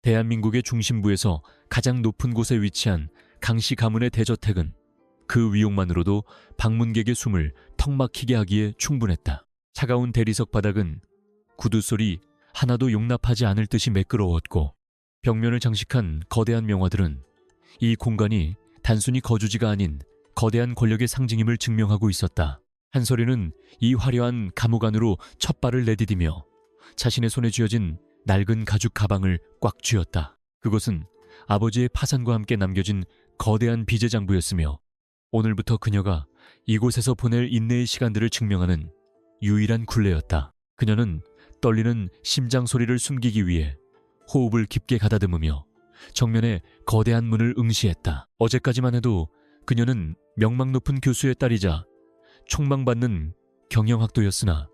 대한민국의 중심부에서 가장 높은 곳에 위치한 강씨 가문의 대저택은 그 위용만으로도 방문객의 숨을 턱 막히게 하기에 충분했다. 차가운 대리석 바닥은 구두 소리 하나도 용납하지 않을 듯이 매끄러웠고, 벽면을 장식한 거대한 명화들은 이 공간이 단순히 거주지가 아닌 거대한 권력의 상징임을 증명하고 있었다. 한서리는 이 화려한 감옥 안으로 첫 발을 내디디며 자신의 손에 쥐어진 낡은 가죽 가방을 꽉 쥐었다. 그것은 아버지의 파산과 함께 남겨진 거대한 빚의 장부였으며, 오늘부터 그녀가 이곳에서 보낼 인내의 시간들을 증명하는 유일한 굴레였다. 그녀는 떨리는 심장 소리를 숨기기 위해 호흡을 깊게 가다듬으며 정면에 거대한 문을 응시했다. 어제까지만 해도 그녀는 명망 높은 교수의 딸이자 촉망받는 경영학도였으나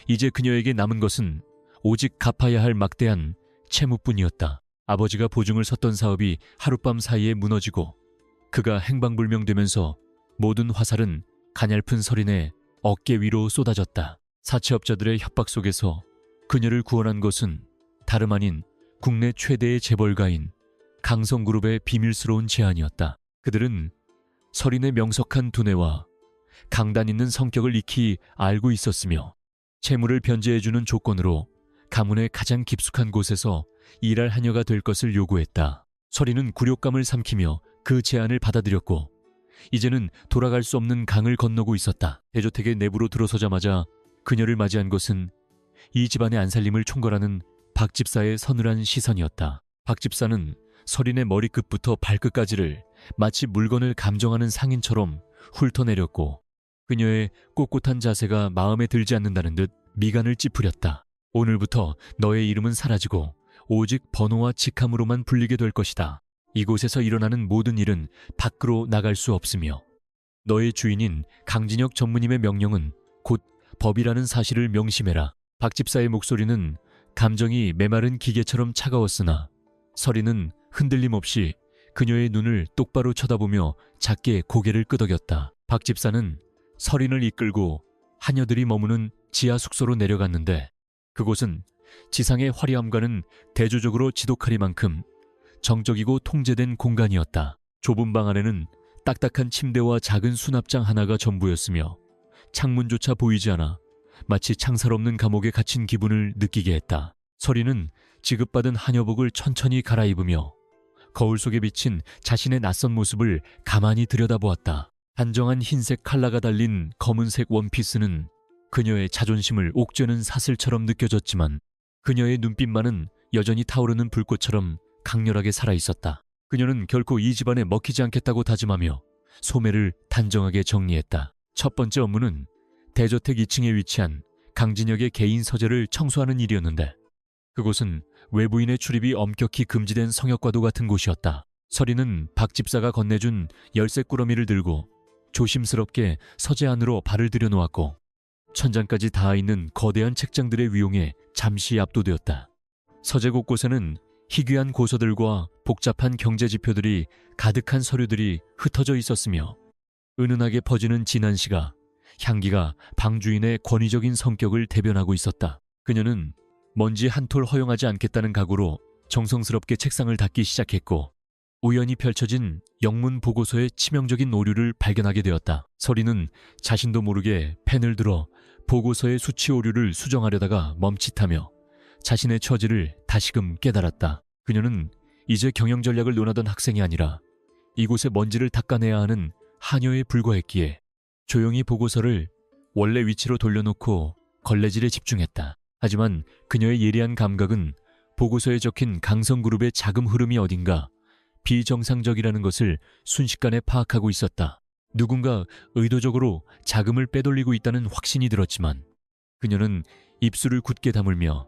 이제 그녀에게 남은 것은 오직 갚아야 할 막대한 채무뿐이었다. 아버지가 보증을 섰던 사업이 하룻밤 사이에 무너지고 그가 행방불명되면서 모든 화살은 가냘픈 서린의 어깨 위로 쏟아졌다. 사채업자들의 협박 속에서 그녀를 구원한 것은 다름 아닌 국내 최대의 재벌가인 강성그룹의 비밀스러운 제안이었다. 그들은 서린의 명석한 두뇌와 강단 있는 성격을 익히 알고 있었으며 채무를 변제해주는 조건으로 가문의 가장 깊숙한 곳에서 일할 하녀가 될 것을 요구했다. 서린은 굴욕감을 삼키며 그 제안을 받아들였고 이제는 돌아갈 수 없는 강을 건너고 있었다. 대저택의 내부로 들어서자마자 그녀를 맞이한 것은 이 집안의 안살림을 총괄하는 박 집사의 서늘한 시선이었다. 박 집사는 서린의 머리끝부터 발끝까지를 마치 물건을 감정하는 상인처럼 훑어내렸고 그녀의 꼿꼿한 자세가 마음에 들지 않는다는 듯 미간을 찌푸렸다. 오늘부터 너의 이름은 사라지고 오직 번호와 직함으로만 불리게 될 것이다. 이곳에서 일어나는 모든 일은 밖으로 나갈 수 없으며 너의 주인인 강진혁 전무님의 명령은 곧 법이라는 사실을 명심해라. 박 집사의 목소리는 감정이 메마른 기계처럼 차가웠으나 서린은 흔들림 없이 그녀의 눈을 똑바로 쳐다보며 작게 고개를 끄덕였다. 박 집사는 서린을 이끌고 하녀들이 머무는 지하 숙소로 내려갔는데 그곳은 지상의 화려함과는 대조적으로 지독하리만큼 정적이고 통제된 공간이었다. 좁은 방 안에는 딱딱한 침대와 작은 수납장 하나가 전부였으며 창문조차 보이지 않아 마치 창살 없는 감옥에 갇힌 기분을 느끼게 했다. 서린은 지급받은 하녀복을 천천히 갈아입으며 거울 속에 비친 자신의 낯선 모습을 가만히 들여다보았다. 단정한 흰색 칼라가 달린 검은색 원피스는 그녀의 자존심을 옥죄는 사슬처럼 느껴졌지만 그녀의 눈빛만은 여전히 타오르는 불꽃처럼 강렬하게 살아있었다. 그녀는 결코 이 집안에 먹히지 않겠다고 다짐하며 소매를 단정하게 정리했다. 첫 번째 업무는 대저택 2층에 위치한 강진혁의 개인 서재를 청소하는 일이었는데 그곳은 외부인의 출입이 엄격히 금지된 성역과도 같은 곳이었다. 서린은 박 집사가 건네준 열쇠 꾸러미를 들고 조심스럽게 서재 안으로 발을 들여놓았고 천장까지 닿아있는 거대한 책장들의 위용에 잠시 압도되었다. 서재 곳곳에는 희귀한 고서들과 복잡한 경제지표들이 가득한 서류들이 흩어져 있었으며 은은하게 퍼지는 진한 시가 향기가 방 주인의 권위적인 성격을 대변하고 있었다. 그녀는 먼지 한 톨 허용하지 않겠다는 각오로 정성스럽게 책상을 닦기 시작했고 우연히 펼쳐진 영문 보고서의 치명적인 오류를 발견하게 되었다. 서린은 자신도 모르게 펜을 들어 보고서의 수치 오류를 수정하려다가 멈칫하며 자신의 처지를 다시금 깨달았다. 그녀는 이제 경영 전략을 논하던 학생이 아니라 이곳의 먼지를 닦아내야 하는 하녀에 불과했기에 조용히 보고서를 원래 위치로 돌려놓고 걸레질에 집중했다. 하지만 그녀의 예리한 감각은 보고서에 적힌 강성그룹의 자금 흐름이 어딘가 비정상적이라는 것을 순식간에 파악하고 있었다. 누군가 의도적으로 자금을 빼돌리고 있다는 확신이 들었지만 그녀는 입술을 굳게 다물며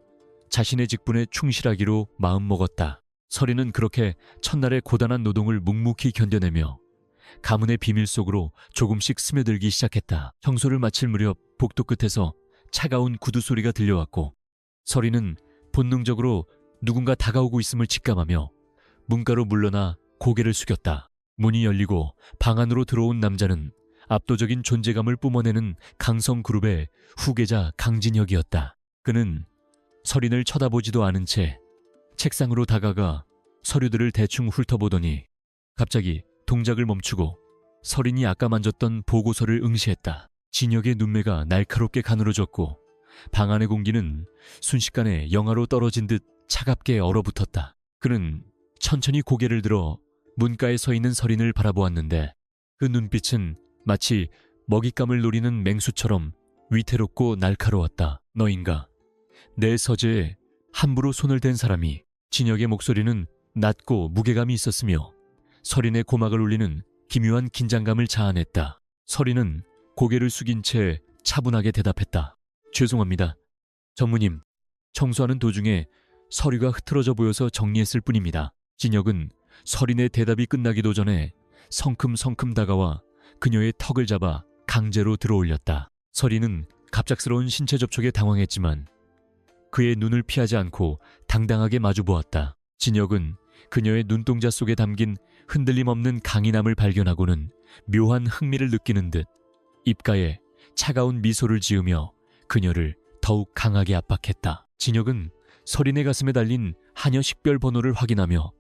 자신의 직분에 충실하기로 마음먹었다. 서린은 그렇게 첫날의 고단한 노동을 묵묵히 견뎌내며 가문의 비밀 속으로 조금씩 스며들기 시작했다. 청소를 마칠 무렵 복도 끝에서 차가운 구두 소리가 들려왔고 서린은 본능적으로 누군가 다가오고 있음을 직감하며 문가로 물러나 고개를 숙였다. 문이 열리고 방 안으로 들어온 남자는 압도적인 존재감을 뿜어내는 강성그룹의 후계자 강진혁이었다. 그는 서린을 쳐다보지도 않은 채 책상으로 다가가 서류들을 대충 훑어보더니 갑자기 동작을 멈추고 서린이 아까 만졌던 보고서를 응시했다. 진혁의 눈매가 날카롭게 가늘어졌고 방 안의 공기는 순식간에 영하로 떨어진 듯 차갑게 얼어붙었다. 그는 천천히 고개를 들어 문가에 서 있는 서린을 바라보았는데 그 눈빛은 마치 먹잇감을 노리는 맹수처럼 위태롭고 날카로웠다. 너인가? 내 서재에 함부로 손을 댄 사람이. 진혁의 목소리는 낮고 무게감이 있었으며 서린의 고막을 울리는 기묘한 긴장감을 자아냈다. 서린은 고개를 숙인 채 차분하게 대답했다. 죄송합니다. 전무님, 청소하는 도중에 서류가 흐트러져 보여서 정리했을 뿐입니다. 진혁은 서린의 대답이 끝나기도 전에 성큼성큼 다가와 그녀의 턱을 잡아 강제로 들어올렸다. 서린은 갑작스러운 신체 접촉에 당황했지만 그의 눈을 피하지 않고 당당하게 마주보았다. 진혁은 그녀의 눈동자 속에 담긴 흔들림 없는 강인함을 발견하고는 묘한 흥미를 느끼는 듯 입가에 차가운 미소를 지으며 그녀를 더욱 강하게 압박했다. 진혁은 서린의 가슴에 달린 하녀 식별 번호를 확인하며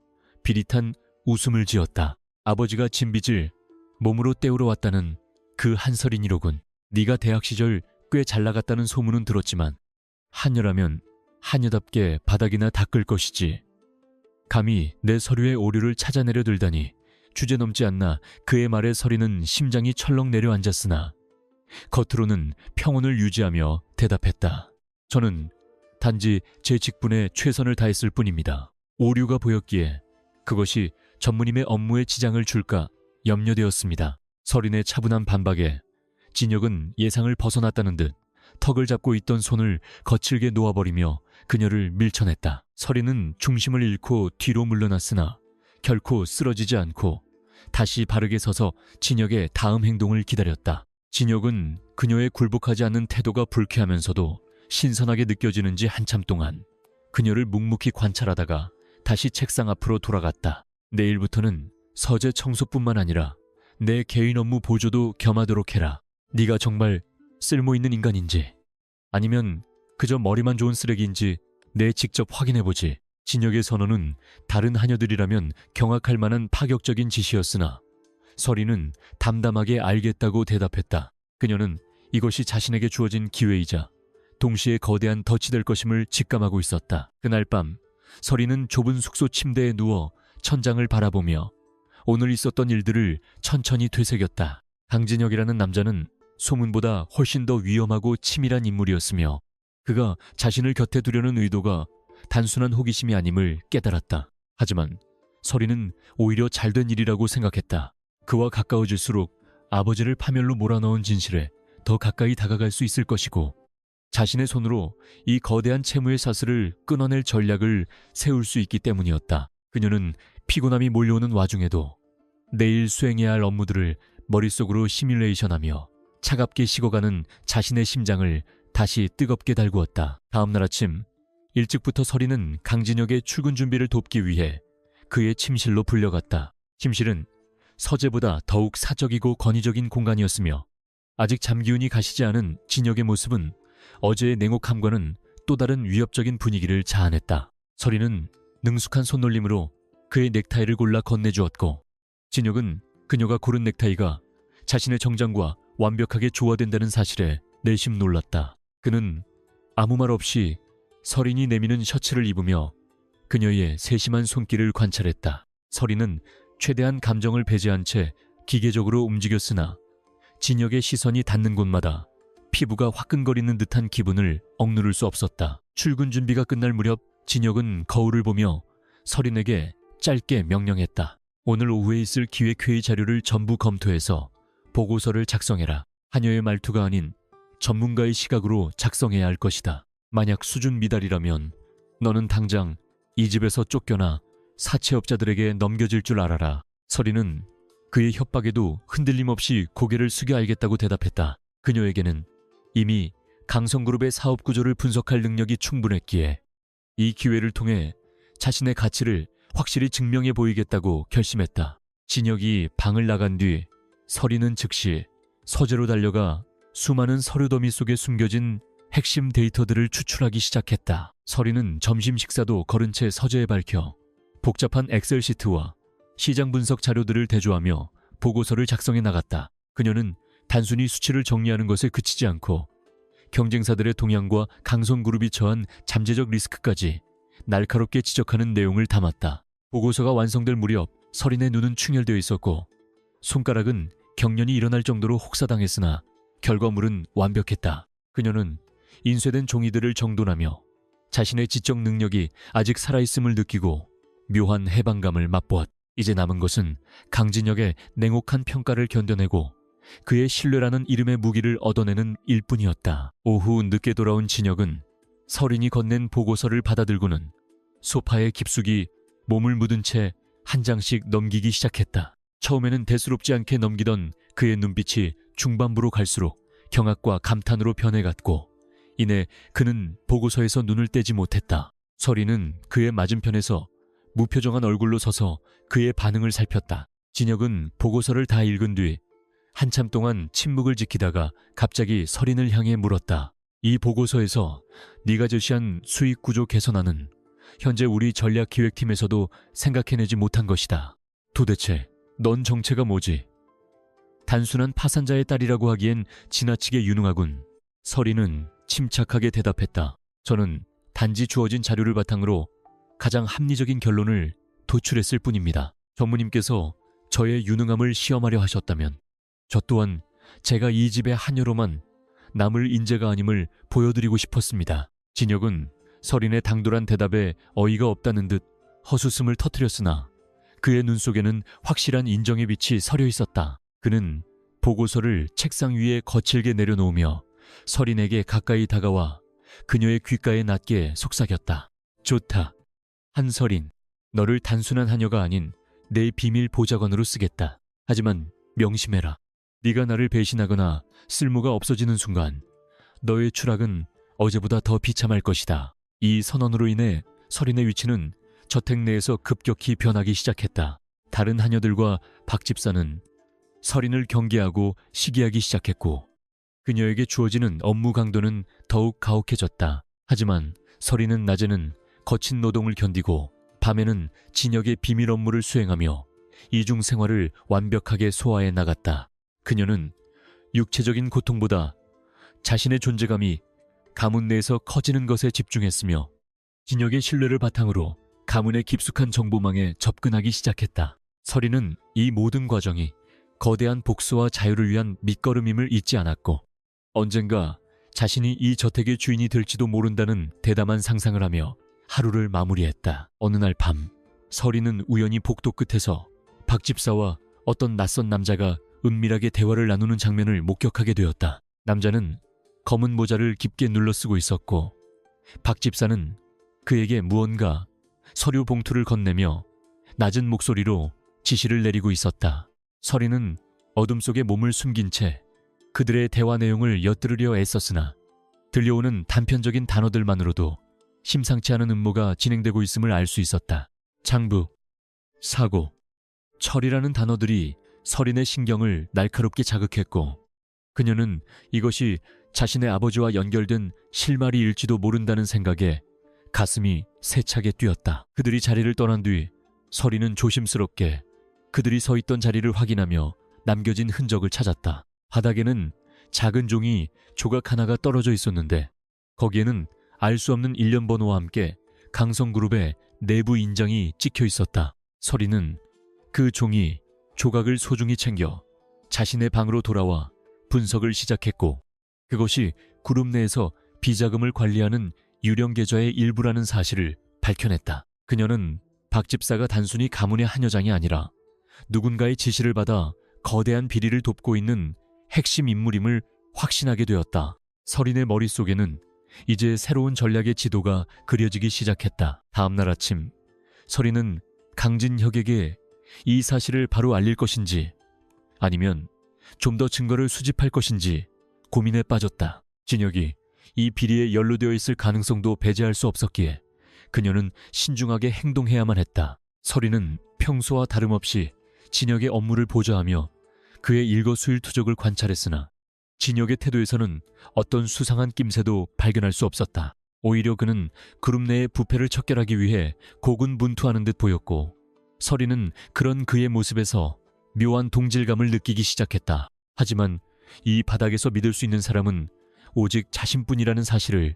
비릿한 웃음을 지었다. 아버지가 진 빚을 몸으로 때우러 왔다는 그 한서린이로군. 네가 대학 시절 꽤 잘 나갔다는 소문은 들었지만 하녀라면 하녀답게 바닥이나 닦을 것이지. 감히 내 서류의 오류를 찾아내려 들다니 주제넘지 않나. 그의 말에 서린은 심장이 철렁 내려앉았으나 겉으로는 평온을 유지하며 대답했다. 저는 단지 제 직분에 최선을 다했을 뿐입니다. 오류가 보였기에 그것이 전무님의 업무에 지장을 줄까 염려되었습니다. 서린의 차분한 반박에 진혁은 예상을 벗어났다는 듯 턱을 잡고 있던 손을 거칠게 놓아버리며 그녀를 밀쳐냈다. 서린은 중심을 잃고 뒤로 물러났으나 결코 쓰러지지 않고 다시 바르게 서서 진혁의 다음 행동을 기다렸다. 진혁은 그녀의 굴복하지 않는 태도가 불쾌하면서도 신선하게 느껴지는지 한참 동안 그녀를 묵묵히 관찰하다가 다시 책상 앞으로 돌아갔다. 내일부터는 서재 청소뿐만 아니라 내 개인 업무 보조도 겸하도록 해라. 네가 정말 쓸모있는 인간인지 아니면 그저 머리만 좋은 쓰레기인지 내 직접 확인해보지. 진혁의 선언은 다른 하녀들이라면 경악할 만한 파격적인 지시였으나 서린은 담담하게 알겠다고 대답했다. 그녀는 이것이 자신에게 주어진 기회이자 동시에 거대한 덫이 될 것임을 직감하고 있었다. 그날 밤 서린은 좁은 숙소 침대에 누워 천장을 바라보며 오늘 있었던 일들을 천천히 되새겼다. 강진혁이라는 남자는 소문보다 훨씬 더 위험하고 치밀한 인물이었으며 그가 자신을 곁에 두려는 의도가 단순한 호기심이 아님을 깨달았다. 하지만 서린은 오히려 잘된 일이라고 생각했다. 그와 가까워질수록 아버지를 파멸로 몰아넣은 진실에 더 가까이 다가갈 수 있을 것이고 자신의 손으로 이 거대한 채무의 사슬을 끊어낼 전략을 세울 수 있기 때문이었다. 그녀는 피곤함이 몰려오는 와중에도 내일 수행해야 할 업무들을 머릿속으로 시뮬레이션하며 차갑게 식어가는 자신의 심장을 다시 뜨겁게 달구었다. 다음 날 아침 일찍부터 서린은 강진혁의 출근 준비를 돕기 위해 그의 침실로 불려갔다. 침실은 서재보다 더욱 사적이고 권위적인 공간이었으며 아직 잠기운이 가시지 않은 진혁의 모습은 어제의 냉혹함과는 또 다른 위협적인 분위기를 자아냈다. 서린은 능숙한 손놀림으로 그의 넥타이를 골라 건네주었고 진혁은 그녀가 고른 넥타이가 자신의 정장과 완벽하게 조화된다는 사실에 내심 놀랐다. 그는 아무 말 없이 서린이 내미는 셔츠를 입으며 그녀의 세심한 손길을 관찰했다. 서린은 최대한 감정을 배제한 채 기계적으로 움직였으나 진혁의 시선이 닿는 곳마다 피부가 화끈거리는 듯한 기분을 억누를 수 없었다. 출근 준비가 끝날 무렵 진혁은 거울을 보며 서린에게 짧게 명령했다. 오늘 오후에 있을 기획회의 자료를 전부 검토해서 보고서를 작성해라. 하녀의 말투가 아닌 전문가의 시각으로 작성해야 할 것이다. 만약 수준 미달이라면 너는 당장 이 집에서 쫓겨나 사채업자들에게 넘겨질 줄 알아라. 서린은 그의 협박에도 흔들림 없이 고개를 숙여 알겠다고 대답했다. 그녀에게는 이미 강성그룹의 사업 구조를 분석할 능력이 충분했기에 이 기회를 통해 자신의 가치를 확실히 증명해 보이겠다고 결심했다. 진혁이 방을 나간 뒤 서린은 즉시 서재로 달려가 수많은 서류 더미 속에 숨겨진 핵심 데이터들을 추출하기 시작했다. 서리는 점심 식사도 거른 채 서재에 밝혀 복잡한 엑셀 시트와 시장 분석 자료들을 대조하며 보고서를 작성해 나갔다. 그녀는 단순히 수치를 정리하는 것에 그치지 않고 경쟁사들의 동향과 강성그룹이 처한 잠재적 리스크까지 날카롭게 지적하는 내용을 담았다. 보고서가 완성될 무렵 서린의 눈은 충혈되어 있었고 손가락은 경련이 일어날 정도로 혹사당했으나 결과물은 완벽했다. 그녀는 인쇄된 종이들을 정돈하며 자신의 지적 능력이 아직 살아있음을 느끼고 묘한 해방감을 맛보았다. 이제 남은 것은 강진혁의 냉혹한 평가를 견뎌내고 그의 신뢰라는 이름의 무기를 얻어내는 일뿐이었다. 오후 늦게 돌아온 진혁은 서린이 건넨 보고서를 받아들고는 소파에 깊숙이 몸을 묻은 채 한 장씩 넘기기 시작했다. 처음에는 대수롭지 않게 넘기던 그의 눈빛이 중반부로 갈수록 경악과 감탄으로 변해갔고 이내 그는 보고서에서 눈을 떼지 못했다. 서린은 그의 맞은편에서 무표정한 얼굴로 서서 그의 반응을 살폈다. 진혁은 보고서를 다 읽은 뒤 한참 동안 침묵을 지키다가 갑자기 서린을 향해 물었다. 이 보고서에서 네가 제시한 수익 구조 개선안은 현재 우리 전략기획팀에서도 생각해내지 못한 것이다. 도대체 넌 정체가 뭐지? 단순한 파산자의 딸이라고 하기엔 지나치게 유능하군. 서린은 침착하게 대답했다. 저는 단지 주어진 자료를 바탕으로 가장 합리적인 결론을 도출했을 뿐입니다. 전무님께서 저의 유능함을 시험하려 하셨다면 저 또한 제가 이 집의 한여로만 남을 인재가 아님을 보여드리고 싶었습니다. 진혁은 서린의 당돌한 대답에 어이가 없다는 듯 헛웃음을 터뜨렸으나 그의 눈 속에는 확실한 인정의 빛이 서려 있었다. 그는 보고서를 책상 위에 거칠게 내려놓으며 서린에게 가까이 다가와 그녀의 귓가에 낮게 속삭였다. 좋다. 한서린, 너를 단순한 하녀가 아닌 내 비밀 보좌관으로 쓰겠다. 하지만 명심해라. 네가 나를 배신하거나 쓸모가 없어지는 순간 너의 추락은 어제보다 더 비참할 것이다. 이 선언으로 인해 서린의 위치는 저택 내에서 급격히 변하기 시작했다. 다른 하녀들과 박 집사는 서린을 경계하고 시기하기 시작했고 그녀에게 주어지는 업무 강도는 더욱 가혹해졌다. 하지만 서린은 낮에는 거친 노동을 견디고 밤에는 진혁의 비밀 업무를 수행하며 이중 생활을 완벽하게 소화해 나갔다. 그녀는 육체적인 고통보다 자신의 존재감이 가문 내에서 커지는 것에 집중했으며 진혁의 신뢰를 바탕으로 가문의 깊숙한 정보망에 접근하기 시작했다. 서린은 이 모든 과정이 거대한 복수와 자유를 위한 밑거름임을 잊지 않았고 언젠가 자신이 이 저택의 주인이 될지도 모른다는 대담한 상상을 하며 하루를 마무리했다. 어느 날 밤 서린은 우연히 복도 끝에서 박 집사와 어떤 낯선 남자가 은밀하게 대화를 나누는 장면을 목격하게 되었다. 남자는 검은 모자를 깊게 눌러쓰고 있었고 박 집사는 그에게 무언가 서류 봉투를 건네며 낮은 목소리로 지시를 내리고 있었다. 서린은 어둠 속에 몸을 숨긴 채 그들의 대화 내용을 엿들으려 애썼으나 들려오는 단편적인 단어들만으로도 심상치 않은 음모가 진행되고 있음을 알 수 있었다. 장부, 사고, 철이라는 단어들이 서린의 신경을 날카롭게 자극했고 그녀는 이것이 자신의 아버지와 연결된 실마리일지도 모른다는 생각에 가슴이 세차게 뛰었다. 그들이 자리를 떠난 뒤 서린은 조심스럽게 그들이 서 있던 자리를 확인하며 남겨진 흔적을 찾았다. 바닥에는 작은 종이 조각 하나가 떨어져 있었는데 거기에는 알 수 없는 일련 번호와 함께 강성그룹의 내부 인장이 찍혀 있었다. 서린은 그 종이 조각을 소중히 챙겨 자신의 방으로 돌아와 분석을 시작했고 그것이 그룹 내에서 비자금을 관리하는 유령 계좌의 일부라는 사실을 밝혀냈다. 그녀는 박 집사가 단순히 가문의 한 여장이 아니라 누군가의 지시를 받아 거대한 비리를 돕고 있는 핵심 인물임을 확신하게 되었다. 서린의 머릿속에는 이제 새로운 전략의 지도가 그려지기 시작했다. 다음날 아침 서린은 강진혁에게 이 사실을 바로 알릴 것인지 아니면 좀 더 증거를 수집할 것인지 고민에 빠졌다. 진혁이 이 비리에 연루되어 있을 가능성도 배제할 수 없었기에 그녀는 신중하게 행동해야만 했다. 서린은 평소와 다름없이 진혁의 업무를 보좌하며 그의 일거수일투족을 관찰했으나 진혁의 태도에서는 어떤 수상한 낌새도 발견할 수 없었다. 오히려 그는 그룹 내의 부패를 척결하기 위해 고군분투하는 듯 보였고, 서리는 그런 그의 모습에서 묘한 동질감을 느끼기 시작했다. 하지만 이 바닥에서 믿을 수 있는 사람은 오직 자신뿐이라는 사실을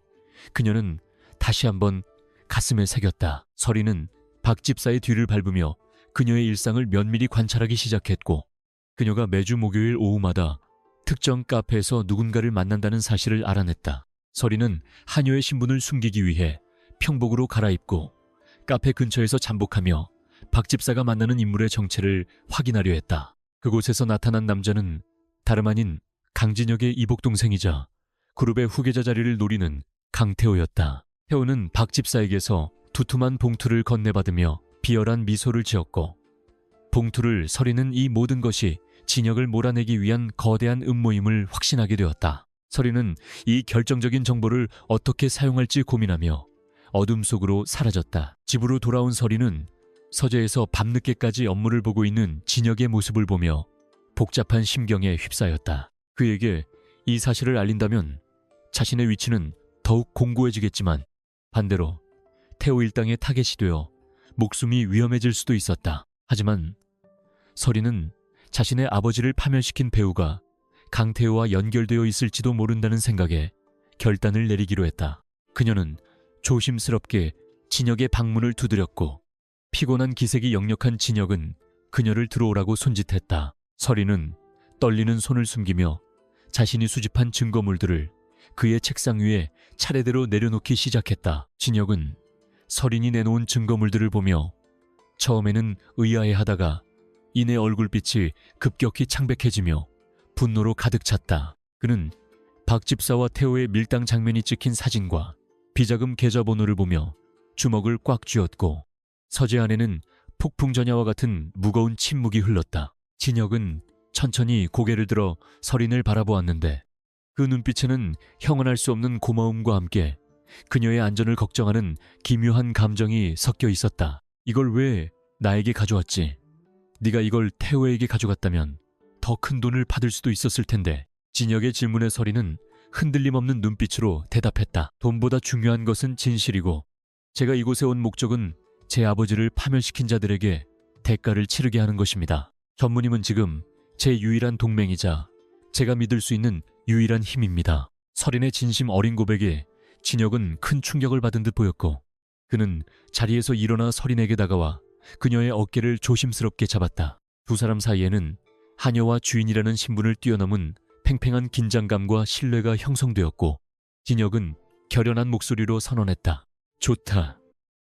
그녀는 다시 한번 가슴에 새겼다. 서리는 박 집사의 뒤를 밟으며 그녀의 일상을 면밀히 관찰하기 시작했고, 그녀가 매주 목요일 오후마다 특정 카페에서 누군가를 만난다는 사실을 알아냈다. 서리는 한여의 신분을 숨기기 위해 평복으로 갈아입고 카페 근처에서 잠복하며 박 집사가 만나는 인물의 정체를 확인하려 했다. 그곳에서 나타난 남자는 다름 아닌 강진혁의 이복동생이자 그룹의 후계자 자리를 노리는 강태호였다. 태호는 박 집사에게서 두툼한 봉투를 건네받으며 비열한 미소를 지었고, 봉투를 서리는 이 모든 것이 진혁을 몰아내기 위한 거대한 음모임을 확신하게 되었다. 서리는 이 결정적인 정보를 어떻게 사용할지 고민하며 어둠 속으로 사라졌다. 집으로 돌아온 서리는 서재에서 밤늦게까지 업무를 보고 있는 진혁의 모습을 보며 복잡한 심경에 휩싸였다. 그에게 이 사실을 알린다면 자신의 위치는 더욱 공고해지겠지만, 반대로 태호 일당의 타겟이 되어 목숨이 위험해질 수도 있었다. 하지만 서리는 자신의 아버지를 파면시킨 배우가 강태호와 연결되어 있을지도 모른다는 생각에 결단을 내리기로 했다. 그녀는 조심스럽게 진혁의 방문을 두드렸고, 피곤한 기색이 역력한 진혁은 그녀를 들어오라고 손짓했다. 서리는 떨리는 손을 숨기며 자신이 수집한 증거물들을 그의 책상 위에 차례대로 내려놓기 시작했다. 진혁은 서린이 내놓은 증거물들을 보며 처음에는 의아해하다가 이내 얼굴빛이 급격히 창백해지며 분노로 가득 찼다. 그는 박 집사와 태호의 밀당 장면이 찍힌 사진과 비자금 계좌번호를 보며 주먹을 꽉 쥐었고, 서재 안에는 폭풍 전야와 같은 무거운 침묵이 흘렀다. 진혁은 천천히 고개를 들어 서린을 바라보았는데 그 눈빛에는 형언할 수 없는 고마움과 함께 그녀의 안전을 걱정하는 기묘한 감정이 섞여 있었다. 이걸 왜 나에게 가져왔지? 네가 이걸 태호에게 가져갔다면 더 큰 돈을 받을 수도 있었을 텐데. 진혁의 질문에 서리는 흔들림 없는 눈빛으로 대답했다. 돈보다 중요한 것은 진실이고, 제가 이곳에 온 목적은 제 아버지를 파멸시킨 자들에게 대가를 치르게 하는 것입니다. 전무님은 지금 제 유일한 동맹이자 제가 믿을 수 있는 유일한 힘입니다. 서린의 진심 어린 고백에 진혁은 큰 충격을 받은 듯 보였고, 그는 자리에서 일어나 서린에게 다가와 그녀의 어깨를 조심스럽게 잡았다. 두 사람 사이에는 하녀와 주인이라는 신분을 뛰어넘은 팽팽한 긴장감과 신뢰가 형성되었고, 진혁은 결연한 목소리로 선언했다. 좋다.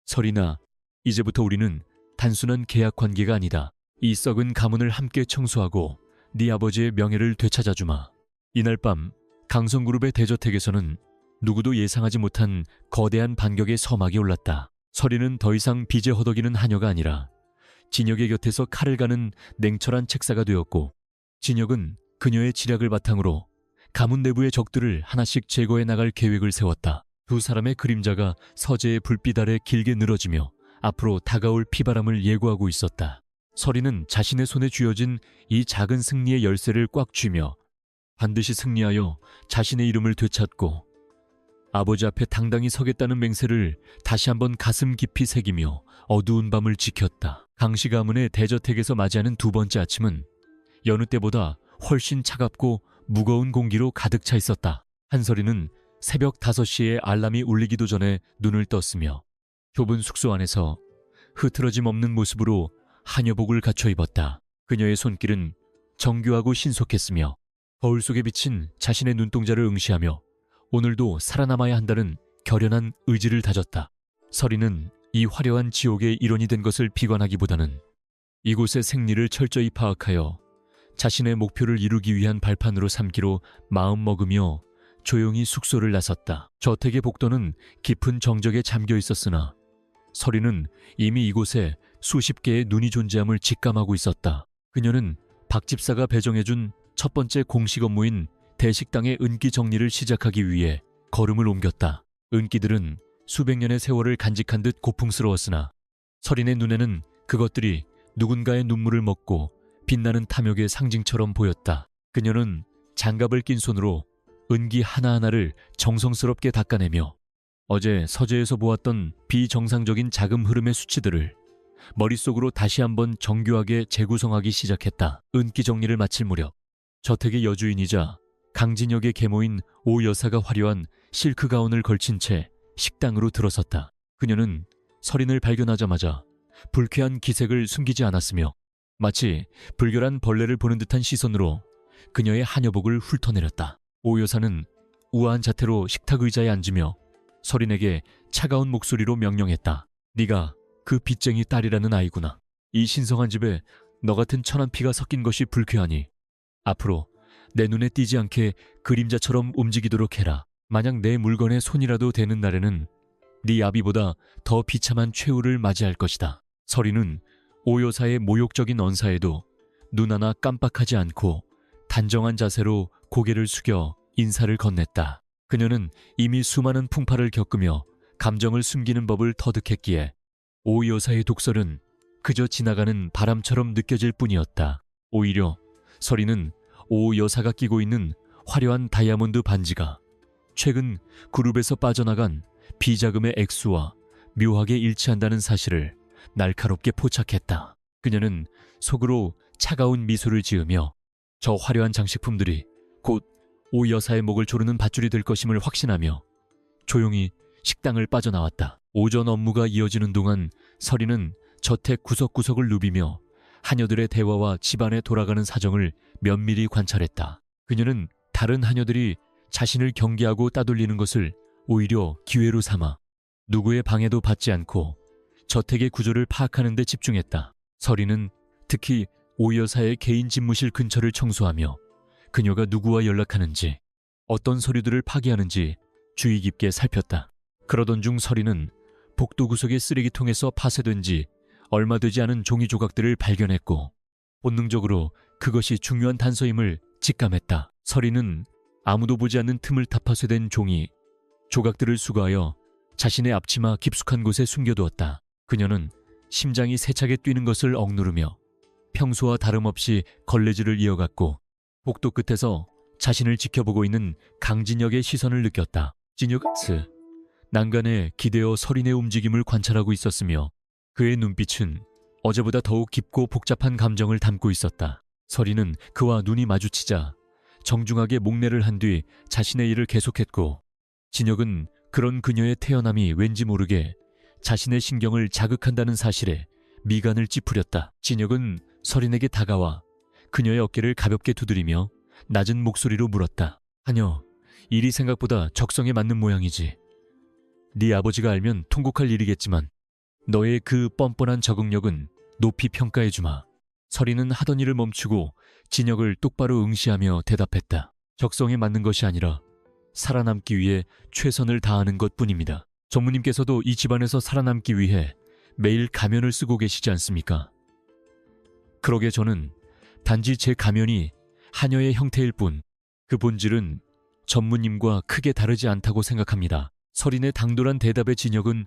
서린아, 이제부터 우리는 단순한 계약 관계가 아니다. 이 썩은 가문을 함께 청소하고 네 아버지의 명예를 되찾아주마. 이날 밤 강성그룹의 대저택에서는 누구도 예상하지 못한 거대한 반격의 서막이 올랐다. 서린은 더 이상 빚에 허덕이는 하녀가 아니라 진혁의 곁에서 칼을 가는 냉철한 책사가 되었고, 진혁은 그녀의 지략을 바탕으로 가문 내부의 적들을 하나씩 제거해 나갈 계획을 세웠다. 두 사람의 그림자가 서재의 불빛 아래 길게 늘어지며 앞으로 다가올 피바람을 예고하고 있었다. 서린은 자신의 손에 쥐어진 이 작은 승리의 열쇠를 꽉 쥐며 반드시 승리하여 자신의 이름을 되찾고 아버지 앞에 당당히 서겠다는 맹세를 다시 한번 가슴 깊이 새기며 어두운 밤을 지켰다. 강씨 가문의 대저택에서 맞이하는 두 번째 아침은 여느 때보다 훨씬 차갑고 무거운 공기로 가득 차 있었다. 한서리는 새벽 5시에 알람이 울리기도 전에 눈을 떴으며 좁은 숙소 안에서 흐트러짐 없는 모습으로 하녀복을 갖춰 입었다. 그녀의 손길은 정교하고 신속했으며 거울 속에 비친 자신의 눈동자를 응시하며 오늘도 살아남아야 한다는 결연한 의지를 다졌다. 서리는 이 화려한 지옥의 일원이 된 것을 비관하기보다는 이곳의 생리를 철저히 파악하여 자신의 목표를 이루기 위한 발판으로 삼기로 마음먹으며 조용히 숙소를 나섰다. 저택의 복도는 깊은 정적에 잠겨 있었으나 서리는 이미 이곳에 수십 개의 눈이 존재함을 직감하고 있었다. 그녀는 박 집사가 배정해준 첫 번째 공식 업무인 대식당의 은기 정리를 시작하기 위해 걸음을 옮겼다. 은기들은 수백 년의 세월을 간직한 듯 고풍스러웠으나 서린의 눈에는 그것들이 누군가의 눈물을 먹고 빛나는 탐욕의 상징처럼 보였다. 그녀는 장갑을 낀 손으로 은기 하나하나를 정성스럽게 닦아내며 어제 서재에서 보았던 비정상적인 자금 흐름의 수치들을 머릿속으로 다시 한번 정교하게 재구성하기 시작했다. 은기 정리를 마칠 무렵 저택의 여주인이자 강진혁의 계모인 오 여사가 화려한 실크 가운을 걸친 채 식당으로 들어섰다. 그녀는 설인을 발견하자마자 불쾌한 기색을 숨기지 않았으며 마치 불결한 벌레를 보는 듯한 시선으로 그녀의 한여복을 훑어내렸다. 오 여사는 우아한 자태로 식탁 의자에 앉으며 설인에게 차가운 목소리로 명령했다. 네가 그 빚쟁이 딸이라는 아이구나. 이 신성한 집에 너 같은 천한 피가 섞인 것이 불쾌하니 앞으로 내 눈에 띄지 않게 그림자처럼 움직이도록 해라. 만약 내 물건에 손이라도 대는 날에는 네 아비보다 더 비참한 최후를 맞이할 것이다. 설인은 오 여사의 모욕적인 언사에도 눈 하나 깜빡하지 않고 단정한 자세로 고개를 숙여 인사를 건넸다. 그녀는 이미 수많은 풍파를 겪으며 감정을 숨기는 법을 터득했기에 오 여사의 독설은 그저 지나가는 바람처럼 느껴질 뿐이었다. 오히려 설인은 오 여사가 끼고 있는 화려한 다이아몬드 반지가 최근 그룹에서 빠져나간 비자금의 액수와 묘하게 일치한다는 사실을 날카롭게 포착했다. 그녀는 속으로 차가운 미소를 지으며 저 화려한 장식품들이 곧 오 여사의 목을 조르는 밧줄이 될 것임을 확신하며 조용히 식당을 빠져나왔다. 오전 업무가 이어지는 동안 설인은 저택 구석구석을 누비며 하녀들의 대화와 집안에 돌아가는 사정을 면밀히 관찰했다. 그녀는 다른 하녀들이 자신을 경계하고 따돌리는 것을 오히려 기회로 삼아 누구의 방해도 받지 않고 저택의 구조를 파악하는 데 집중했다. 설인은 특히 오 여사의 개인 집무실 근처를 청소하며 그녀가 누구와 연락하는지 어떤 서류들을 파기하는지 주의 깊게 살폈다. 그러던 중 설인은 복도 구석의 쓰레기통에서 파쇄된 지 얼마 되지 않은 종이 조각들을 발견했고 본능적으로 그것이 중요한 단서임을 직감했다. 설인은 아무도 보지 않는 틈을 타 파쇄된 종이 조각들을 수거하여 자신의 앞치마 깊숙한 곳에 숨겨두었다. 그녀는 심장이 세차게 뛰는 것을 억누르며 평소와 다름없이 걸레질을 이어갔고 복도 끝에서 자신을 지켜보고 있는 강진혁의 시선을 느꼈다. 진혁스 난간에 기대어 설인의 움직임을 관찰하고 있었으며 그의 눈빛은 어제보다 더욱 깊고 복잡한 감정을 담고 있었다. 설인은 그와 눈이 마주치자 정중하게 목례를 한 뒤 자신의 일을 계속했고 진혁은 그런 그녀의 태연함이 왠지 모르게 자신의 신경을 자극한다는 사실에 미간을 찌푸렸다. 진혁은 설인에게 다가와 그녀의 어깨를 가볍게 두드리며 낮은 목소리로 물었다. 하녀, 일이 생각보다 적성에 맞는 모양이지. 네 아버지가 알면 통곡할 일이겠지만 너의 그 뻔뻔한 적응력은 높이 평가해주마. 설인은 하던 일을 멈추고 진혁을 똑바로 응시하며 대답했다. 적성에 맞는 것이 아니라 살아남기 위해 최선을 다하는 것뿐입니다. 전무님께서도 이 집안에서 살아남기 위해 매일 가면을 쓰고 계시지 않습니까? 그러게 저는 단지 제 가면이 하녀의 형태일 뿐 그 본질은 전무님과 크게 다르지 않다고 생각합니다. 설인의 당돌한 대답에 진혁은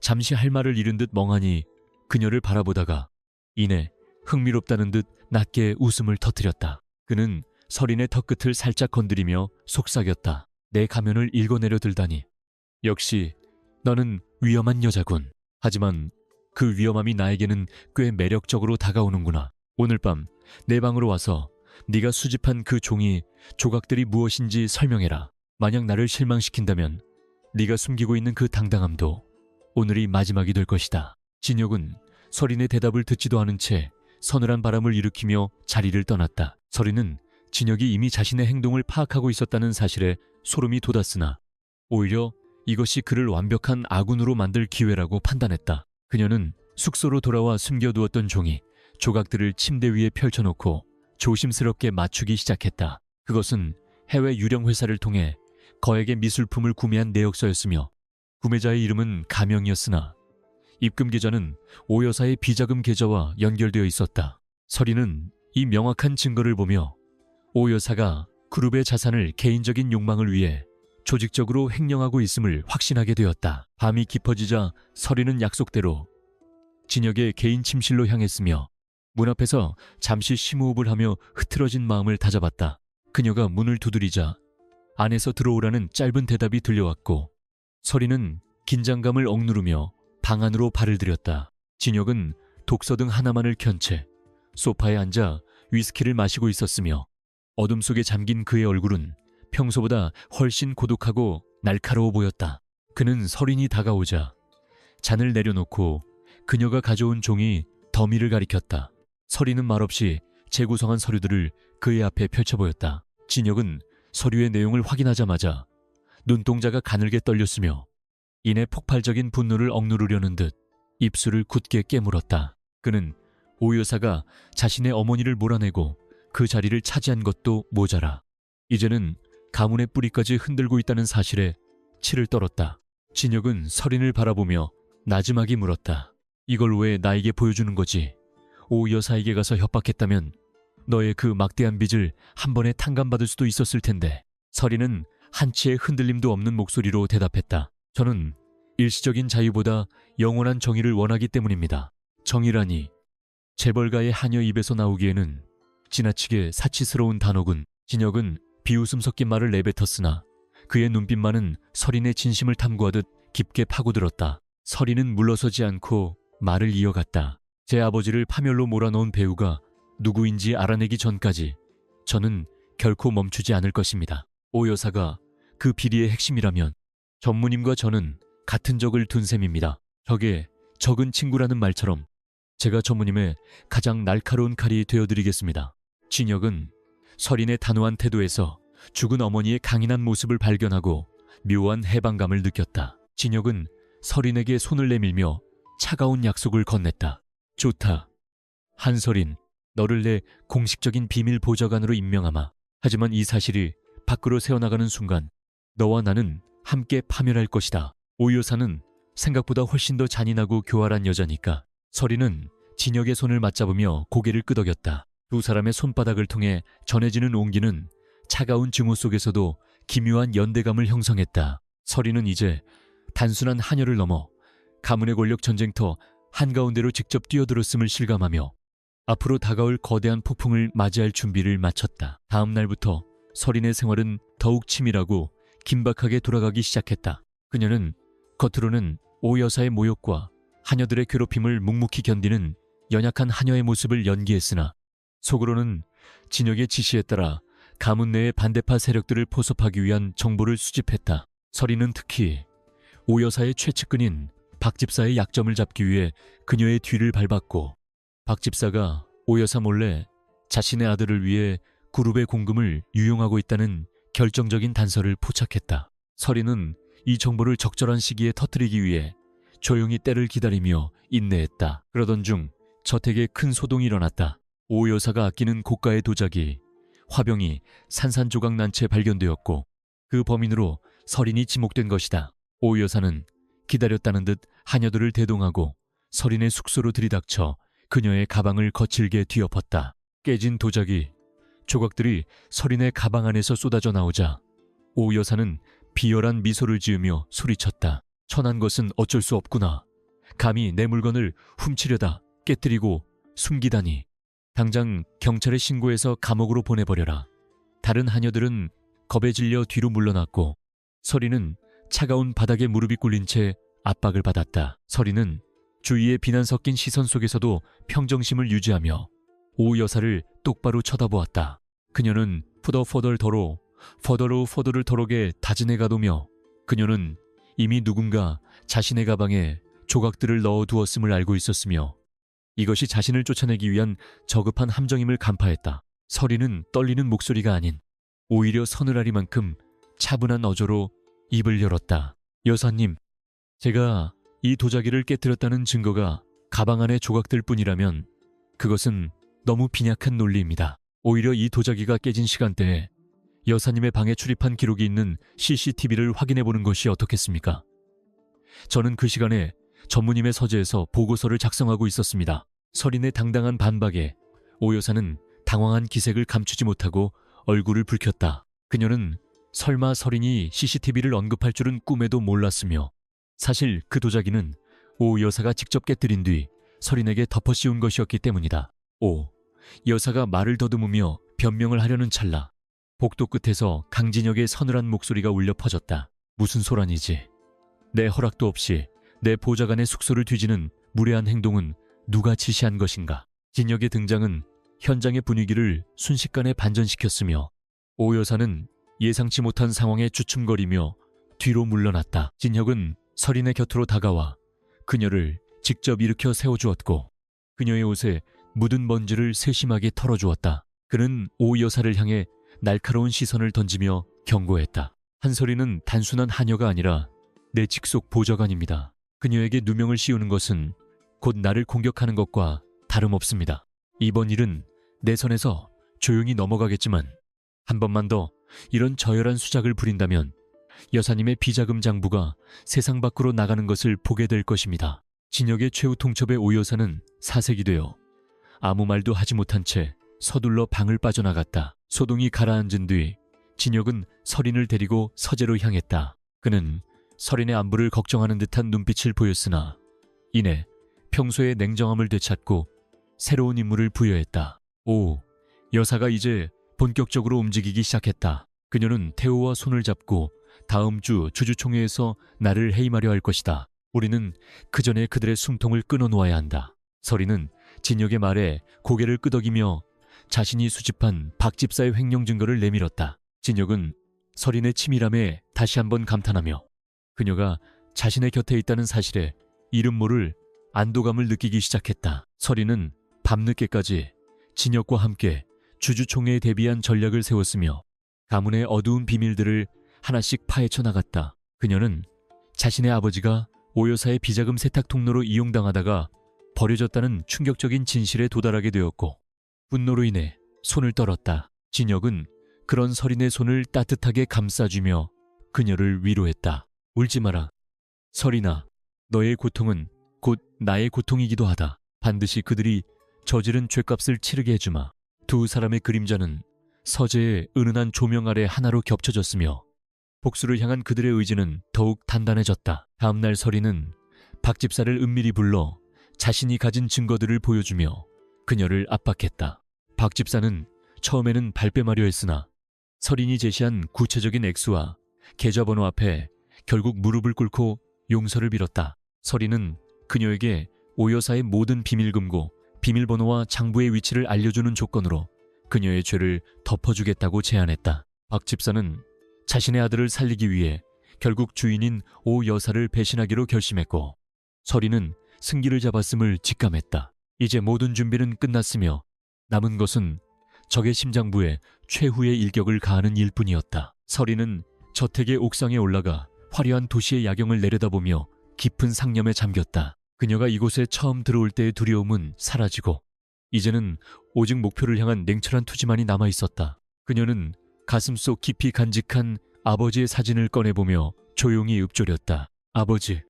잠시 할 말을 잃은 듯 멍하니 그녀를 바라보다가 이내 흥미롭다는 듯 낮게 웃음을 터뜨렸다. 그는 설인의 턱끝을 살짝 건드리며 속삭였다. 내 가면을 읽어내려 들다니. 역시 너는 위험한 여자군. 하지만 그 위험함이 나에게는 꽤 매력적으로 다가오는구나. 오늘 밤 내 방으로 와서 네가 수집한 그 종이 조각들이 무엇인지 설명해라. 만약 나를 실망시킨다면 네가 숨기고 있는 그 당당함도 오늘이 마지막이 될 것이다. 진혁은 설인의 대답을 듣지도 않은 채 서늘한 바람을 일으키며 자리를 떠났다. 설인은 진혁이 이미 자신의 행동을 파악하고 있었다는 사실에 소름이 돋았으나 오히려 이것이 그를 완벽한 아군으로 만들 기회라고 판단했다. 그녀는 숙소로 돌아와 숨겨두었던 종이 조각들을 침대 위에 펼쳐놓고 조심스럽게 맞추기 시작했다. 그것은 해외 유령 회사를 통해 거액의 미술품을 구매한 내역서였으며 구매자의 이름은 가명이었으나 입금 계좌는 오 여사의 비자금 계좌와 연결되어 있었다. 설인은 이 명확한 증거를 보며 오 여사가 그룹의 자산을 개인적인 욕망을 위해 조직적으로 횡령하고 있음을 확신하게 되었다. 밤이 깊어지자 설인은 약속대로 진혁의 개인 침실로 향했으며 문 앞에서 잠시 심호흡을 하며 흐트러진 마음을 다잡았다. 그녀가 문을 두드리자 안에서 들어오라는 짧은 대답이 들려왔고 서리는 긴장감을 억누르며 방 안으로 발을 들였다. 진혁은 독서등 하나만을 켠 채 소파에 앉아 위스키를 마시고 있었으며 어둠 속에 잠긴 그의 얼굴은 평소보다 훨씬 고독하고 날카로워 보였다. 그는 서린이 다가오자 잔을 내려놓고 그녀가 가져온 종이 더미를 가리켰다. 서린은 말없이 재구성한 서류들을 그의 앞에 펼쳐 보였다. 진혁은 서류의 내용을 확인하자마자 눈동자가 가늘게 떨렸으며 이내 폭발적인 분노를 억누르려는 듯 입술을 굳게 깨물었다. 그는 오 여사가 자신의 어머니를 몰아내고 그 자리를 차지한 것도 모자라 이제는 가문의 뿌리까지 흔들고 있다는 사실에 치를 떨었다. 진혁은 서린을 바라보며 나지막이 물었다. 이걸 왜 나에게 보여주는 거지? 오 여사에게 가서 협박했다면 너의 그 막대한 빚을 한 번에 탕감받을 수도 있었을 텐데. 서린은 한치의 흔들림도 없는 목소리로 대답했다. 저는 일시적인 자유보다 영원한 정의를 원하기 때문입니다. 정의라니. 재벌가의 하녀 입에서 나오기에는 지나치게 사치스러운 단어군. 진혁은 비웃음 섞인 말을 내뱉었으나 그의 눈빛만은 서린의 진심을 탐구하듯 깊게 파고들었다. 서린은 물러서지 않고 말을 이어갔다. 제 아버지를 파멸로 몰아넣은 배우가 누구인지 알아내기 전까지 저는 결코 멈추지 않을 것입니다. 오 여사가 그 비리의 핵심이라면 전무님과 저는 같은 적을 둔 셈입니다. 적의 적은 친구라는 말처럼 제가 전무님의 가장 날카로운 칼이 되어드리겠습니다. 진혁은 서린의 단호한 태도에서 죽은 어머니의 강인한 모습을 발견하고 묘한 해방감을 느꼈다. 진혁은 서린에게 손을 내밀며 차가운 약속을 건넸다. 좋다. 한서린, 너를 내 공식적인 비밀 보좌관으로 임명하마. 하지만 이 사실이 밖으로 새어나가는 순간 너와 나는 함께 파멸할 것이다. 오 여사는 생각보다 훨씬 더 잔인하고 교활한 여자니까. 서린은 진혁의 손을 맞잡으며 고개를 끄덕였다. 두 사람의 손바닥을 통해 전해지는 온기는 차가운 증오 속에서도 기묘한 연대감을 형성했다. 서린은 이제 단순한 하녀를 넘어 가문의 권력 전쟁터 한가운데로 직접 뛰어들었음을 실감하며 앞으로 다가올 거대한 폭풍을 맞이할 준비를 마쳤다. 다음 날부터 서린의 생활은 더욱 치밀하고 긴박하게 돌아가기 시작했다. 그녀는 겉으로는 오 여사의 모욕과 하녀들의 괴롭힘을 묵묵히 견디는 연약한 하녀의 모습을 연기했으나 속으로는 진혁의 지시에 따라 가문 내의 반대파 세력들을 포섭하기 위한 정보를 수집했다. 서린은 특히 오 여사의 최측근인 박 집사의 약점을 잡기 위해 그녀의 뒤를 밟았고 박 집사가 오 여사 몰래 자신의 아들을 위해 그룹의 공금을 유용하고 있다는 결정적인 단서를 포착했다. 서린은 이 정보를 적절한 시기에 터뜨리기 위해 조용히 때를 기다리며 인내했다. 그러던 중 저택에 큰 소동이 일어났다. 오 여사가 아끼는 고가의 도자기, 화병이 산산조각 난 채 발견되었고 그 범인으로 서린이 지목된 것이다. 오 여사는 기다렸다는 듯 하녀들을 대동하고 서린의 숙소로 들이닥쳐 그녀의 가방을 거칠게 뒤엎었다. 깨진 도자기, 조각들이 서린의 가방 안에서 쏟아져 나오자 오 여사는 비열한 미소를 지으며 소리쳤다. 천한 것은 어쩔 수 없구나. 감히 내 물건을 훔치려다 깨뜨리고 숨기다니. 당장 경찰에 신고해서 감옥으로 보내버려라. 다른 하녀들은 겁에 질려 뒤로 물러났고 서린은 차가운 바닥에 무릎이 꿇린 채 압박을 받았다. 서린은 주위의 비난 섞인 시선 속에서도 평정심을 유지하며 오 여사를 똑바로 쳐다보았다. 그녀는 푸더포덜더로 포더를 더럽게 다진해 가도며 그녀는 이미 누군가 자신의 가방에 조각들을 넣어두었음을 알고 있었으며 이것이 자신을 쫓아내기 위한 저급한 함정임을 간파했다. 서린은 떨리는 목소리가 아닌 오히려 서늘하리만큼 차분한 어조로 입을 열었다. 여사님, 제가 이 도자기를 깨뜨렸다는 증거가 가방 안의 조각들 뿐이라면 그것은 너무 빈약한 논리입니다. 오히려 이 도자기가 깨진 시간대에 여사님의 방에 출입한 기록이 있는 CCTV를 확인해보는 것이 어떻겠습니까? 저는 그 시간에 전무님의 서재에서 보고서를 작성하고 있었습니다. 서린의 당당한 반박에 오 여사는 당황한 기색을 감추지 못하고 얼굴을 붉혔다. 그녀는 설마 서린이 CCTV를 언급할 줄은 꿈에도 몰랐으며 사실 그 도자기는 오 여사가 직접 깨뜨린 뒤 서린에게 덮어씌운 것이었기 때문이다. 오 여사가 말을 더듬으며 변명을 하려는 찰나 복도 끝에서 강진혁의 서늘한 목소리가 울려 퍼졌다. 무슨 소란이지? 내 허락도 없이 내 보좌관의 숙소를 뒤지는 무례한 행동은 누가 지시한 것인가? 진혁의 등장은 현장의 분위기를 순식간에 반전시켰으며 오 여사는 예상치 못한 상황에 주춤거리며 뒤로 물러났다. 진혁은 설인의 곁으로 다가와 그녀를 직접 일으켜 세워주었고 그녀의 옷에 묻은 먼지를 세심하게 털어주었다. 그는 오 여사를 향해 날카로운 시선을 던지며 경고했다. 한설이는 단순한 하녀가 아니라 내 직속 보좌관입니다. 그녀에게 누명을 씌우는 것은 곧 나를 공격하는 것과 다름없습니다. 이번 일은 내 선에서 조용히 넘어가겠지만 한 번만 더 이런 저열한 수작을 부린다면 여사님의 비자금 장부가 세상 밖으로 나가는 것을 보게 될 것입니다. 진혁의 최후 통첩의 오 여사는 사색이 되어 아무 말도 하지 못한 채 서둘러 방을 빠져나갔다. 소동이 가라앉은 뒤 진혁은 설인을 데리고 서재로 향했다. 그는 설인의 안부를 걱정하는 듯한 눈빛을 보였으나 이내 평소의 냉정함을 되찾고 새로운 임무를 부여했다. 오, 여사가 이제 본격적으로 움직이기 시작했다. 그녀는 태호와 손을 잡고 다음 주 주주총회에서 나를 해임하려 할 것이다. 우리는 그 전에 그들의 숨통을 끊어놓아야 한다. 설인은 진혁의 말에 고개를 끄덕이며 자신이 수집한 박 집사의 횡령 증거를 내밀었다. 진혁은 설인의 치밀함에 다시 한번 감탄하며 그녀가 자신의 곁에 있다는 사실에 이름 모를 안도감을 느끼기 시작했다. 설인은 밤늦게까지 진혁과 함께 주주총회에 대비한 전략을 세웠으며 가문의 어두운 비밀들을 하나씩 파헤쳐 나갔다. 그녀는 자신의 아버지가 오 여사의 비자금 세탁 통로로 이용당하다가 버려졌다는 충격적인 진실에 도달하게 되었고 분노로 인해 손을 떨었다. 진혁은 그런 설인의 손을 따뜻하게 감싸주며 그녀를 위로했다. 울지 마라. 설인아, 너의 고통은 곧 나의 고통이기도 하다. 반드시 그들이 저지른 죄값을 치르게 해주마. 두 사람의 그림자는 서재의 은은한 조명 아래 하나로 겹쳐졌으며 복수를 향한 그들의 의지는 더욱 단단해졌다. 다음날 설인은 박 집사를 은밀히 불러 자신이 가진 증거들을 보여주며 그녀를 압박했다. 박 집사는 처음에는 발뺌하려 했으나 설인이 제시한 구체적인 액수와 계좌번호 앞에 결국 무릎을 꿇고 용서를 빌었다. 설인은 그녀에게 오 여사의 모든 비밀금고 비밀번호와 장부의 위치를 알려주는 조건으로 그녀의 죄를 덮어주겠다고 제안했다. 박 집사는 자신의 아들을 살리기 위해 결국 주인인 오 여사를 배신하기로 결심했고 설인은 승기를 잡았음을 직감했다. 이제 모든 준비는 끝났으며 남은 것은 적의 심장부에 최후의 일격을 가하는 일뿐이었다. 설인은 저택의 옥상에 올라가 화려한 도시의 야경을 내려다보며 깊은 상념에 잠겼다. 그녀가 이곳에 처음 들어올 때의 두려움은 사라지고 이제는 오직 목표를 향한 냉철한 투지만이 남아있었다. 그녀는 가슴속 깊이 간직한 아버지의 사진을 꺼내보며 조용히 읊조렸다. 아버지,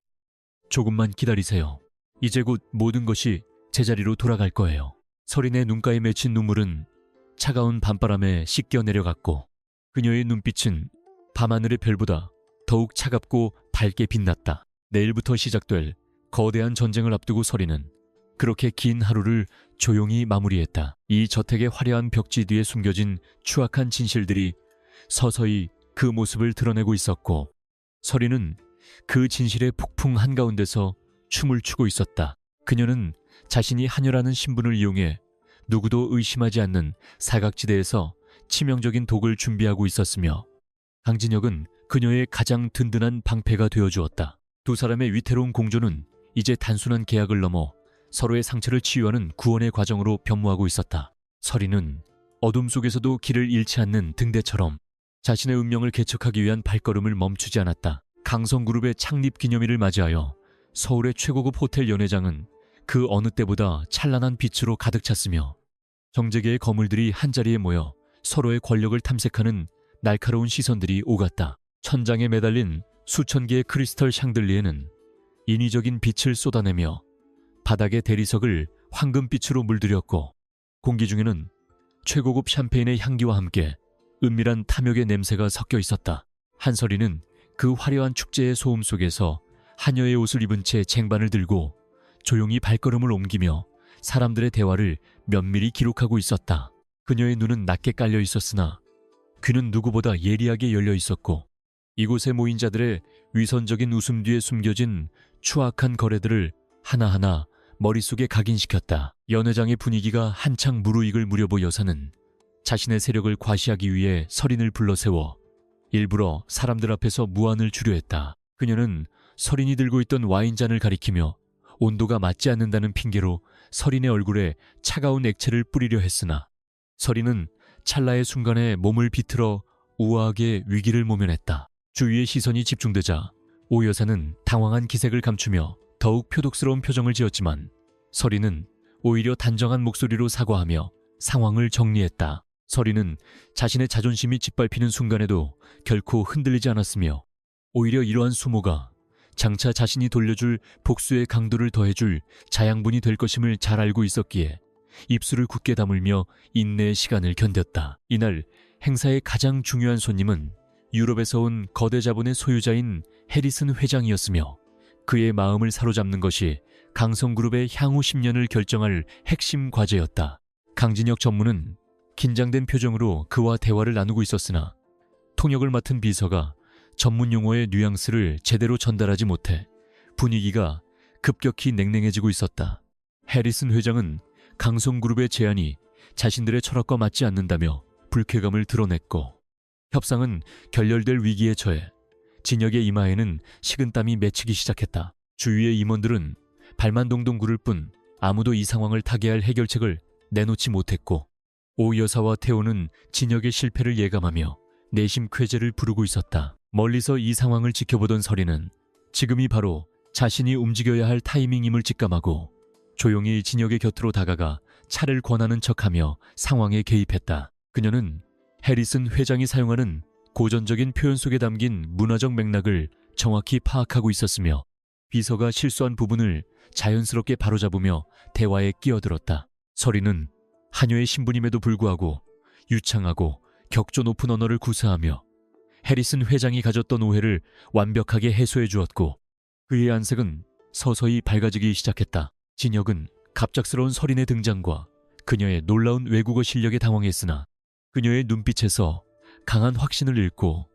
조금만 기다리세요. 이제 곧 모든 것이 제자리로 돌아갈 거예요. 설인의 눈가에 맺힌 눈물은 차가운 밤바람에 씻겨 내려갔고 그녀의 눈빛은 밤하늘의 별보다 더욱 차갑고 밝게 빛났다. 내일부터 시작될 거대한 전쟁을 앞두고 설인은 그렇게 긴 하루를 조용히 마무리했다. 이 저택의 화려한 벽지 뒤에 숨겨진 추악한 진실들이 서서히 그 모습을 드러내고 있었고 설인은 그 진실의 폭풍 한가운데서 춤을 추고 있었다. 그녀는 자신이 하녀라는 신분을 이용해 누구도 의심하지 않는 사각지대에서 치명적인 독을 준비하고 있었으며 강진혁은 그녀의 가장 든든한 방패가 되어주었다. 두 사람의 위태로운 공조는 이제 단순한 계약을 넘어 서로의 상처를 치유하는 구원의 과정으로 변모하고 있었다. 설인은 어둠 속에서도 길을 잃지 않는 등대처럼 자신의 운명을 개척하기 위한 발걸음을 멈추지 않았다. 강성그룹의 창립 기념일을 맞이하여 서울의 최고급 호텔 연회장은 그 어느 때보다 찬란한 빛으로 가득 찼으며 정재계의 거물들이 한자리에 모여 서로의 권력을 탐색하는 날카로운 시선들이 오갔다. 천장에 매달린 수천 개의 크리스털 샹들리에는 인위적인 빛을 쏟아내며 바닥의 대리석을 황금빛으로 물들였고 공기 중에는 최고급 샴페인의 향기와 함께 은밀한 탐욕의 냄새가 섞여 있었다. 한설이는 그 화려한 축제의 소음 속에서 하녀의 옷을 입은 채 쟁반을 들고 조용히 발걸음을 옮기며 사람들의 대화를 면밀히 기록하고 있었다. 그녀의 눈은 낮게 깔려 있었으나 귀는 누구보다 예리하게 열려 있었고 이곳에 모인 자들의 위선적인 웃음 뒤에 숨겨진 추악한 거래들을 하나하나 머릿속에 각인시켰다. 연회장의 분위기가 한창 무르익을 무렵 여사는 자신의 세력을 과시하기 위해 설인을 불러세워 일부러 사람들 앞에서 무안을 주려 했다. 그녀는 설인이 들고 있던 와인잔을 가리키며 온도가 맞지 않는다는 핑계로 설인의 얼굴에 차가운 액체를 뿌리려 했으나 설인은 찰나의 순간에 몸을 비틀어 우아하게 위기를 모면했다. 주위의 시선이 집중되자 오 여사는 당황한 기색을 감추며 더욱 표독스러운 표정을 지었지만 설인은 오히려 단정한 목소리로 사과하며 상황을 정리했다. 설인은 자신의 자존심이 짓밟히는 순간에도 결코 흔들리지 않았으며 오히려 이러한 수모가 장차 자신이 돌려줄 복수의 강도를 더해줄 자양분이 될 것임을 잘 알고 있었기에 입술을 굳게 다물며 인내의 시간을 견뎠다. 이날 행사의 가장 중요한 손님은 유럽에서 온 거대 자본의 소유자인 해리슨 회장이었으며 그의 마음을 사로잡는 것이 강성그룹의 향후 10년을 결정할 핵심 과제였다. 강진혁 전무는 긴장된 표정으로 그와 대화를 나누고 있었으나 통역을 맡은 비서가 전문 용어의 뉘앙스를 제대로 전달하지 못해 분위기가 급격히 냉랭해지고 있었다. 해리슨 회장은 강성그룹의 제안이 자신들의 철학과 맞지 않는다며 불쾌감을 드러냈고 협상은 결렬될 위기에 처해 진혁의 이마에는 식은땀이 맺히기 시작했다. 주위의 임원들은 발만 동동 구를 뿐 아무도 이 상황을 타개할 해결책을 내놓지 못했고 오 여사와 태호는 진혁의 실패를 예감하며 내심 쾌재를 부르고 있었다. 멀리서 이 상황을 지켜보던 설이는 지금이 바로 자신이 움직여야 할 타이밍임을 직감하고 조용히 진혁의 곁으로 다가가 차를 권하는 척하며 상황에 개입했다. 그녀는 해리슨 회장이 사용하는 고전적인 표현 속에 담긴 문화적 맥락을 정확히 파악하고 있었으며 비서가 실수한 부분을 자연스럽게 바로잡으며 대화에 끼어들었다. 설이는 한여의 신부님에도 불구하고 유창하고 격조 높은 언어를 구사하며 해리슨 회장이 가졌던 오해를 완벽하게 해소해 주었고 그의 안색은 서서히 밝아지기 시작했다. 진혁은 갑작스러운 설인의 등장과 그녀의 놀라운 외국어 실력에 당황했으나 그녀의 눈빛에서 강한 확신을 읽고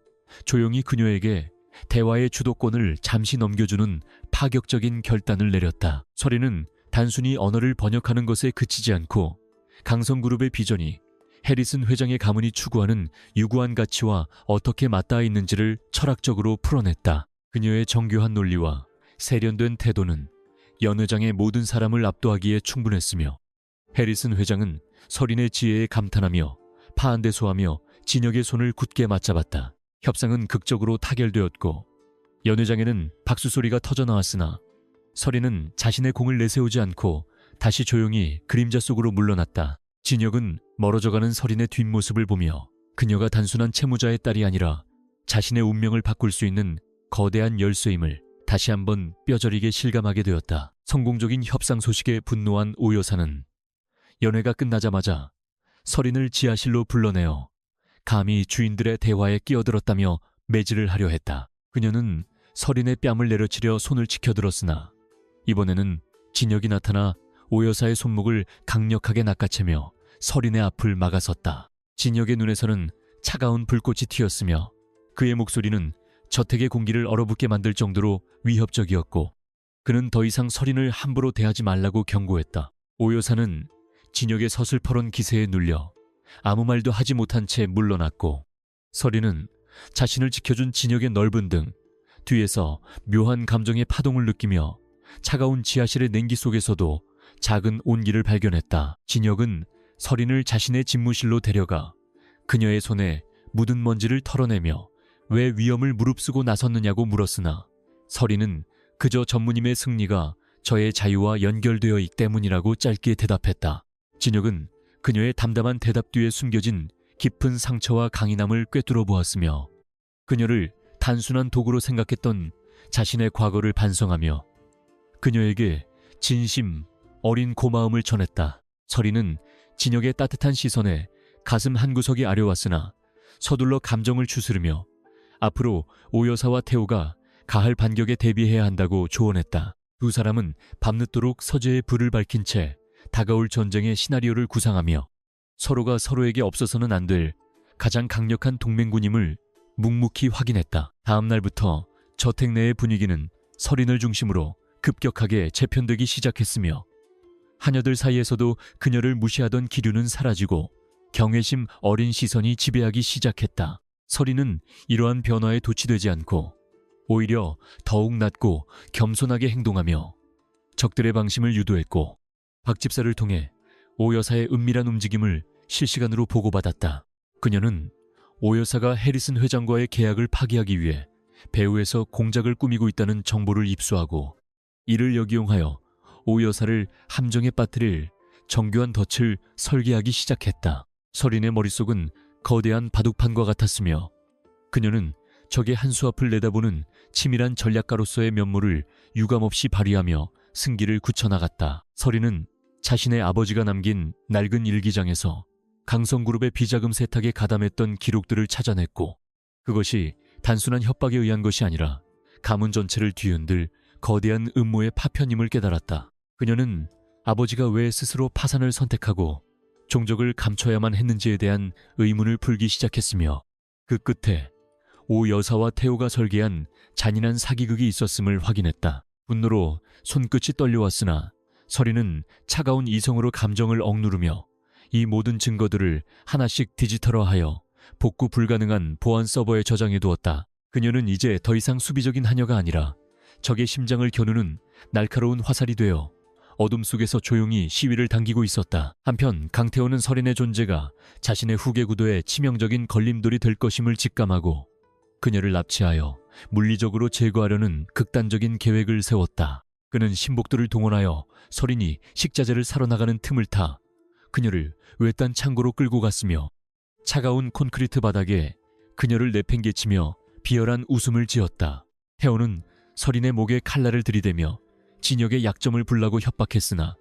조용히 그녀에게 대화의 주도권을 잠시 넘겨주는 파격적인 결단을 내렸다. 설인은 단순히 언어를 번역하는 것에 그치지 않고 강성그룹의 비전이 해리슨 회장의 가문이 추구하는 유구한 가치와 어떻게 맞닿아 있는지를 철학적으로 풀어냈다. 그녀의 정교한 논리와 세련된 태도는 연 회장의 모든 사람을 압도하기에 충분했으며 해리슨 회장은 설인의 지혜에 감탄하며 파한대소하며 진혁의 손을 굳게 맞잡았다. 협상은 극적으로 타결되었고 연 회장에는 박수 소리가 터져나왔으나 설인은 자신의 공을 내세우지 않고 다시 조용히 그림자 속으로 물러났다. 진혁은 멀어져가는 설인의 뒷모습을 보며 그녀가 단순한 채무자의 딸이 아니라 자신의 운명을 바꿀 수 있는 거대한 열쇠임을 다시 한번 뼈저리게 실감하게 되었다. 성공적인 협상 소식에 분노한 오 여사는 연회가 끝나자마자 설인을 지하실로 불러내어 감히 주인들의 대화에 끼어들었다며 매질을 하려 했다. 그녀는 설인의 뺨을 내려치려 손을 치켜들었으나 이번에는 진혁이 나타나 오 여사의 손목을 강력하게 낚아채며 설인의 앞을 막아섰다. 진혁의 눈에서는 차가운 불꽃이 튀었으며 그의 목소리는 저택의 공기를 얼어붙게 만들 정도로 위협적이었고 그는 더 이상 설인을 함부로 대하지 말라고 경고했다. 오 여사는 진혁의 서슬퍼런 기세에 눌려 아무 말도 하지 못한 채 물러났고 설인은 자신을 지켜준 진혁의 넓은 등 뒤에서 묘한 감정의 파동을 느끼며 차가운 지하실의 냉기 속에서도 작은 온기를 발견했다. 진혁은 설인을 자신의 집무실로 데려가 그녀의 손에 묻은 먼지를 털어내며 왜 위험을 무릅쓰고 나섰느냐고 물었으나 설인은 그저 전무님의 승리가 저의 자유와 연결되어 있기 때문이라고 짧게 대답했다. 진혁은 그녀의 담담한 대답 뒤에 숨겨진 깊은 상처와 강인함을 꿰뚫어 보았으며 그녀를 단순한 도구로 생각했던 자신의 과거를 반성하며 그녀에게 진심 어린 고마움을 전했다. 설인은 진혁의 따뜻한 시선에 가슴 한구석이 아려왔으나 서둘러 감정을 추스르며 앞으로 오 여사와 태호가 가할 반격에 대비해야 한다고 조언했다. 두 사람은 밤늦도록 서재에 불을 밝힌 채 다가올 전쟁의 시나리오를 구상하며 서로가 서로에게 없어서는 안 될 가장 강력한 동맹군임을 묵묵히 확인했다. 다음 날부터 저택 내의 분위기는 설인을 중심으로 급격하게 재편되기 시작했으며 하녀들 사이에서도 그녀를 무시하던 기류는 사라지고 경외심 어린 시선이 지배하기 시작했다. 설인은 이러한 변화에 도취되지 않고 오히려 더욱 낮고 겸손하게 행동하며 적들의 방심을 유도했고 박 집사를 통해 오 여사의 은밀한 움직임을 실시간으로 보고받았다. 그녀는 오 여사가 해리슨 회장과의 계약을 파기하기 위해 배후에서 공작을 꾸미고 있다는 정보를 입수하고 이를 역이용하여 오 여사를 함정에 빠뜨릴 정교한 덫을 설계하기 시작했다. 설인의 머릿속은 거대한 바둑판과 같았으며 그녀는 적의 한수 앞을 내다보는 치밀한 전략가로서의 면모를 유감없이 발휘하며 승기를 굳혀나갔다. 설인은 자신의 아버지가 남긴 낡은 일기장에서 강성그룹의 비자금 세탁에 가담했던 기록들을 찾아냈고 그것이 단순한 협박에 의한 것이 아니라 가문 전체를 뒤흔들 거대한 음모의 파편임을 깨달았다. 그녀는 아버지가 왜 스스로 파산을 선택하고 종적을 감춰야만 했는지에 대한 의문을 풀기 시작했으며 그 끝에 오 여사와 태호가 설계한 잔인한 사기극이 있었음을 확인했다. 분노로 손끝이 떨려왔으나 설인은 차가운 이성으로 감정을 억누르며 이 모든 증거들을 하나씩 디지털화하여 복구 불가능한 보안 서버에 저장해 두었다. 그녀는 이제 더 이상 수비적인 하녀가 아니라 적의 심장을 겨누는 날카로운 화살이 되어 어둠 속에서 조용히 시위를 당기고 있었다. 한편 강태호는 설인의 존재가 자신의 후계 구도에 치명적인 걸림돌이 될 것임을 직감하고 그녀를 납치하여 물리적으로 제거하려는 극단적인 계획을 세웠다. 그는 신복들을 동원하여 설인이 식자재를 사러 나가는 틈을 타 그녀를 외딴 창고로 끌고 갔으며 차가운 콘크리트 바닥에 그녀를 내팽개치며 비열한 웃음을 지었다. 태호는 설인의 목에 칼날을 들이대며 진역의 약점을 불라고 협박했으나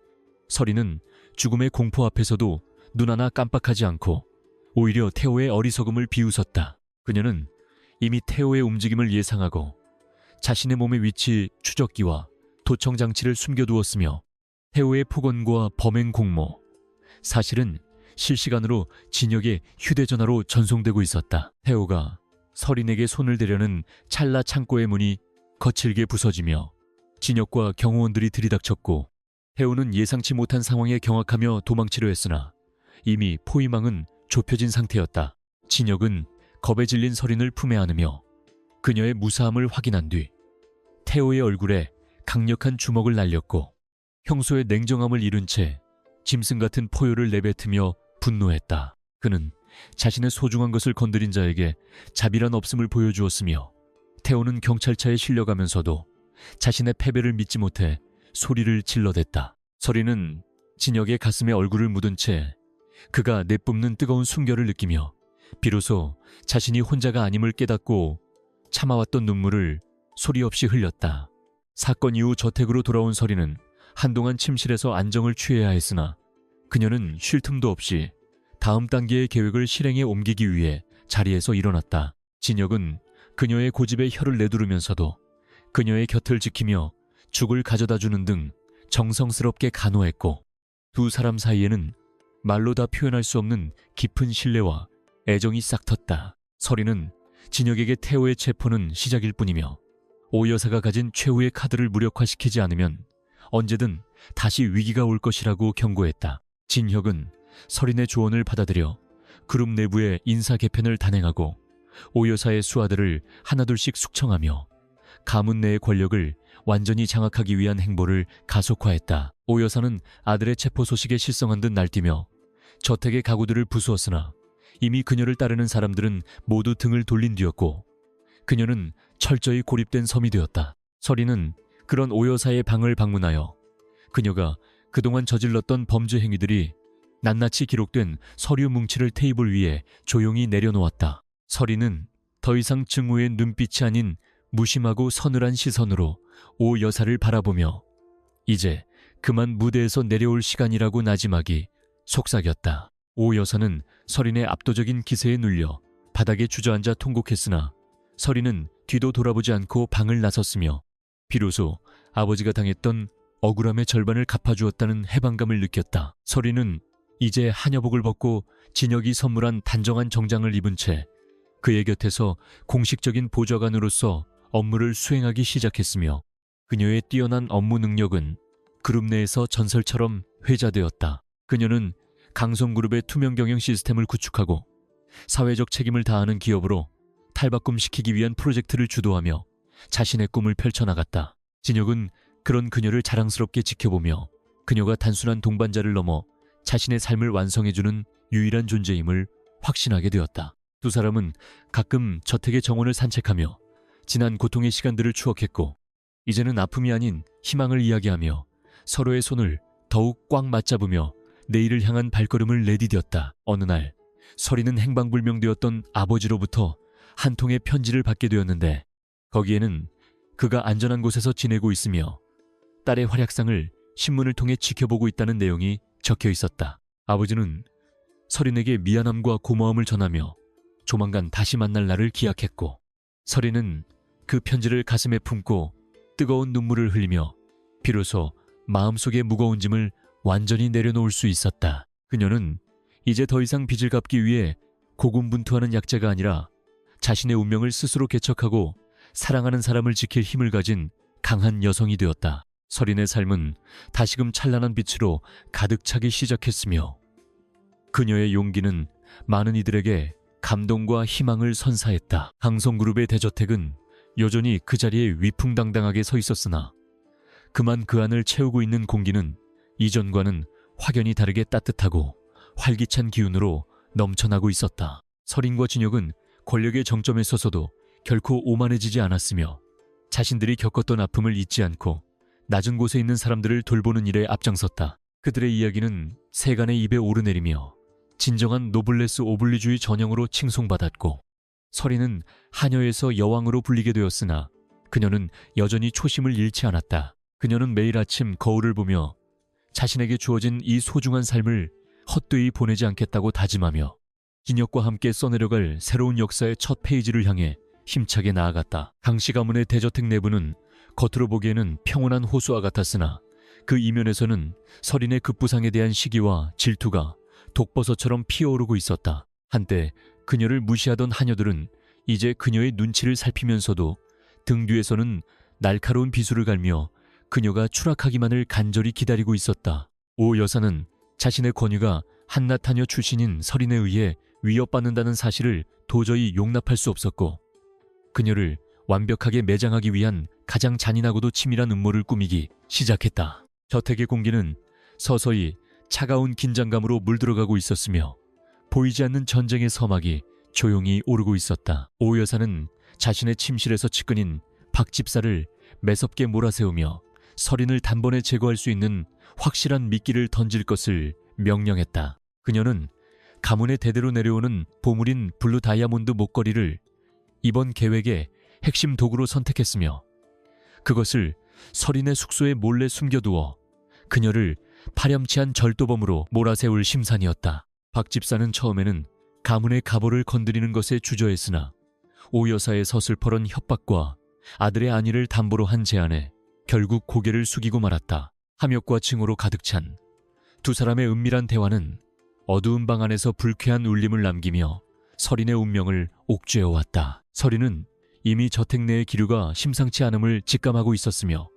설인은 죽음의 공포 앞에서도 눈 하나 깜빡하지 않고 오히려 태호의 어리석음을 비웃었다. 그녀는 이미 태호의 움직임을 예상하고 자신의 몸의 위치 추적기와 도청 장치를 숨겨두었으며 태호의 폭언과 범행 공모, 사실은 실시간으로 진역의 휴대전화로 전송되고 있었다. 태호가 설인에게 손을 대려는 찰나 창고의 문이 거칠게 부서지며 진역과 경호원들이 들이닥쳤고 태호는 예상치 못한 상황에 경악하며 도망치려 했으나 이미 포위망은 좁혀진 상태였다. 진역은 겁에 질린 설인을 품에 안으며 그녀의 무사함을 확인한 뒤 태호의 얼굴에 강력한 주먹을 날렸고 평소의 냉정함을 잃은 채 짐승 같은 포효를 내뱉으며 분노했다. 그는 자신의 소중한 것을 건드린 자에게 자비란 없음을 보여주었으며 태호는 경찰차에 실려가면서도 자신의 패배를 믿지 못해 소리를 질러댔다. 설인은 진역의 가슴에 얼굴을 묻은 채 그가 내뿜는 뜨거운 숨결을 느끼며 비로소 자신이 혼자가 아님을 깨닫고 참아왔던 눈물을 소리 없이 흘렸다. 사건 이후 저택으로 돌아온 설인은 한동안 침실에서 안정을 취해야 했으나 그녀는 쉴 틈도 없이 다음 단계의 계획을 실행에 옮기기 위해 자리에서 일어났다. 진역은 그녀의 고집에 혀를 내두르면서도 그녀의 곁을 지키며 죽을 가져다주는 등 정성스럽게 간호했고 두 사람 사이에는 말로 다 표현할 수 없는 깊은 신뢰와 애정이 싹텄다. 설인은 진역에게 태호의 체포는 시작일 뿐이며 오 여사가 가진 최후의 카드를 무력화시키지 않으면 언제든 다시 위기가 올 것이라고 경고했다. 진혁은 설인의 조언을 받아들여 그룹 내부의 인사 개편을 단행하고 오 여사의 수하들을 하나둘씩 숙청하며 가문 내의 권력을 완전히 장악하기 위한 행보를 가속화했다. 오 여사는 아들의 체포 소식에 실성한 듯 날뛰며 저택의 가구들을 부수었으나 이미 그녀를 따르는 사람들은 모두 등을 돌린 뒤였고 그녀는 철저히 고립된 섬이 되었다. 설인은 그런 오 여사의 방을 방문하여 그녀가 그동안 저질렀던 범죄 행위들이 낱낱이 기록된 서류 뭉치를 테이블 위에 조용히 내려놓았다. 설인은 더 이상 증오의 눈빛이 아닌 무심하고 서늘한 시선으로 오 여사를 바라보며 이제 그만 무대에서 내려올 시간이라고 나짐하기 속삭였다. 오 여사는 설인의 압도적인 기세에 눌려 바닥에 주저앉아 통곡했으나 설인은 뒤도 돌아보지 않고 방을 나섰으며 비로소 아버지가 당했던 억울함의 절반을 갚아주었다는 해방감을 느꼈다. 설인은 이제 한여복을 벗고 진혁이 선물한 단정한 정장을 입은 채 그의 곁에서 공식적인 보좌관으로서 업무를 수행하기 시작했으며 그녀의 뛰어난 업무 능력은 그룹 내에서 전설처럼 회자되었다. 그녀는 강성그룹의 투명 경영 시스템을 구축하고 사회적 책임을 다하는 기업으로 탈바꿈시키기 위한 프로젝트를 주도하며 자신의 꿈을 펼쳐나갔다. 진혁은 그런 그녀를 자랑스럽게 지켜보며 그녀가 단순한 동반자를 넘어 자신의 삶을 완성해주는 유일한 존재임을 확신하게 되었다. 두 사람은 가끔 저택의 정원을 산책하며 지난 고통의 시간들을 추억했고 이제는 아픔이 아닌 희망을 이야기하며 서로의 손을 더욱 꽉 맞잡으며 내일을 향한 발걸음을 내디뎠다. 어느 날 설이는 행방불명되었던 아버지로부터 한 통의 편지를 받게 되었는데 거기에는 그가 안전한 곳에서 지내고 있으며 딸의 활약상을 신문을 통해 지켜보고 있다는 내용이 적혀 있었다. 아버지는 설인에게 미안함과 고마움을 전하며 조만간 다시 만날 날을 기약했고 설이는 그 편지를 가슴에 품고 뜨거운 눈물을 흘리며 비로소 마음속의 무거운 짐을 완전히 내려놓을 수 있었다. 그녀는 이제 더 이상 빚을 갚기 위해 고군분투하는 약자가 아니라 자신의 운명을 스스로 개척하고 사랑하는 사람을 지킬 힘을 가진 강한 여성이 되었다. 설인의 삶은 다시금 찬란한 빛으로 가득 차기 시작했으며 그녀의 용기는 많은 이들에게 감동과 희망을 선사했다. 강성그룹의 대저택은 여전히 그 자리에 위풍당당하게 서 있었으나 그만 그 안을 채우고 있는 공기는 이전과는 확연히 다르게 따뜻하고 활기찬 기운으로 넘쳐나고 있었다. 설인과 진혁은 권력의 정점에 서서도 결코 오만해지지 않았으며 자신들이 겪었던 아픔을 잊지 않고 낮은 곳에 있는 사람들을 돌보는 일에 앞장섰다. 그들의 이야기는 세간의 입에 오르내리며 진정한 노블레스 오블리주의 전형으로 칭송받았고 설인은 하녀에서 여왕으로 불리게 되었으나 그녀는 여전히 초심을 잃지 않았다. 그녀는 매일 아침 거울을 보며 자신에게 주어진 이 소중한 삶을 헛되이 보내지 않겠다고 다짐하며 진혁과 함께 써내려갈 새로운 역사의 첫 페이지를 향해 힘차게 나아갔다. 강씨 가문의 대저택 내부는 겉으로 보기에는 평온한 호수와 같았으나 그 이면에서는 설인의 급부상에 대한 시기와 질투가 독버섯처럼 피어오르고 있었다. 한때 그녀를 무시하던 하녀들은 이제 그녀의 눈치를 살피면서도 등 뒤에서는 날카로운 비수를 갈며 그녀가 추락하기만을 간절히 기다리고 있었다. 오 여사는 자신의 권위가 한낱 하녀 출신인 설인에 의해 위협받는다는 사실을 도저히 용납할 수 없었고 그녀를 완벽하게 매장하기 위한 가장 잔인하고도 치밀한 음모를 꾸미기 시작했다. 저택의 공기는 서서히 차가운 긴장감으로 물들어가고 있었으며 보이지 않는 전쟁의 서막이 조용히 오르고 있었다. 오 여사는 자신의 침실에서 측근인 박 집사를 매섭게 몰아세우며 설인을 단번에 제거할 수 있는 확실한 미끼를 던질 것을 명령했다. 그녀는 가문의 대대로 내려오는 보물인 블루 다이아몬드 목걸이를 이번 계획의 핵심 도구로 선택했으며 그것을 설인의 숙소에 몰래 숨겨두어 그녀를 파렴치한 절도범으로 몰아세울 심산이었다. 박 집사는 처음에는 가문의 가보를 건드리는 것에 주저했으나 오 여사의 서슬퍼런 협박과 아들의 안위를 담보로 한 제안에 결국 고개를 숙이고 말았다. 함욕과 징후로 가득 찬 두 사람의 은밀한 대화는 어두운 방 안에서 불쾌한 울림을 남기며 설인의 운명을 옥죄어왔다. 설인은 이미 저택 내의 기류가 심상치 않음을 직감하고 있었으며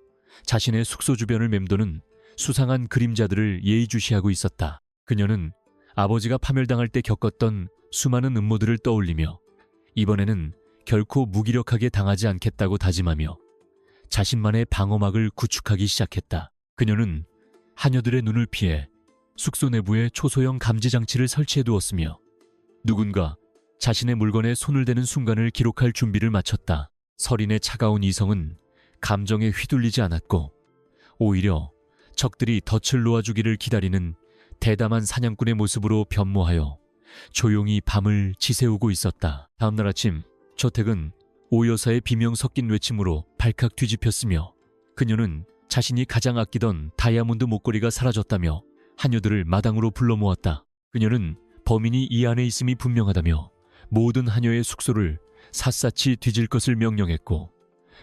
자신의 숙소 주변을 맴도는 수상한 그림자들을 예의주시하고 있었다. 그녀는 아버지가 파멸당할 때 겪었던 수많은 음모들을 떠올리며 이번에는 결코 무기력하게 당하지 않겠다고 다짐하며 자신만의 방어막을 구축하기 시작했다. 그녀는 하녀들의 눈을 피해 숙소 내부에 초소형 감지장치를 설치해 두었으며 누군가 자신의 물건에 손을 대는 순간을 기록할 준비를 마쳤다. 설인의 차가운 이성은 감정에 휘둘리지 않았고 오히려 적들이 덫을 놓아주기를 기다리는 대담한 사냥꾼의 모습으로 변모하여 조용히 밤을 지새우고 있었다. 다음날 아침 저택은 오 여사의 비명 섞인 외침으로 발칵 뒤집혔으며 그녀는 자신이 가장 아끼던 다이아몬드 목걸이가 사라졌다며 하녀들을 마당으로 불러 모았다. 그녀는 범인이 이 안에 있음이 분명하다며 모든 하녀의 숙소를 샅샅이 뒤질 것을 명령했고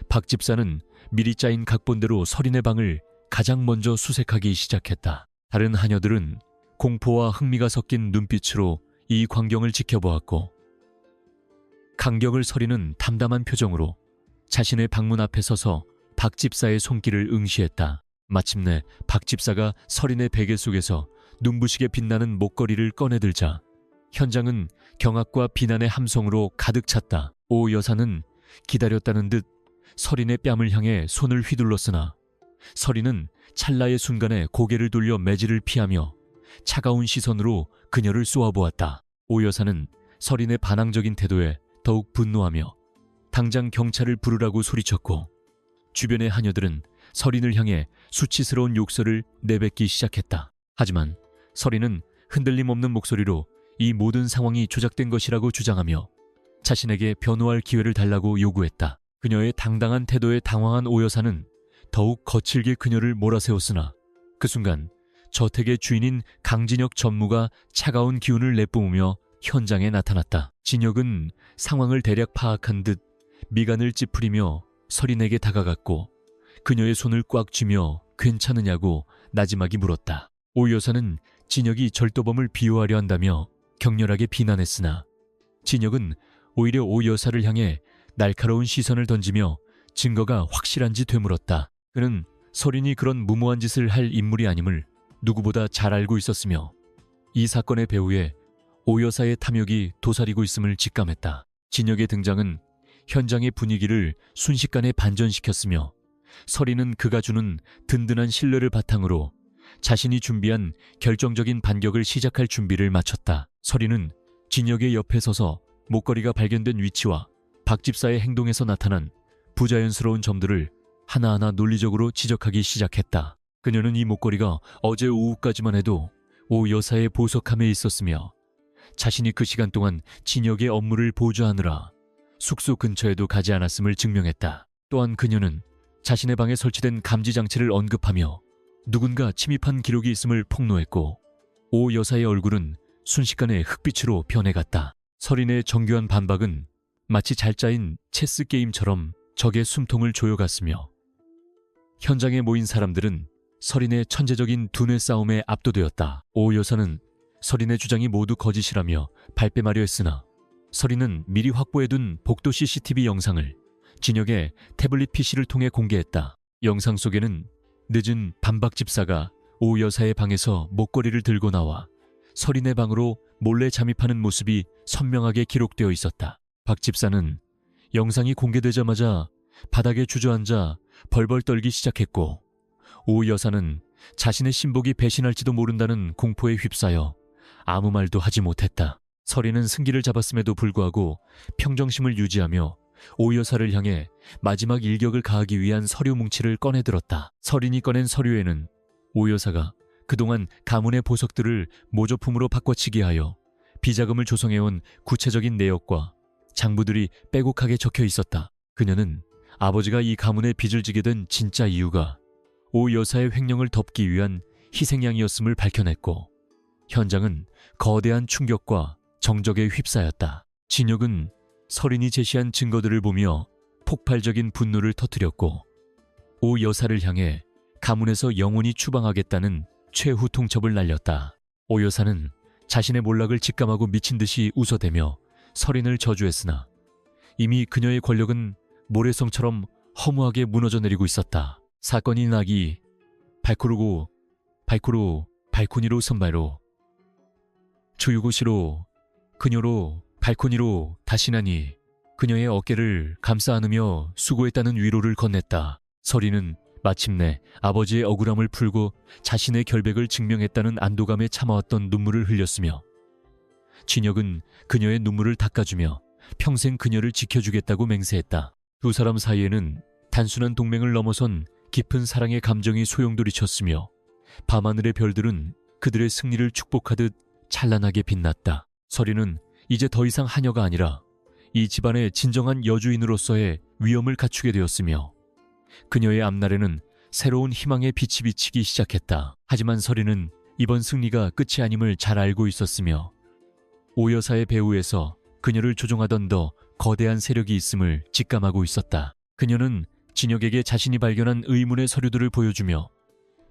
박 집사는 미리 짜인 각본대로 설인의 방을 가장 먼저 수색하기 시작했다. 다른 하녀들은 공포와 흥미가 섞인 눈빛으로 이 광경을 지켜보았고, 강경을 서리는 담담한 표정으로 자신의 방문 앞에 서서 박 집사의 손길을 응시했다. 마침내 박 집사가 서린의 베개 속에서 눈부시게 빛나는 목걸이를 꺼내들자 현장은 경악과 비난의 함성으로 가득 찼다. 오 여사는 기다렸다는 듯 서린의 뺨을 향해 손을 휘둘렀으나 서린은 찰나의 순간에 고개를 돌려 매질을 피하며 차가운 시선으로 그녀를 쏘아보았다. 오 여사는 서린의 반항적인 태도에 더욱 분노하며 당장 경찰을 부르라고 소리쳤고, 주변의 하녀들은 서린을 향해 수치스러운 욕설을 내뱉기 시작했다. 하지만 서린은 흔들림 없는 목소리로 이 모든 상황이 조작된 것이라고 주장하며 자신에게 변호할 기회를 달라고 요구했다. 그녀의 당당한 태도에 당황한 오 여사는 더욱 거칠게 그녀를 몰아세웠으나 그 순간 저택의 주인인 강진혁 전무가 차가운 기운을 내뿜으며 현장에 나타났다. 진혁은 상황을 대략 파악한 듯 미간을 찌푸리며 서린에게 다가갔고 그녀의 손을 꽉 쥐며 괜찮으냐고 나지막이 물었다. 오 여사는 진혁이 절도범을 비호하려 한다며 격렬하게 비난했으나 진혁은 오히려 오 여사를 향해 날카로운 시선을 던지며 증거가 확실한지 되물었다. 그는 서린이 그런 무모한 짓을 할 인물이 아님을 누구보다 잘 알고 있었으며 이 사건의 배후에 오 여사의 탐욕이 도사리고 있음을 직감했다. 진혁의 등장은 현장의 분위기를 순식간에 반전시켰으며 서린은 그가 주는 든든한 신뢰를 바탕으로 자신이 준비한 결정적인 반격을 시작할 준비를 마쳤다. 서린은 진혁의 옆에 서서 목걸이가 발견된 위치와 박 집사의 행동에서 나타난 부자연스러운 점들을 하나하나 논리적으로 지적하기 시작했다. 그녀는 이 목걸이가 어제 오후까지만 해도 오 여사의 보석함에 있었으며 자신이 그 시간 동안 진혁의 업무를 보조하느라 숙소 근처에도 가지 않았음을 증명했다. 또한 그녀는 자신의 방에 설치된 감지장치를 언급하며 누군가 침입한 기록이 있음을 폭로했고 오 여사의 얼굴은 순식간에 흑빛으로 변해갔다. 서린의 정교한 반박은 마치 잘 짜인 체스 게임처럼 적의 숨통을 조여갔으며 현장에 모인 사람들은 서린의 천재적인 두뇌 싸움에 압도되었다. 오 여사는 서린의 주장이 모두 거짓이라며 발뺌하려 했으나 서린은 미리 확보해둔 복도 CCTV 영상을 진혁의 태블릿 PC를 통해 공개했다. 영상 속에는 늦은 반박 집사가 오 여사의 방에서 목걸이를 들고 나와 서린의 방으로 몰래 잠입하는 모습이 선명하게 기록되어 있었다. 박 집사는 영상이 공개되자마자 바닥에 주저앉아 벌벌 떨기 시작했고 오 여사는 자신의 신복이 배신할지도 모른다는 공포에 휩싸여 아무 말도 하지 못했다. 서린은 승기를 잡았음에도 불구하고 평정심을 유지하며 오 여사를 향해 마지막 일격을 가하기 위한 서류 뭉치를 꺼내들었다. 서린이 꺼낸 서류에는 오 여사가 그동안 가문의 보석들을 모조품으로 바꿔치기 하여 비자금을 조성해온 구체적인 내역과 장부들이 빼곡하게 적혀 있었다. 그녀는 아버지가 이 가문에 빚을 지게 된 진짜 이유가 오 여사의 횡령을 덮기 위한 희생양이었음을 밝혀냈고 현장은 거대한 충격과 정적에 휩싸였다. 진혁은 서린이 제시한 증거들을 보며 폭발적인 분노를 터뜨렸고 오 여사를 향해 가문에서 영원히 추방하겠다는 최후 통첩을 날렸다. 오 여사는 자신의 몰락을 직감하고 미친 듯이 웃어대며 서린을 저주했으나 이미 그녀의 권력은 모래성처럼 허무하게 무너져 내리고 있었다. 사건이 나기 발코르고 발코니로 선발로 조유고시로 그녀로 발코니로 다시 나니 그녀의 어깨를 감싸 안으며 수고했다는 위로를 건넸다. 서린은 마침내 아버지의 억울함을 풀고 자신의 결백을 증명했다는 안도감에 참아왔던 눈물을 흘렸으며 진혁은 그녀의 눈물을 닦아주며 평생 그녀를 지켜주겠다고 맹세했다. 두 사람 사이에는 단순한 동맹을 넘어선 깊은 사랑의 감정이 소용돌이쳤으며 밤하늘의 별들은 그들의 승리를 축복하듯 찬란하게 빛났다. 서린은 이제 더 이상 하녀가 아니라 이 집안의 진정한 여주인으로서의 위엄을 갖추게 되었으며 그녀의 앞날에는 새로운 희망의 빛이 비치기 시작했다. 하지만 서린은 이번 승리가 끝이 아님을 잘 알고 있었으며 오 여사의 배후에서 그녀를 조종하던 더 거대한 세력이 있음을 직감하고 있었다. 그녀는 진혁에게 자신이 발견한 의문의 서류들을 보여주며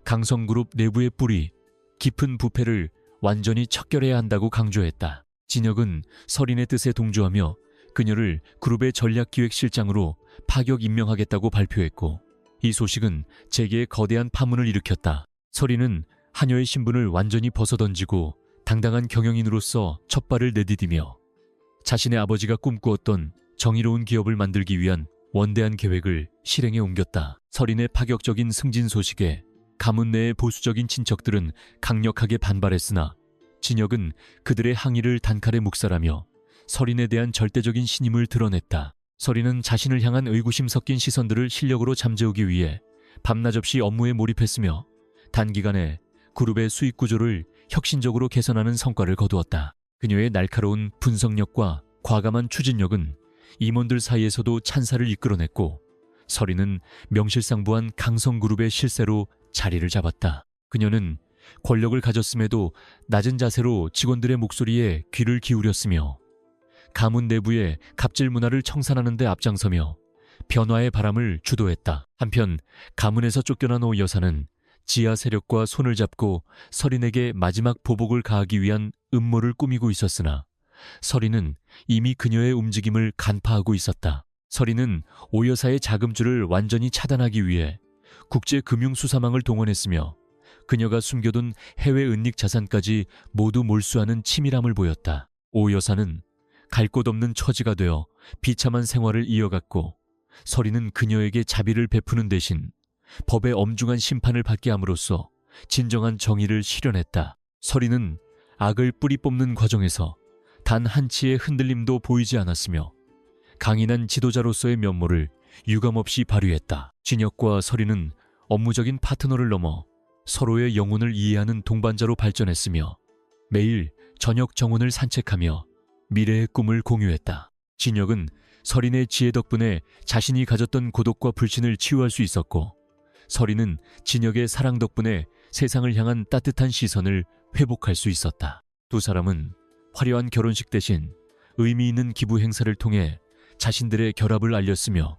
강성그룹 내부의 뿌리, 깊은 부패를 완전히 척결해야 한다고 강조했다. 진혁은 설인의 뜻에 동조하며 그녀를 그룹의 전략기획실장으로 파격 임명하겠다고 발표했고, 이 소식은 재계에 거대한 파문을 일으켰다. 설인은 하녀의 신분을 완전히 벗어던지고 당당한 경영인으로서 첫 발을 내디디며 자신의 아버지가 꿈꾸었던 정의로운 기업을 만들기 위한 원대한 계획을 실행에 옮겼다. 설인의 파격적인 승진 소식에 가문 내의 보수적인 친척들은 강력하게 반발했으나 진혁은 그들의 항의를 단칼에 묵살하며 설인에 대한 절대적인 신임을 드러냈다. 설인은 자신을 향한 의구심 섞인 시선들을 실력으로 잠재우기 위해 밤낮 없이 업무에 몰입했으며 단기간에 그룹의 수익 구조를 혁신적으로 개선하는 성과를 거두었다. 그녀의 날카로운 분석력과 과감한 추진력은 임원들 사이에서도 찬사를 이끌어냈고, 설인은 명실상부한 강성그룹의 실세로 자리를 잡았다. 그녀는 권력을 가졌음에도 낮은 자세로 직원들의 목소리에 귀를 기울였으며 가문 내부의 갑질 문화를 청산하는 데 앞장서며 변화의 바람을 주도했다. 한편 가문에서 쫓겨난 오 여사는 지하 세력과 손을 잡고 설인에게 마지막 보복을 가하기 위한 음모를 꾸미고 있었으나 설인은 이미 그녀의 움직임을 간파하고 있었다. 설인은 오 여사의 자금줄을 완전히 차단하기 위해 국제금융수사망을 동원했으며 그녀가 숨겨둔 해외 은닉 자산까지 모두 몰수하는 치밀함을 보였다. 오 여사는 갈 곳 없는 처지가 되어 비참한 생활을 이어갔고, 설인은 그녀에게 자비를 베푸는 대신 법의 엄중한 심판을 받게 함으로써 진정한 정의를 실현했다. 설인은 악을 뿌리 뽑는 과정에서 단 한치의 흔들림도 보이지 않았으며 강인한 지도자로서의 면모를 유감없이 발휘했다. 진혁과 설인은 업무적인 파트너를 넘어 서로의 영혼을 이해하는 동반자로 발전했으며 매일 저녁 정원을 산책하며 미래의 꿈을 공유했다. 진혁은 설인의 지혜 덕분에 자신이 가졌던 고독과 불신을 치유할 수 있었고, 설인은 진혁의 사랑 덕분에 세상을 향한 따뜻한 시선을 회복할 수 있었다. 두 사람은 화려한 결혼식 대신 의미 있는 기부 행사를 통해 자신들의 결합을 알렸으며,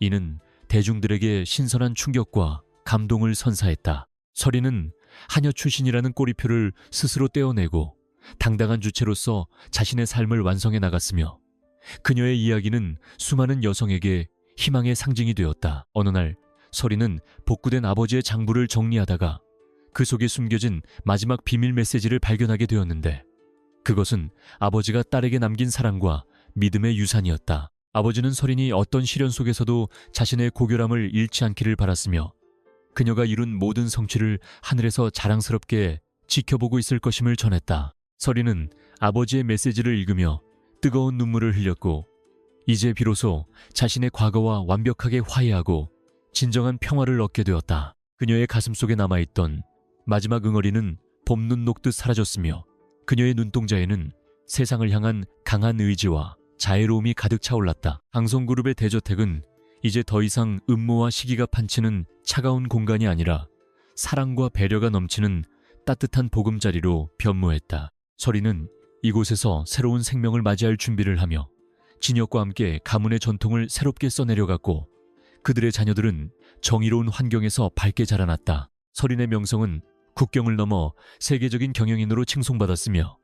이는 대중들에게 신선한 충격과 감동을 선사했다. 설인은 하녀 출신이라는 꼬리표를 스스로 떼어내고 당당한 주체로서 자신의 삶을 완성해 나갔으며, 그녀의 이야기는 수많은 여성에게 희망의 상징이 되었다. 어느 날 설인은 복구된 아버지의 장부를 정리하다가 그 속에 숨겨진 마지막 비밀 메시지를 발견하게 되었는데, 그것은 아버지가 딸에게 남긴 사랑과 믿음의 유산이었다. 아버지는 설인이 어떤 시련 속에서도 자신의 고결함을 잃지 않기를 바랐으며 그녀가 이룬 모든 성취를 하늘에서 자랑스럽게 지켜보고 있을 것임을 전했다. 설인은 아버지의 메시지를 읽으며 뜨거운 눈물을 흘렸고, 이제 비로소 자신의 과거와 완벽하게 화해하고 진정한 평화를 얻게 되었다. 그녀의 가슴속에 남아있던 마지막 응어리는 봄눈 녹듯 사라졌으며 그녀의 눈동자에는 세상을 향한 강한 의지와 자애로움이 가득 차올랐다. 강성그룹의 대저택은 이제 더 이상 음모와 시기가 판치는 차가운 공간이 아니라 사랑과 배려가 넘치는 따뜻한 보금자리로 변모했다. 설인은 이곳에서 새로운 생명을 맞이할 준비를 하며 진혁과 함께 가문의 전통을 새롭게 써내려갔고, 그들의 자녀들은 정의로운 환경에서 밝게 자라났다. 설인의 명성은 국경을 넘어 세계적인 경영인으로 칭송받았으며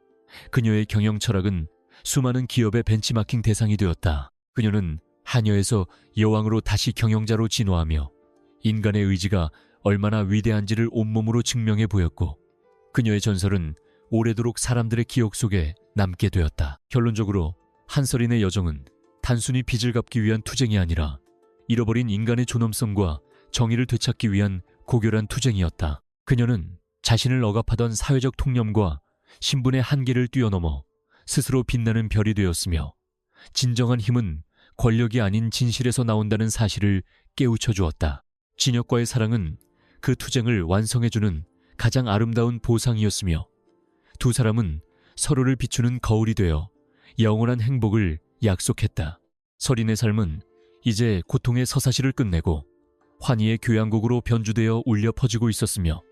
그녀의 경영 철학은 수많은 기업의 벤치마킹 대상이 되었다. 그녀는 하녀에서 여왕으로 다시 경영자로 진화하며 인간의 의지가 얼마나 위대한지를 온몸으로 증명해 보였고, 그녀의 전설은 오래도록 사람들의 기억 속에 남게 되었다. 결론적으로 한설인의 여정은 단순히 빚을 갚기 위한 투쟁이 아니라 잃어버린 인간의 존엄성과 정의를 되찾기 위한 고결한 투쟁이었다. 그녀는 자신을 억압하던 사회적 통념과 신분의 한계를 뛰어넘어 스스로 빛나는 별이 되었으며, 진정한 힘은 권력이 아닌 진실에서 나온다는 사실을 깨우쳐 주었다. 진혁과의 사랑은 그 투쟁을 완성해주는 가장 아름다운 보상이었으며, 두 사람은 서로를 비추는 거울이 되어 영원한 행복을 약속했다. 설인의 삶은 이제 고통의 서사시를 끝내고 환희의 교향곡으로 변주되어 울려 퍼지고 있었으며,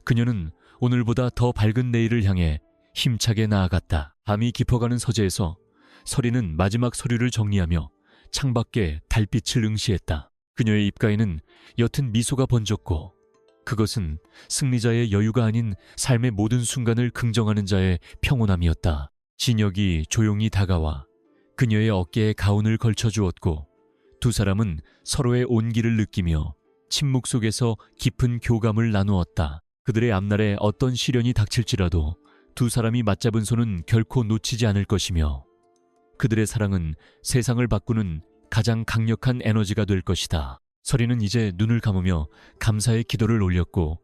그녀는 오늘보다 더 밝은 내일을 향해 힘차게 나아갔다. 밤이 깊어가는 서재에서 설인은 마지막 서류를 정리하며 창밖에 달빛을 응시했다. 그녀의 입가에는 옅은 미소가 번졌고 그것은 승리자의 여유가 아닌 삶의 모든 순간을 긍정하는 자의 평온함이었다. 진혁이 조용히 다가와 그녀의 어깨에 가운을 걸쳐주었고 두 사람은 서로의 온기를 느끼며 침묵 속에서 깊은 교감을 나누었다. 그들의 앞날에 어떤 시련이 닥칠지라도 두 사람이 맞잡은 손은 결코 놓치지 않을 것이며 그들의 사랑은 세상을 바꾸는 가장 강력한 에너지가 될 것이다. 설이는 이제 눈을 감으며 감사의 기도를 올렸고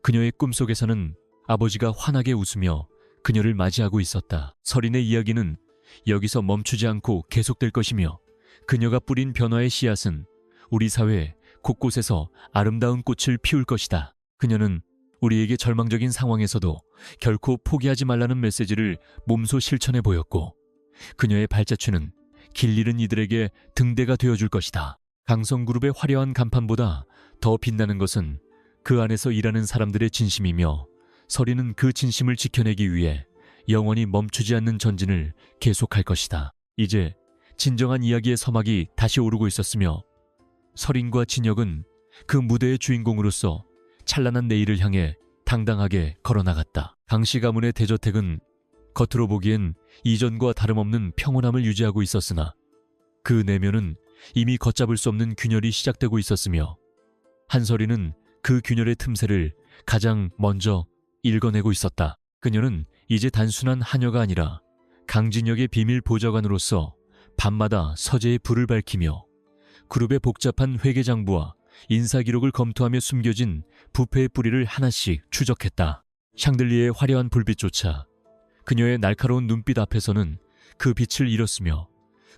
그녀의 꿈속에서는 아버지가 환하게 웃으며 그녀를 맞이하고 있었다. 설인의 이야기는 여기서 멈추지 않고 계속될 것이며 그녀가 뿌린 변화의 씨앗은 우리 사회 곳곳에서 아름다운 꽃을 피울 것이다. 그녀는 우리에게 절망적인 상황에서도 결코 포기하지 말라는 메시지를 몸소 실천해 보였고 그녀의 발자취는 길 잃은 이들에게 등대가 되어줄 것이다. 강성그룹의 화려한 간판보다 더 빛나는 것은 그 안에서 일하는 사람들의 진심이며 설이는 그 진심을 지켜내기 위해 영원히 멈추지 않는 전진을 계속할 것이다. 이제 진정한 이야기의 서막이 다시 오르고 있었으며 설인과 진혁은 그 무대의 주인공으로서 찬란한 내일을 향해 당당하게 걸어나갔다. 강씨 가문의 대저택은 겉으로 보기엔 이전과 다름없는 평온함을 유지하고 있었으나 그 내면은 이미 걷잡을 수 없는 균열이 시작되고 있었으며 한설이는 그 균열의 틈새를 가장 먼저 읽어내고 있었다. 그녀는 이제 단순한 하녀가 아니라 강진혁의 비밀 보좌관으로서 밤마다 서재에 불을 밝히며 그룹의 복잡한 회계장부와 인사기록을 검토하며 숨겨진 부패의 뿌리를 하나씩 추적했다. 샹들리에의 화려한 불빛조차 그녀의 날카로운 눈빛 앞에서는 그 빛을 잃었으며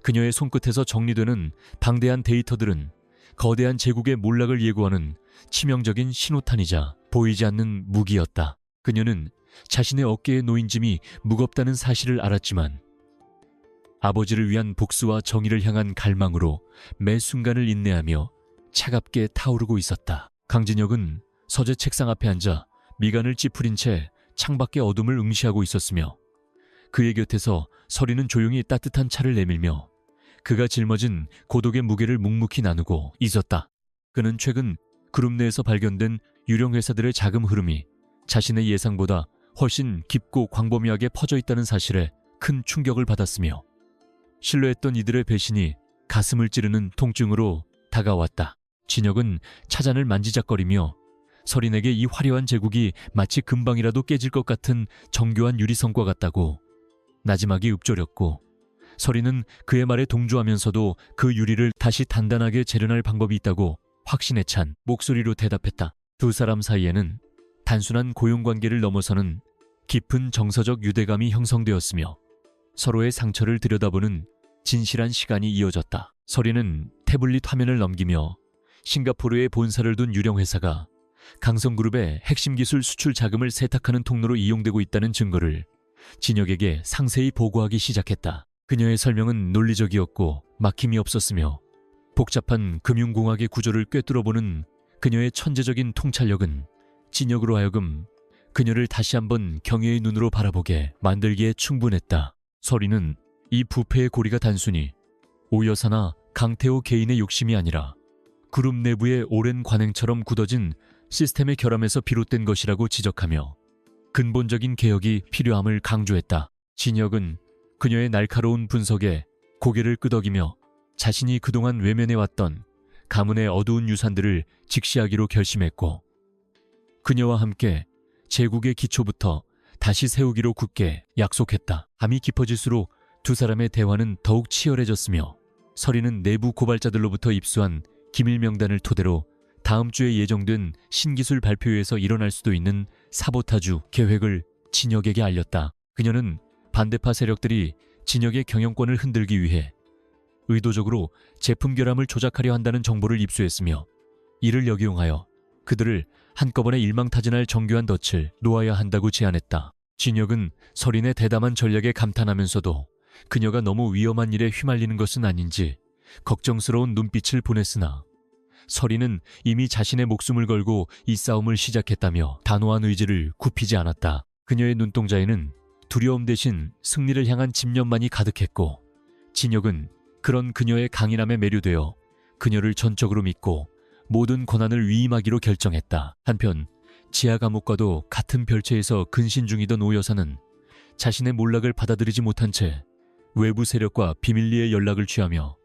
그녀의 손끝에서 정리되는 방대한 데이터들은 거대한 제국의 몰락을 예고하는 치명적인 신호탄이자 보이지 않는 무기였다. 그녀는 자신의 어깨에 놓인 짐이 무겁다는 사실을 알았지만 아버지를 위한 복수와 정의를 향한 갈망으로 매 순간을 인내하며 차갑게 타오르고 있었다. 강진혁은 서재 책상 앞에 앉아 미간을 찌푸린 채 창밖의 어둠을 응시하고 있었으며 그의 곁에서 설이는 조용히 따뜻한 차를 내밀며 그가 짊어진 고독의 무게를 묵묵히 나누고 있었다. 그는 최근 그룹 내에서 발견된 유령 회사들의 자금 흐름이 자신의 예상보다 훨씬 깊고 광범위하게 퍼져 있다는 사실에 큰 충격을 받았으며 신뢰했던 이들의 배신이 가슴을 찌르는 통증으로 다가왔다. 진혁은 차잔을 만지작거리며 설인에게 이 화려한 제국이 마치 금방이라도 깨질 것 같은 정교한 유리성과 같다고 나지막이 읊조렸고 설인은 그의 말에 동조하면서도 그 유리를 다시 단단하게 재련할 방법이 있다고 확신에 찬 목소리로 대답했다. 두 사람 사이에는 단순한 고용관계를 넘어서는 깊은 정서적 유대감이 형성되었으며 서로의 상처를 들여다보는 진실한 시간이 이어졌다. 설이는 태블릿 화면을 넘기며 싱가포르에 본사를 둔 유령 회사가 강성그룹의 핵심 기술 수출 자금을 세탁하는 통로로 이용되고 있다는 증거를 진혁에게 상세히 보고하기 시작했다. 그녀의 설명은 논리적이었고 막힘이 없었으며 복잡한 금융공학의 구조를 꿰뚫어보는 그녀의 천재적인 통찰력은 진혁으로 하여금 그녀를 다시 한번 경외의 눈으로 바라보게 만들기에 충분했다. 설이는 이 부패의 고리가 단순히 오 여사나 강태호 개인의 욕심이 아니라 그룹 내부의 오랜 관행처럼 굳어진 시스템의 결함에서 비롯된 것이라고 지적하며 근본적인 개혁이 필요함을 강조했다. 진혁은 그녀의 날카로운 분석에 고개를 끄덕이며 자신이 그동안 외면해왔던 가문의 어두운 유산들을 직시하기로 결심했고 그녀와 함께 제국의 기초부터 다시 세우기로 굳게 약속했다. 밤이 깊어질수록 두 사람의 대화는 더욱 치열해졌으며 설이는 내부 고발자들로부터 입수한 기밀 명단을 토대로 다음 주에 예정된 신기술 발표회에서 일어날 수도 있는 사보타주 계획을 진혁에게 알렸다. 그녀는 반대파 세력들이 진혁의 경영권을 흔들기 위해 의도적으로 제품 결함을 조작하려 한다는 정보를 입수했으며 이를 역이용하여 그들을 한꺼번에 일망타진할 정교한 덫을 놓아야 한다고 제안했다. 진혁은 설인의 대담한 전략에 감탄하면서도 그녀가 너무 위험한 일에 휘말리는 것은 아닌지 걱정스러운 눈빛을 보냈으나 설인은 이미 자신의 목숨을 걸고 이 싸움을 시작했다며 단호한 의지를 굽히지 않았다. 그녀의 눈동자에는 두려움 대신 승리를 향한 집념만이 가득했고 진혁은 그런 그녀의 강인함에 매료되어 그녀를 전적으로 믿고 모든 권한을 위임하기로 결정했다. 한편 지하 감옥과도 같은 별채에서 근신 중이던 오 여사는 자신의 몰락을 받아들이지 못한 채 외부 세력과 비밀리에 연락을 취하며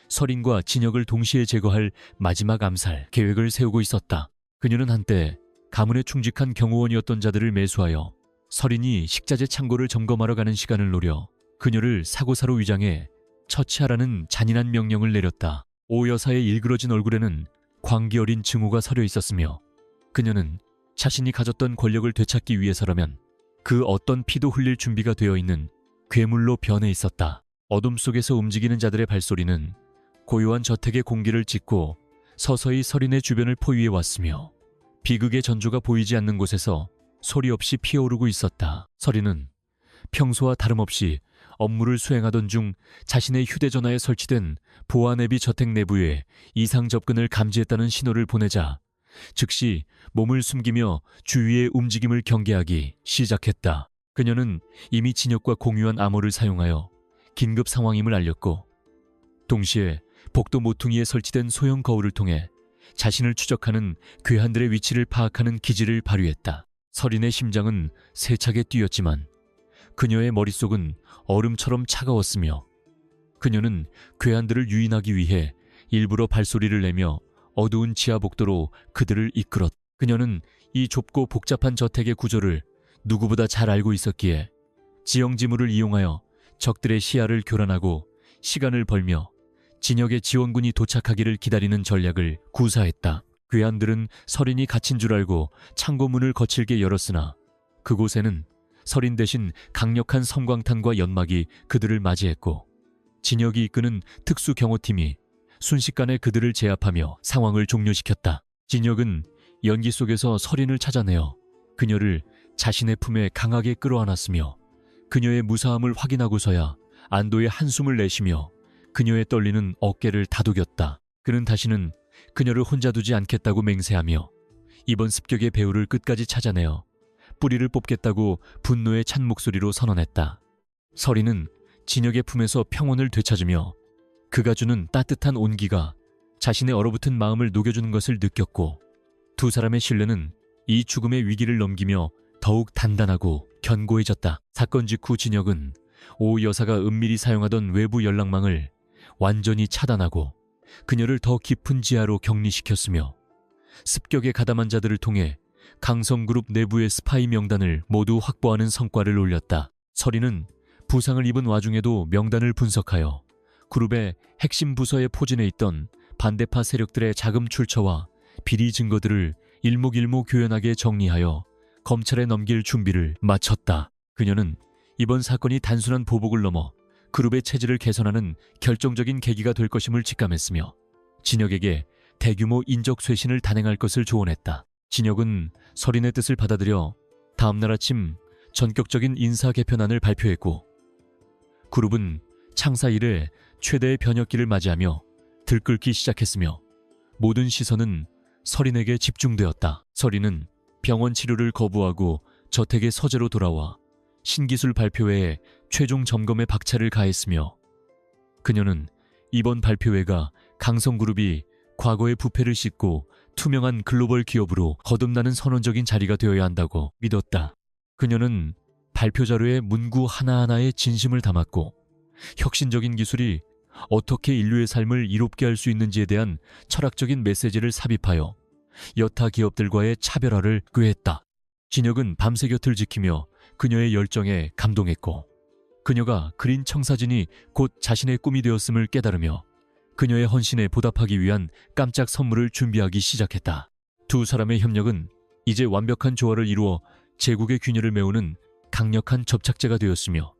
설인과 진혁을 동시에 제거할 마지막 암살 계획을 세우고 있었다. 그녀는 한때 가문에 충직한 경호원이었던 자들을 매수하여 설인이 식자재 창고를 점검하러 가는 시간을 노려 그녀를 사고사로 위장해 처치하라는 잔인한 명령을 내렸다. 오 여사의 일그러진 얼굴에는 광기 어린 증오가 서려 있었으며 그녀는 자신이 가졌던 권력을 되찾기 위해서라면 그 어떤 피도 흘릴 준비가 되어 있는 괴물로 변해 있었다. 어둠 속에서 움직이는 자들의 발소리는 고요한 저택의 공기를 찢고 서서히 설인의 주변을 포위해 왔으며 비극의 전조가 보이지 않는 곳에서 소리 없이 피어오르고 있었다. 설인은 평소와 다름없이 업무를 수행하던 중 자신의 휴대전화에 설치된 보안 앱이 저택 내부에 이상 접근을 감지했다는 신호를 보내자 즉시 몸을 숨기며 주위의 움직임을 경계하기 시작했다. 그녀는 이미 진혁과 공유한 암호를 사용하여 긴급 상황임을 알렸고 동시에 복도 모퉁이에 설치된 소형 거울을 통해 자신을 추적하는 괴한들의 위치를 파악하는 기지를 발휘했다. 설인의 심장은 세차게 뛰었지만 그녀의 머릿속은 얼음처럼 차가웠으며 그녀는 괴한들을 유인하기 위해 일부러 발소리를 내며 어두운 지하 복도로 그들을 이끌었다. 그녀는 이 좁고 복잡한 저택의 구조를 누구보다 잘 알고 있었기에 지형지물을 이용하여 적들의 시야를 교란하고 시간을 벌며 진혁의 지원군이 도착하기를 기다리는 전략을 구사했다. 괴한들은 설인이 갇힌 줄 알고 창고문을 거칠게 열었으나 그곳에는 설인 대신 강력한 섬광탄과 연막이 그들을 맞이했고 진혁이 이끄는 특수경호팀이 순식간에 그들을 제압하며 상황을 종료시켰다. 진혁은 연기 속에서 설인을 찾아내어 그녀를 자신의 품에 강하게 끌어안았으며 그녀의 무사함을 확인하고서야 안도의 한숨을 내쉬며 그녀의 떨리는 어깨를 다독였다. 그는 다시는 그녀를 혼자 두지 않겠다고 맹세하며 이번 습격의 배후를 끝까지 찾아내어 뿌리를 뽑겠다고 분노에 찬 목소리로 선언했다. 설인은 진혁의 품에서 평온을 되찾으며 그가 주는 따뜻한 온기가 자신의 얼어붙은 마음을 녹여주는 것을 느꼈고 두 사람의 신뢰는 이 죽음의 위기를 넘기며 더욱 단단하고 견고해졌다. 사건 직후 진혁은 오 여사가 은밀히 사용하던 외부 연락망을 완전히 차단하고 그녀를 더 깊은 지하로 격리시켰으며 습격에 가담한 자들을 통해 강성그룹 내부의 스파이 명단을 모두 확보하는 성과를 올렸다. 설인은 부상을 입은 와중에도 명단을 분석하여 그룹의 핵심 부서에 포진해 있던 반대파 세력들의 자금 출처와 비리 증거들을 일목요연하게 정리하여 검찰에 넘길 준비를 마쳤다. 그녀는 이번 사건이 단순한 보복을 넘어 그룹의 체질을 개선하는 결정적인 계기가 될 것임을 직감했으며 진혁에게 대규모 인적 쇄신을 단행할 것을 조언했다. 진혁은 설인의 뜻을 받아들여 다음날 아침 전격적인 인사 개편안을 발표했고 그룹은 창사 이래 최대의 변혁기를 맞이하며 들끓기 시작했으며 모든 시선은 설인에게 집중되었다. 설인은 병원 치료를 거부하고 저택의 서재로 돌아와 신기술 발표회에 최종 점검에 박차를 가했으며 그녀는 이번 발표회가 강성그룹이 과거의 부패를 씻고 투명한 글로벌 기업으로 거듭나는 선언적인 자리가 되어야 한다고 믿었다. 그녀는 발표 자료에 문구 하나하나에 진심을 담았고 혁신적인 기술이 어떻게 인류의 삶을 이롭게 할 수 있는지에 대한 철학적인 메시지를 삽입하여 여타 기업들과의 차별화를 꾀했다. 진혁은 밤새 곁을 지키며 그녀의 열정에 감동했고 그녀가 그린 청사진이 곧 자신의 꿈이 되었음을 깨달으며 그녀의 헌신에 보답하기 위한 깜짝 선물을 준비하기 시작했다. 두 사람의 협력은 이제 완벽한 조화를 이루어 제국의 균열을 메우는 강력한 접착제가 되었으며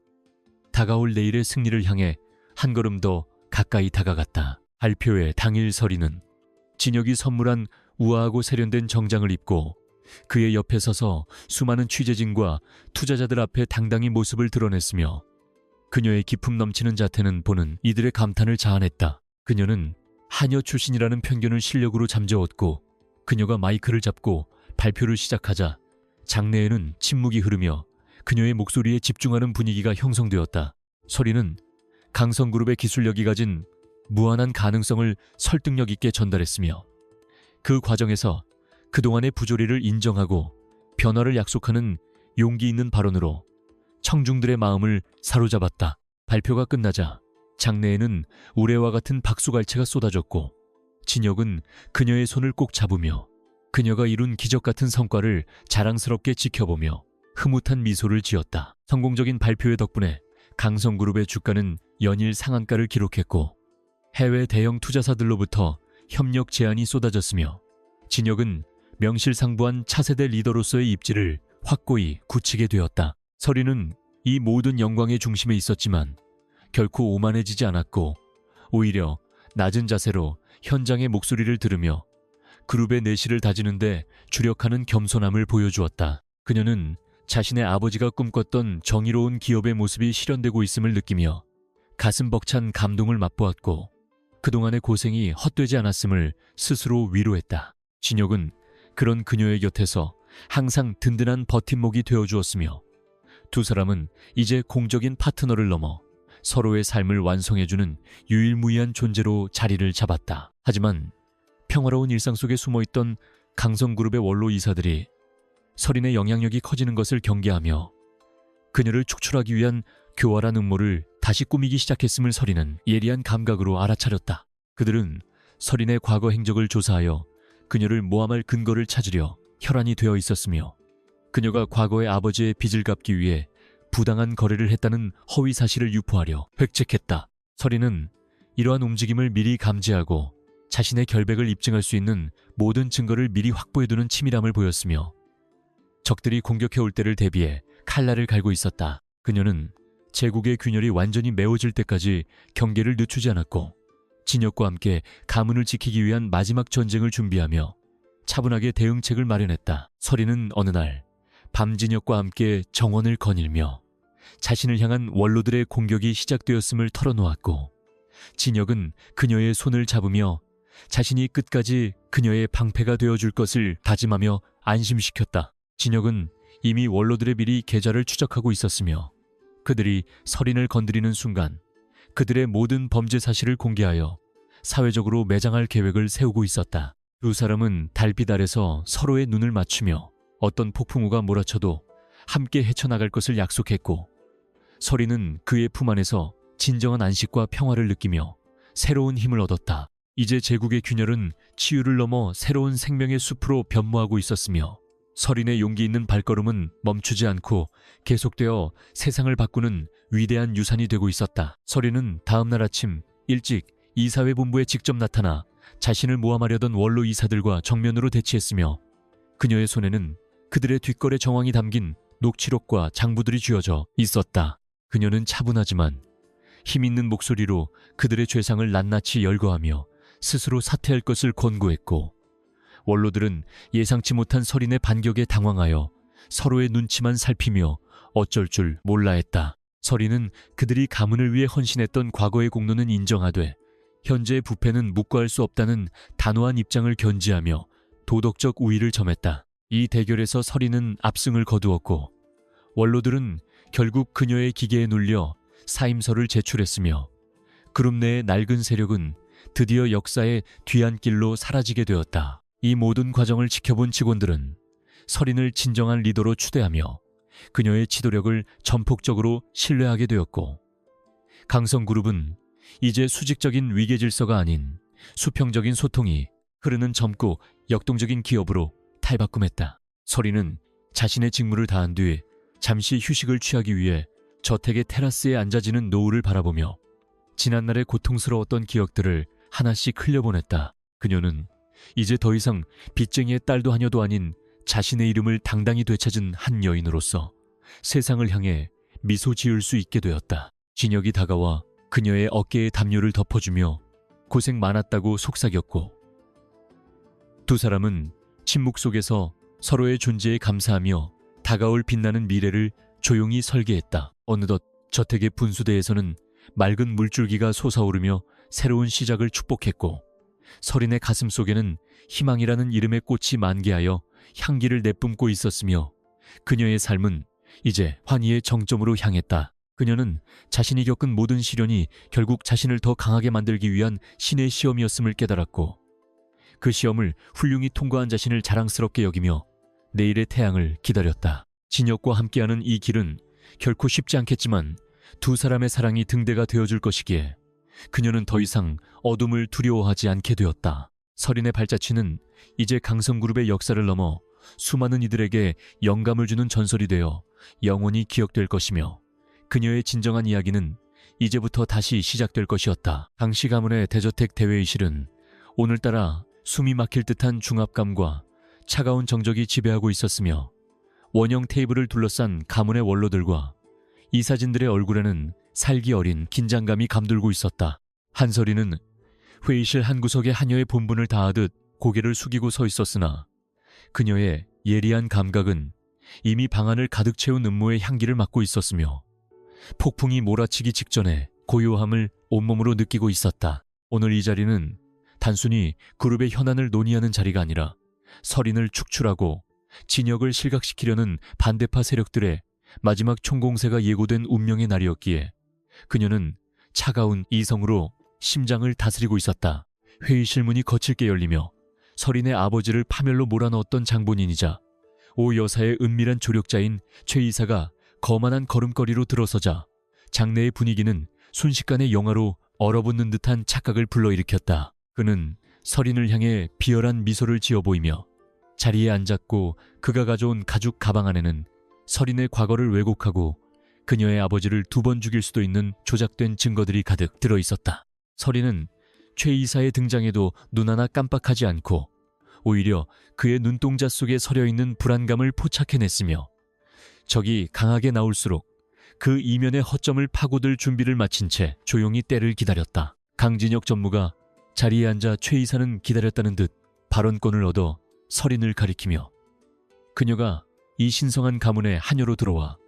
다가올 내일의 승리를 향해 한 걸음 더 가까이 다가갔다. 발표회 당일 설인은 진혁이 선물한 우아하고 세련된 정장을 입고 그의 옆에 서서 수많은 취재진과 투자자들 앞에 당당히 모습을 드러냈으며 그녀의 기품 넘치는 자태는 보는 이들의 감탄을 자아냈다. 그녀는 하녀 출신이라는 편견을 실력으로 잠재웠고 그녀가 마이크를 잡고 발표를 시작하자 장내에는 침묵이 흐르며 그녀의 목소리에 집중하는 분위기가 형성되었다. 설인은 강성그룹의 기술력이 가진 무한한 가능성을 설득력 있게 전달했으며 그 과정에서 그동안의 부조리를 인정하고 변화를 약속하는 용기 있는 발언으로 청중들의 마음을 사로잡았다. 발표가 끝나자 장내에는 우레와 같은 박수갈채가 쏟아졌고 진혁은 그녀의 손을 꼭 잡으며 그녀가 이룬 기적 같은 성과를 자랑스럽게 지켜보며 흐뭇한 미소를 지었다. 성공적인 발표의 덕분에 강성그룹의 주가는 연일 상한가를 기록했고 해외 대형 투자사들로부터 협력 제안이 쏟아졌으며 진혁은 명실상부한 차세대 리더로서의 입지를 확고히 굳히게 되었다. 설이는 이 모든 영광의 중심에 있었지만 결코 오만해지지 않았고 오히려 낮은 자세로 현장의 목소리를 들으며 그룹의 내실을 다지는데 주력하는 겸손함을 보여주었다. 그녀는 자신의 아버지가 꿈꿨던 정의로운 기업의 모습이 실현되고 있음을 느끼며 가슴 벅찬 감동을 맛보았고 그동안의 고생이 헛되지 않았음을 스스로 위로했다. 진혁은 그런 그녀의 곁에서 항상 든든한 버팀목이 되어주었으며 두 사람은 이제 공적인 파트너를 넘어 서로의 삶을 완성해주는 유일무이한 존재로 자리를 잡았다. 하지만 평화로운 일상 속에 숨어있던 강성그룹의 원로 이사들이 설인의 영향력이 커지는 것을 경계하며 그녀를 축출하기 위한 교활한 음모를 다시 꾸미기 시작했음을 설인은 예리한 감각으로 알아차렸다. 그들은 설인의 과거 행적을 조사하여 그녀를 모함할 근거를 찾으려 혈안이 되어 있었으며 그녀가 과거의 아버지의 빚을 갚기 위해 부당한 거래를 했다는 허위 사실을 유포하려 획책했다. 설인은 이러한 움직임을 미리 감지하고 자신의 결백을 입증할 수 있는 모든 증거를 미리 확보해두는 치밀함을 보였으며 적들이 공격해올 때를 대비해 칼날을 갈고 있었다. 그녀는 제국의 균열이 완전히 메워질 때까지 경계를 늦추지 않았고 진혁과 함께 가문을 지키기 위한 마지막 전쟁을 준비하며 차분하게 대응책을 마련했다. 설이는 어느 날 밤진혁과 함께 정원을 거닐며 자신을 향한 원로들의 공격이 시작되었음을 털어놓았고 진혁은 그녀의 손을 잡으며 자신이 끝까지 그녀의 방패가 되어줄 것을 다짐하며 안심시켰다. 진혁은 이미 원로들의 미리 계좌를 추적하고 있었으며 그들이 설인을 건드리는 순간 그들의 모든 범죄 사실을 공개하여 사회적으로 매장할 계획을 세우고 있었다. 두 사람은 달빛 아래서 서로의 눈을 맞추며 어떤 폭풍우가 몰아쳐도 함께 헤쳐나갈 것을 약속했고 설이는 그의 품 안에서 진정한 안식과 평화를 느끼며 새로운 힘을 얻었다. 이제 제국의 균열은 치유를 넘어 새로운 생명의 숲으로 변모하고 있었으며 설인의 용기 있는 발걸음은 멈추지 않고 계속되어 세상을 바꾸는 위대한 유산이 되고 있었다. 설인은 다음 날 아침 일찍 이사회 본부에 직접 나타나 자신을 모함하려던 원로 이사들과 정면으로 대치했으며 그녀의 손에는 그들의 뒷거래 정황이 담긴 녹취록과 장부들이 쥐어져 있었다. 그녀는 차분하지만 힘있는 목소리로 그들의 죄상을 낱낱이 열거하며 스스로 사퇴할 것을 권고했고 원로들은 예상치 못한 설인의 반격에 당황하여 서로의 눈치만 살피며 어쩔 줄 몰라 했다. 설인은 그들이 가문을 위해 헌신했던 과거의 공로는 인정하되 현재의 부패는 묵과할 수 없다는 단호한 입장을 견지하며 도덕적 우위를 점했다. 이 대결에서 설인은 압승을 거두었고 원로들은 결국 그녀의 기계에 눌려 사임서를 제출했으며 그룹 내의 낡은 세력은 드디어 역사의 뒤안길로 사라지게 되었다. 이 모든 과정을 지켜본 직원들은 설인을 진정한 리더로 추대하며 그녀의 지도력을 전폭적으로 신뢰하게 되었고 강성그룹은 이제 수직적인 위계질서가 아닌 수평적인 소통이 흐르는 젊고 역동적인 기업으로 탈바꿈했다. 설인은 자신의 직무를 다한 뒤 잠시 휴식을 취하기 위해 저택의 테라스에 앉아지는 노을을 바라보며 지난날의 고통스러웠던 기억들을 하나씩 흘려보냈다. 그녀는 이제 더 이상 빚쟁이의 딸도 하녀도 아닌 자신의 이름을 당당히 되찾은 한 여인으로서 세상을 향해 미소 지을 수 있게 되었다. 진혁이 다가와 그녀의 어깨에 담요를 덮어주며 고생 많았다고 속삭였고 두 사람은 침묵 속에서 서로의 존재에 감사하며 다가올 빛나는 미래를 조용히 설계했다. 어느덧 저택의 분수대에서는 맑은 물줄기가 솟아오르며 새로운 시작을 축복했고 설인의 가슴 속에는 희망이라는 이름의 꽃이 만개하여 향기를 내뿜고 있었으며 그녀의 삶은 이제 환희의 정점으로 향했다. 그녀는 자신이 겪은 모든 시련이 결국 자신을 더 강하게 만들기 위한 신의 시험이었음을 깨달았고 그 시험을 훌륭히 통과한 자신을 자랑스럽게 여기며 내일의 태양을 기다렸다. 진혁과 함께하는 이 길은 결코 쉽지 않겠지만 두 사람의 사랑이 등대가 되어줄 것이기에 그녀는 더 이상 어둠을 두려워하지 않게 되었다. 설인의 발자취는 이제 강성그룹의 역사를 넘어 수많은 이들에게 영감을 주는 전설이 되어 영원히 기억될 것이며 그녀의 진정한 이야기는 이제부터 다시 시작될 것이었다. 강씨 가문의 대저택 대회의실은 오늘따라 숨이 막힐 듯한 중압감과 차가운 정적이 지배하고 있었으며 원형 테이블을 둘러싼 가문의 원로들과 이사진들의 얼굴에는 살기 어린 긴장감이 감돌고 있었다. 한설이는 회의실 한 구석에 하녀의 본분을 다하듯 고개를 숙이고 서 있었으나 그녀의 예리한 감각은 이미 방안을 가득 채운 음모의 향기를 맡고 있었으며 폭풍이 몰아치기 직전에 고요함을 온몸으로 느끼고 있었다. 오늘 이 자리는 단순히 그룹의 현안을 논의하는 자리가 아니라 설인을 축출하고 진혁을 실각시키려는 반대파 세력들의 마지막 총공세가 예고된 운명의 날이었기에 그녀는 차가운 이성으로 심장을 다스리고 있었다. 회의실 문이 거칠게 열리며 설인의 아버지를 파멸로 몰아넣었던 장본인이자 오 여사의 은밀한 조력자인 최 이사가 거만한 걸음걸이로 들어서자 장내의 분위기는 순식간에 영화로 얼어붙는 듯한 착각을 불러일으켰다. 그는 설인을 향해 비열한 미소를 지어 보이며 자리에 앉았고 그가 가져온 가죽 가방 안에는 설인의 과거를 왜곡하고 그녀의 아버지를 2번 죽일 수도 있는 조작된 증거들이 가득 들어있었다. 설인은 최 이사의 등장에도 눈 하나 깜빡하지 않고 오히려 그의 눈동자 속에 서려있는 불안감을 포착해냈으며 적이 강하게 나올수록 그 이면의 허점을 파고들 준비를 마친 채 조용히 때를 기다렸다. 강진혁 전무가 자리에 앉아 최 이사는 기다렸다는 듯 발언권을 얻어 설인을 가리키며 그녀가 이 신성한 가문의 하녀로 들어와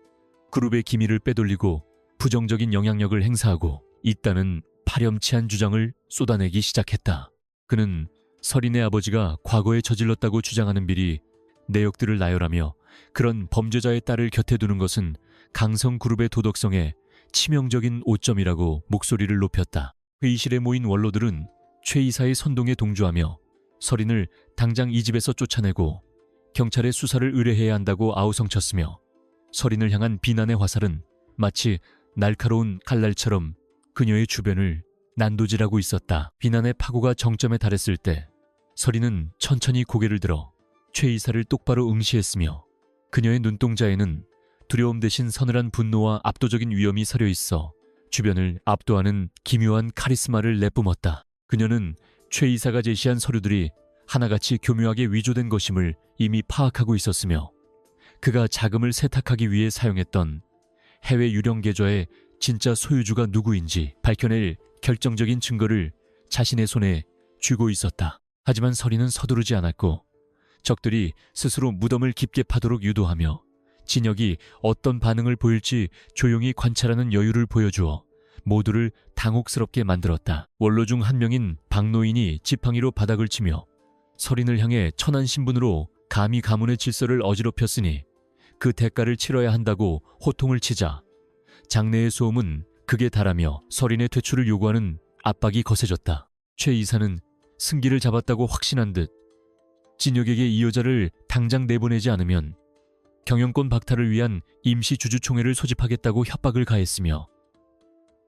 그룹의 기밀을 빼돌리고 부정적인 영향력을 행사하고 있다는 파렴치한 주장을 쏟아내기 시작했다. 그는 설인의 아버지가 과거에 저질렀다고 주장하는 비리 내역들을 나열하며 그런 범죄자의 딸을 곁에 두는 것은 강성그룹의 도덕성에 치명적인 오점이라고 목소리를 높였다. 회의실에 모인 원로들은 최 이사의 선동에 동조하며 설인을 당장 이 집에서 쫓아내고 경찰에 수사를 의뢰해야 한다고 아우성쳤으며 설인을 향한 비난의 화살은 마치 날카로운 칼날처럼 그녀의 주변을 난도질하고 있었다. 비난의 파고가 정점에 달했을 때 설인은 천천히 고개를 들어 최 이사를 똑바로 응시했으며 그녀의 눈동자에는 두려움 대신 서늘한 분노와 압도적인 위엄이 서려 있어 주변을 압도하는 기묘한 카리스마를 내뿜었다. 그녀는 최 이사가 제시한 서류들이 하나같이 교묘하게 위조된 것임을 이미 파악하고 있었으며 그가 자금을 세탁하기 위해 사용했던 해외 유령 계좌의 진짜 소유주가 누구인지 밝혀낼 결정적인 증거를 자신의 손에 쥐고 있었다. 하지만 설인은 서두르지 않았고 적들이 스스로 무덤을 깊게 파도록 유도하며 진혁이 어떤 반응을 보일지 조용히 관찰하는 여유를 보여주어 모두를 당혹스럽게 만들었다. 원로 중 한 명인 박노인이 지팡이로 바닥을 치며 설인을 향해 천한 신분으로 감히 가문의 질서를 어지럽혔으니 그 대가를 치러야 한다고 호통을 치자 장내의 소음은 극에 달하며 설인의 퇴출을 요구하는 압박이 거세졌다. 최 이사는 승기를 잡았다고 확신한 듯 진혁에게 이 여자를 당장 내보내지 않으면 경영권 박탈을 위한 임시 주주총회를 소집하겠다고 협박을 가했으며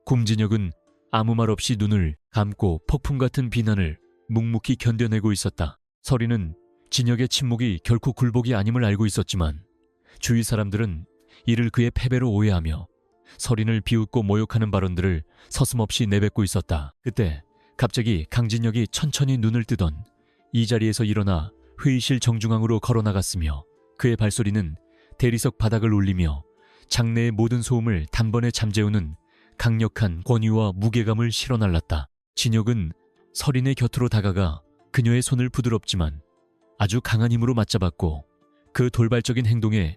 곰진혁은 아무 말 없이 눈을 감고 폭풍 같은 비난을 묵묵히 견뎌내고 있었다. 설인은 진혁의 침묵이 결코 굴복이 아님을 알고 있었지만 주위 사람들은 이를 그의 패배로 오해하며 설인을 비웃고 모욕하는 발언들을 서슴없이 내뱉고 있었다. 그때 갑자기 강진혁이 천천히 눈을 뜨던 이 자리에서 일어나 회의실 정중앙으로 걸어나갔으며 그의 발소리는 대리석 바닥을 울리며 장내의 모든 소음을 단번에 잠재우는 강력한 권위와 무게감을 실어날랐다. 진혁은 설인의 곁으로 다가가 그녀의 손을 부드럽지만 아주 강한 힘으로 맞잡았고 그 돌발적인 행동에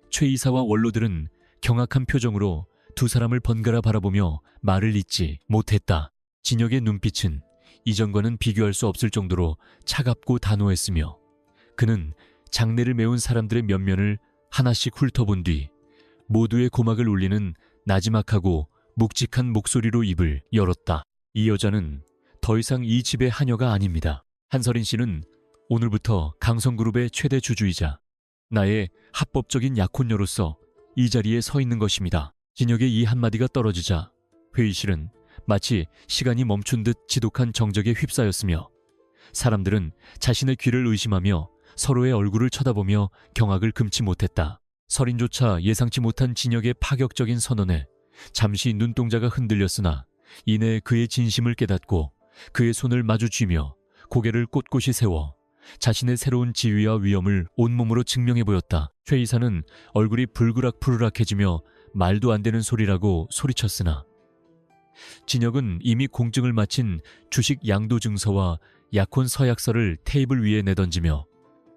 최 이사와 원로들은 경악한 표정으로 두 사람을 번갈아 바라보며 말을 잇지 못했다. 진혁의 눈빛은 이전과는 비교할 수 없을 정도로 차갑고 단호했으며 그는 장내를 메운 사람들의 면면을 하나씩 훑어본 뒤 모두의 고막을 울리는 나지막하고 묵직한 목소리로 입을 열었다. 이 여자는 더 이상 이 집의 하녀가 아닙니다. 한서린 씨는 오늘부터 강성그룹의 최대 주주이자 나의 합법적인 약혼녀로서 이 자리에 서 있는 것입니다. 진혁의 이 한마디가 떨어지자 회의실은 마치 시간이 멈춘 듯 지독한 정적에 휩싸였으며 사람들은 자신의 귀를 의심하며 서로의 얼굴을 쳐다보며 경악을 금치 못했다. 설인조차 예상치 못한 진혁의 파격적인 선언에 잠시 눈동자가 흔들렸으나 이내 그의 진심을 깨닫고 그의 손을 마주쥐며 고개를 꼿꼿이 세워 자신의 새로운 지위와 위엄을 온몸으로 증명해 보였다. 최 이사는 얼굴이 불그락푸르락해지며 말도 안 되는 소리라고 소리쳤으나 진혁은 이미 공증을 마친 주식 양도 증서와 약혼 서약서를 테이블 위에 내던지며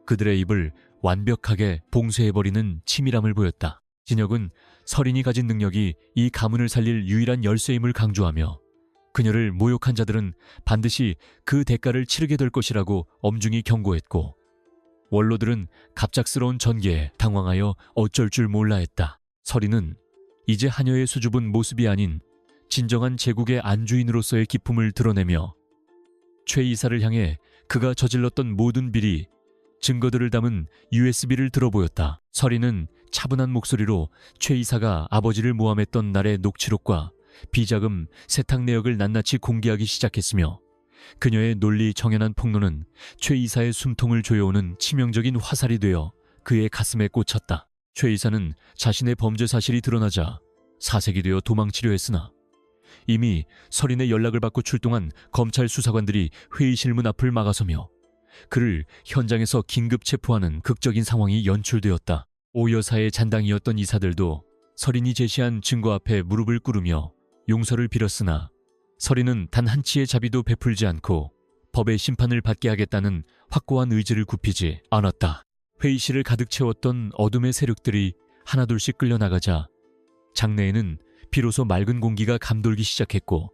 그들의 입을 완벽하게 봉쇄해버리는 치밀함을 보였다. 진혁은 설인이 가진 능력이 이 가문을 살릴 유일한 열쇠임을 강조하며 그녀를 모욕한 자들은 반드시 그 대가를 치르게 될 것이라고 엄중히 경고했고 원로들은 갑작스러운 전개에 당황하여 어쩔 줄 몰라 했다. 설인은 이제 하녀의 수줍은 모습이 아닌 진정한 제국의 안주인으로서의 기품을 드러내며 최 이사를 향해 그가 저질렀던 모든 비리, 증거들을 담은 USB를 들어보였다. 설인은 차분한 목소리로 최 이사가 아버지를 모함했던 날의 녹취록과 비자금, 세탁 내역을 낱낱이 공개하기 시작했으며 그녀의 논리 정연한 폭로는 최 이사의 숨통을 조여오는 치명적인 화살이 되어 그의 가슴에 꽂혔다. 최 이사는 자신의 범죄 사실이 드러나자 사색이 되어 도망치려 했으나 이미 설인의 연락을 받고 출동한 검찰 수사관들이 회의실 문 앞을 막아서며 그를 현장에서 긴급 체포하는 극적인 상황이 연출되었다. 오 여사의 잔당이었던 이사들도 설인이 제시한 증거 앞에 무릎을 꿇으며 용서를 빌었으나 설인은 단 한치의 자비도 베풀지 않고 법의 심판을 받게 하겠다는 확고한 의지를 굽히지 않았다. 회의실을 가득 채웠던 어둠의 세력들이 하나둘씩 끌려나가자 장내에는 비로소 맑은 공기가 감돌기 시작했고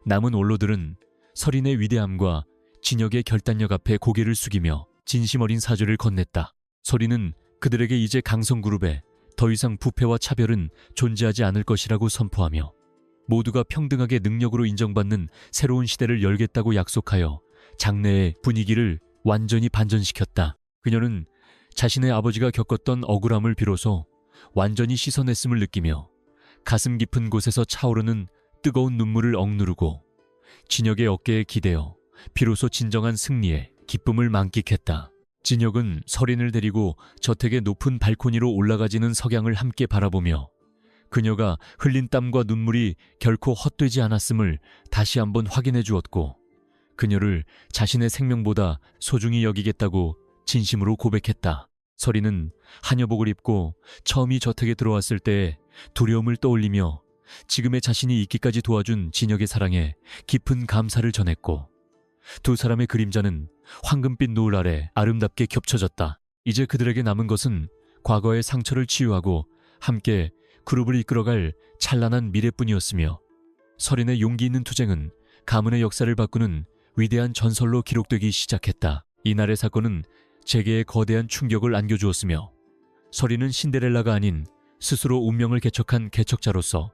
남은 원로들은 설인의 위대함과 진혁의 결단력 앞에 고개를 숙이며 진심 어린 사죄를 건넸다. 설인은 그들에게 이제 강성그룹에 더 이상 부패와 차별은 존재하지 않을 것이라고 선포하며 모두가 평등하게 능력으로 인정받는 새로운 시대를 열겠다고 약속하여 장내의 분위기를 완전히 반전시켰다. 그녀는 자신의 아버지가 겪었던 억울함을 비로소 완전히 씻어냈음을 느끼며 가슴 깊은 곳에서 차오르는 뜨거운 눈물을 억누르고 진혁의 어깨에 기대어 비로소 진정한 승리에 기쁨을 만끽했다. 진혁은 설인을 데리고 저택의 높은 발코니로 올라가지는 석양을 함께 바라보며 그녀가 흘린 땀과 눈물이 결코 헛되지 않았음을 다시 한번 확인해 주었고 그녀를 자신의 생명보다 소중히 여기겠다고 진심으로 고백했다. 설인은 하녀복을 입고 처음 이 저택에 들어왔을 때의 두려움을 떠올리며 지금의 자신이 있기까지 도와준 진혁의 사랑에 깊은 감사를 전했고 두 사람의 그림자는 황금빛 노을 아래 아름답게 겹쳐졌다. 이제 그들에게 남은 것은 과거의 상처를 치유하고 함께 그룹을 이끌어갈 찬란한 미래뿐이었으며 설인의 용기 있는 투쟁은 가문의 역사를 바꾸는 위대한 전설로 기록되기 시작했다. 이날의 사건은 재계에 거대한 충격을 안겨주었으며 설인은 신데렐라가 아닌 스스로 운명을 개척한 개척자로서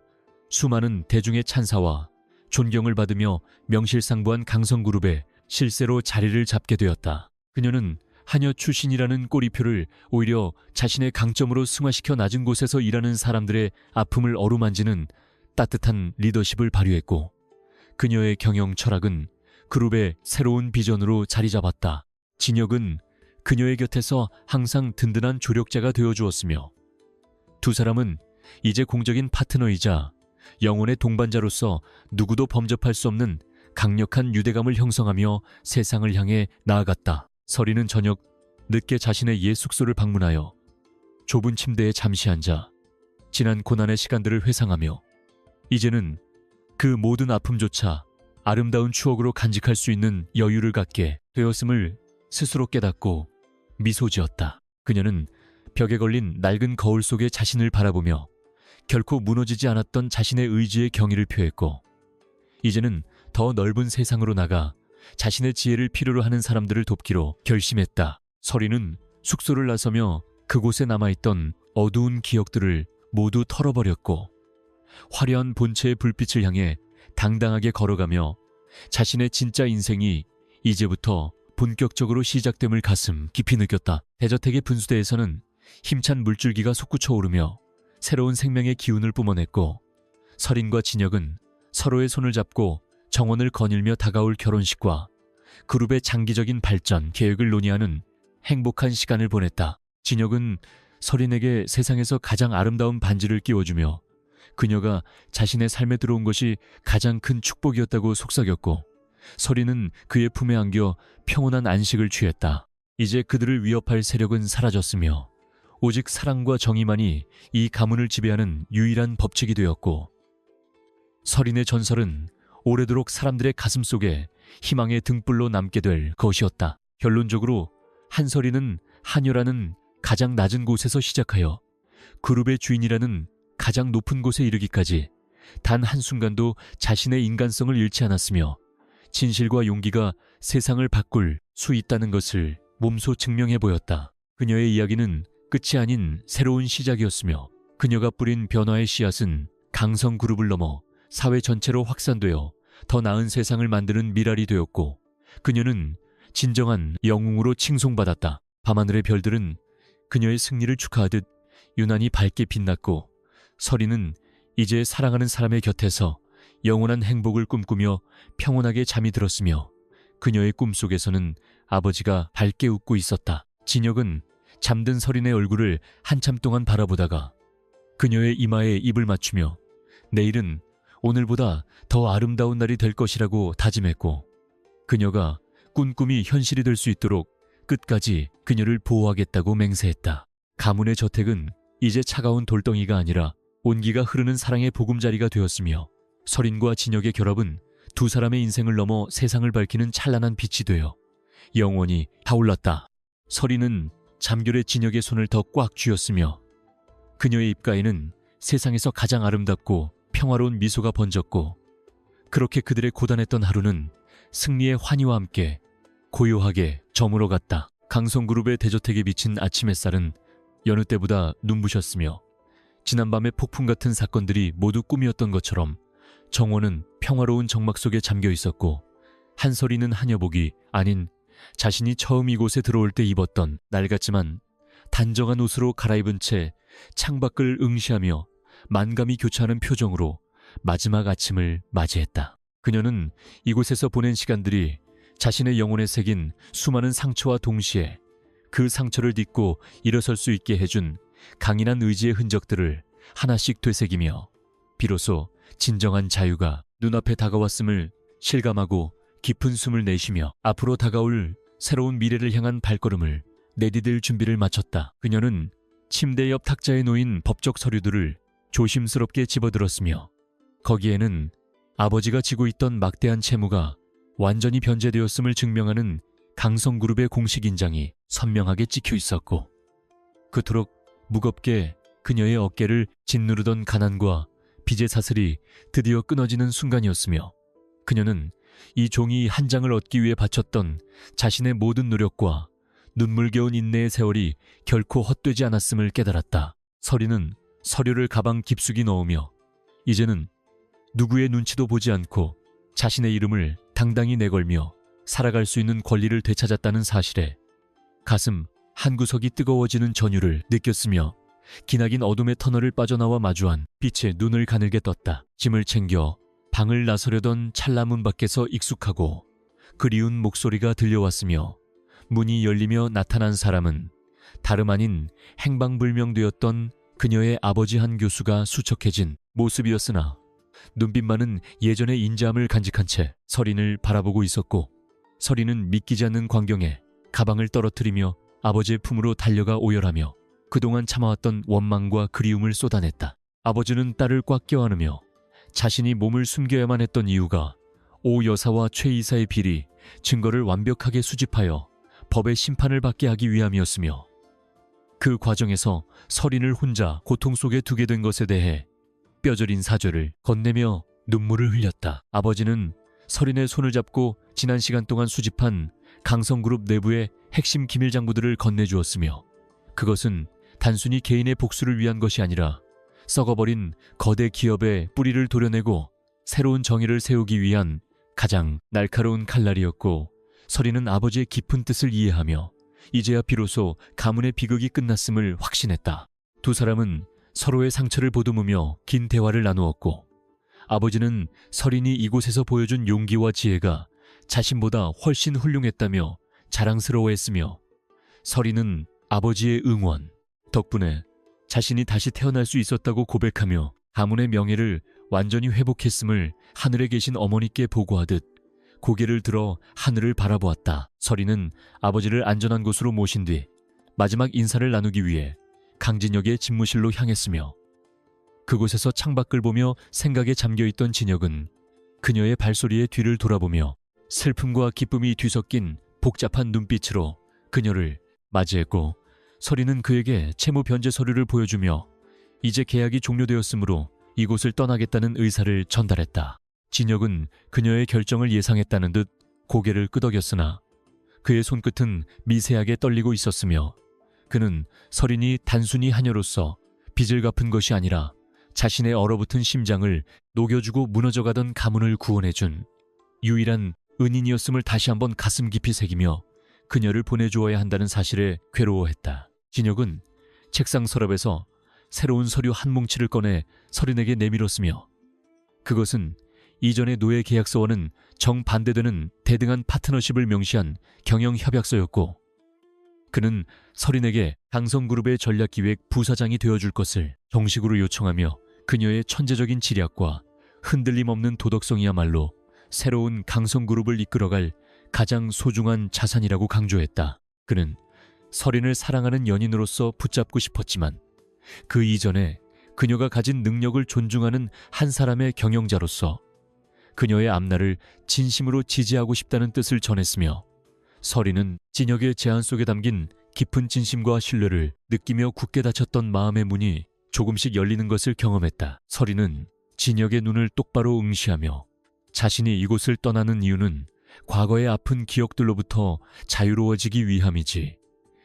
수많은 대중의 찬사와 존경을 받으며 명실상부한 강성그룹의 실세로 자리를 잡게 되었다. 그녀는 하녀 출신이라는 꼬리표를 오히려 자신의 강점으로 승화시켜 낮은 곳에서 일하는 사람들의 아픔을 어루만지는 따뜻한 리더십을 발휘했고 그녀의 경영 철학은 그룹의 새로운 비전으로 자리 잡았다. 진혁은 그녀의 곁에서 항상 든든한 조력자가 되어주었으며 두 사람은 이제 공적인 파트너이자 영혼의 동반자로서 누구도 범접할 수 없는 강력한 유대감을 형성하며 세상을 향해 나아갔다. 설인은 저녁 늦게 자신의 옛 숙소를 방문하여 좁은 침대에 잠시 앉아 지난 고난의 시간들을 회상하며 이제는 그 모든 아픔조차 아름다운 추억으로 간직할 수 있는 여유를 갖게 되었음을 스스로 깨닫고 미소 지었다. 그녀는 벽에 걸린 낡은 거울 속에 자신을 바라보며 결코 무너지지 않았던 자신의 의지의 경의를 표했고 이제는 더 넓은 세상으로 나가 자신의 지혜를 필요로 하는 사람들을 돕기로 결심했다. 설인은 숙소를 나서며 그곳에 남아있던 어두운 기억들을 모두 털어버렸고 화려한 본체의 불빛을 향해 당당하게 걸어가며 자신의 진짜 인생이 이제부터 본격적으로 시작됨을 가슴 깊이 느꼈다. 대저택의 분수대에서는 힘찬 물줄기가 솟구쳐 오르며 새로운 생명의 기운을 뿜어냈고, 설인과 진혁은 서로의 손을 잡고 정원을 거닐며 다가올 결혼식과 그룹의 장기적인 발전 계획을 논의하는 행복한 시간을 보냈다. 진혁은 설인에게 세상에서 가장 아름다운 반지를 끼워주며 그녀가 자신의 삶에 들어온 것이 가장 큰 축복이었다고 속삭였고, 설인은 그의 품에 안겨 평온한 안식을 취했다. 이제 그들을 위협할 세력은 사라졌으며 오직 사랑과 정의만이 이 가문을 지배하는 유일한 법칙이 되었고, 설인의 전설은 오래도록 사람들의 가슴 속에 희망의 등불로 남게 될 것이었다. 결론적으로 한설이는 한여라는 가장 낮은 곳에서 시작하여 그룹의 주인이라는 가장 높은 곳에 이르기까지 단 한순간도 자신의 인간성을 잃지 않았으며 진실과 용기가 세상을 바꿀 수 있다는 것을 몸소 증명해 보였다. 그녀의 이야기는 끝이 아닌 새로운 시작이었으며 그녀가 뿌린 변화의 씨앗은 강성그룹을 넘어 사회 전체로 확산되어 더 나은 세상을 만드는 미랄이 되었고, 그녀는 진정한 영웅으로 칭송받았다. 밤하늘의 별들은 그녀의 승리를 축하하듯 유난히 밝게 빛났고, 설이는 이제 사랑하는 사람의 곁에서 영원한 행복을 꿈꾸며 평온하게 잠이 들었으며 그녀의 꿈속에서는 아버지가 밝게 웃고 있었다. 진혁은 잠든 설인의 얼굴을 한참 동안 바라보다가 그녀의 이마에 입을 맞추며 내일은 오늘보다 더 아름다운 날이 될 것이라고 다짐했고, 그녀가 꾼 꿈이 현실이 될 수 있도록 끝까지 그녀를 보호하겠다고 맹세했다. 가문의 저택은 이제 차가운 돌덩이가 아니라 온기가 흐르는 사랑의 보금자리가 되었으며, 설인과 진혁의 결합은 두 사람의 인생을 넘어 세상을 밝히는 찬란한 빛이 되어 영원히 타올랐다. 설인은 잠결에 진혁의 손을 더 꽉 쥐었으며 그녀의 입가에는 세상에서 가장 아름답고 평화로운 미소가 번졌고, 그렇게 그들의 고단했던 하루는 승리의 환희와 함께 고요하게 저물어갔다. 강성그룹의 대저택에 비친 아침 햇살은 여느 때보다 눈부셨으며 지난밤의 폭풍 같은 사건들이 모두 꿈이었던 것처럼 정원은 평화로운 정막 속에 잠겨 있었고, 한설이는 한여복이 아닌 자신이 처음 이곳에 들어올 때 입었던 낡았지만 단정한 옷으로 갈아입은 채 창밖을 응시하며 만감이 교차하는 표정으로 마지막 아침을 맞이했다. 그녀는 이곳에서 보낸 시간들이 자신의 영혼에 새긴 수많은 상처와 동시에 그 상처를 딛고 일어설 수 있게 해준 강인한 의지의 흔적들을 하나씩 되새기며 비로소 진정한 자유가 눈앞에 다가왔음을 실감하고 깊은 숨을 내쉬며 앞으로 다가올 새로운 미래를 향한 발걸음을 내디딜 준비를 마쳤다. 그녀는 침대 옆 탁자에 놓인 법적 서류들을 조심스럽게 집어들었으며 거기에는 아버지가 지고 있던 막대한 채무가 완전히 변제되었음을 증명하는 강성그룹의 공식 인장이 선명하게 찍혀 있었고, 그토록 무겁게 그녀의 어깨를 짓누르던 가난과 빚의 사슬이 드디어 끊어지는 순간이었으며, 그녀는 이 종이 한 장을 얻기 위해 바쳤던 자신의 모든 노력과 눈물겨운 인내의 세월이 결코 헛되지 않았음을 깨달았다. 설이는 서류를 가방 깊숙이 넣으며 이제는 누구의 눈치도 보지 않고 자신의 이름을 당당히 내걸며 살아갈 수 있는 권리를 되찾았다는 사실에 가슴 한구석이 뜨거워지는 전율을 느꼈으며 기나긴 어둠의 터널을 빠져나와 마주한 빛에 눈을 가늘게 떴다. 짐을 챙겨 방을 나서려던 찰나 문 밖에서 익숙하고 그리운 목소리가 들려왔으며 문이 열리며 나타난 사람은 다름 아닌 행방불명되었던 그녀의 아버지 한 교수가 수척해진 모습이었으나 눈빛만은 예전의 인자함을 간직한 채 설인을 바라보고 있었고, 설인은 믿기지 않는 광경에 가방을 떨어뜨리며 아버지의 품으로 달려가 오열하며 그동안 참아왔던 원망과 그리움을 쏟아냈다. 아버지는 딸을 꽉 껴안으며 자신이 몸을 숨겨야만 했던 이유가 오 여사와 최 이사의 비리, 증거를 완벽하게 수집하여 법의 심판을 받게 하기 위함이었으며, 그 과정에서 설인을 혼자 고통 속에 두게 된 것에 대해 뼈저린 사죄를 건네며 눈물을 흘렸다. 아버지는 설인의 손을 잡고 지난 시간 동안 수집한 강성그룹 내부의 핵심 기밀 장부들을 건네주었으며, 그것은 단순히 개인의 복수를 위한 것이 아니라 썩어버린 거대 기업의 뿌리를 도려내고 새로운 정의를 세우기 위한 가장 날카로운 칼날이었고, 서린은 아버지의 깊은 뜻을 이해하며 이제야 비로소 가문의 비극이 끝났음을 확신했다. 두 사람은 서로의 상처를 보듬으며 긴 대화를 나누었고, 아버지는 서린이 이곳에서 보여준 용기와 지혜가 자신보다 훨씬 훌륭했다며 자랑스러워했으며, 서린은 아버지의 응원 덕분에 자신이 다시 태어날 수 있었다고 고백하며 가문의 명예를 완전히 회복했음을 하늘에 계신 어머니께 보고하듯 고개를 들어 하늘을 바라보았다. 서린은 아버지를 안전한 곳으로 모신 뒤 마지막 인사를 나누기 위해 강진혁의 집무실로 향했으며, 그곳에서 창밖을 보며 생각에 잠겨있던 진혁은 그녀의 발소리에 뒤를 돌아보며 슬픔과 기쁨이 뒤섞인 복잡한 눈빛으로 그녀를 맞이했고, 서린은 그에게 채무 변제 서류를 보여주며 이제 계약이 종료되었으므로 이곳을 떠나겠다는 의사를 전달했다. 진혁은 그녀의 결정을 예상했다는 듯 고개를 끄덕였으나 그의 손끝은 미세하게 떨리고 있었으며, 그는 서린이 단순히 하녀로서 빚을 갚은 것이 아니라 자신의 얼어붙은 심장을 녹여주고 무너져가던 가문을 구원해준 유일한 은인이었음을 다시 한번 가슴 깊이 새기며 그녀를 보내주어야 한다는 사실에 괴로워했다. 진혁은 책상 서랍에서 새로운 서류 한 뭉치를 꺼내 서린에게 내밀었으며, 그것은 이전의 노예 계약서와는 정반대되는 대등한 파트너십을 명시한 경영협약서였고, 그는 서린에게 강성그룹의 전략기획 부사장이 되어줄 것을 정식으로 요청하며 그녀의 천재적인 지략과 흔들림 없는 도덕성이야말로 새로운 강성그룹을 이끌어갈 가장 소중한 자산이라고 강조했다. 그는 서린을 사랑하는 연인으로서 붙잡고 싶었지만 그 이전에 그녀가 가진 능력을 존중하는 한 사람의 경영자로서 그녀의 앞날을 진심으로 지지하고 싶다는 뜻을 전했으며, 서린은 진혁의 제안 속에 담긴 깊은 진심과 신뢰를 느끼며 굳게 닫혔던 마음의 문이 조금씩 열리는 것을 경험했다. 서린은 진혁의 눈을 똑바로 응시하며 자신이 이곳을 떠나는 이유는 과거의 아픈 기억들로부터 자유로워지기 위함이지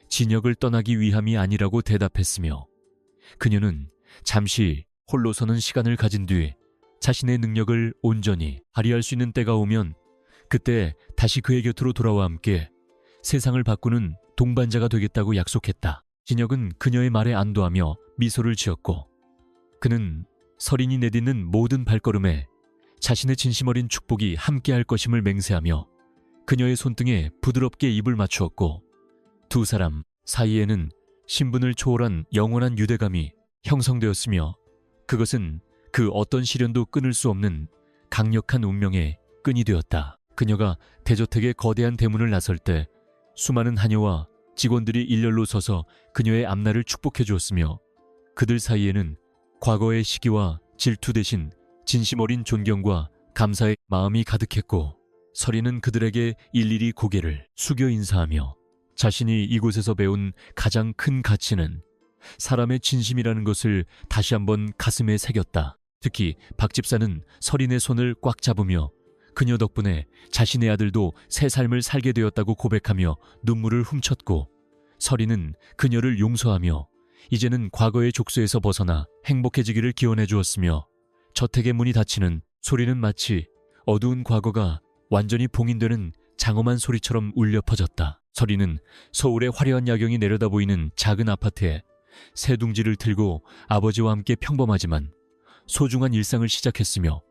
진혁을 떠나기 위함이 아니라고 대답했으며, 그녀는 잠시 홀로 서는 시간을 가진 뒤 자신의 능력을 온전히 발휘할 수 있는 때가 오면 그때 다시 그의 곁으로 돌아와 함께 세상을 바꾸는 동반자가 되겠다고 약속했다. 진혁은 그녀의 말에 안도하며 미소를 지었고, 그는 서린이 내딛는 모든 발걸음에 자신의 진심 어린 축복이 함께할 것임을 맹세하며 그녀의 손등에 부드럽게 입을 맞추었고, 두 사람 사이에는 신분을 초월한 영원한 유대감이 형성되었으며, 그것은 그 어떤 시련도 끊을 수 없는 강력한 운명의 끈이 되었다. 그녀가 대저택의 거대한 대문을 나설 때 수많은 하녀와 직원들이 일렬로 서서 그녀의 앞날을 축복해 주었으며, 그들 사이에는 과거의 시기와 질투 대신 진심 어린 존경과 감사의 마음이 가득했고, 서린은 그들에게 일일이 고개를 숙여 인사하며 자신이 이곳에서 배운 가장 큰 가치는 사람의 진심이라는 것을 다시 한번 가슴에 새겼다. 특히 박 집사는 서린의 손을 꽉 잡으며 그녀 덕분에 자신의 아들도 새 삶을 살게 되었다고 고백하며 눈물을 훔쳤고, 서린은 그녀를 용서하며 이제는 과거의 족쇄에서 벗어나 행복해지기를 기원해 주었으며, 저택의 문이 닫히는 소리는 마치 어두운 과거가 완전히 봉인되는 장엄한 소리처럼 울려 퍼졌다. 서린은 서울의 화려한 야경이 내려다 보이는 작은 아파트에 새 둥지를 틀고 아버지와 함께 평범하지만 소중한 일상을 시작했으며,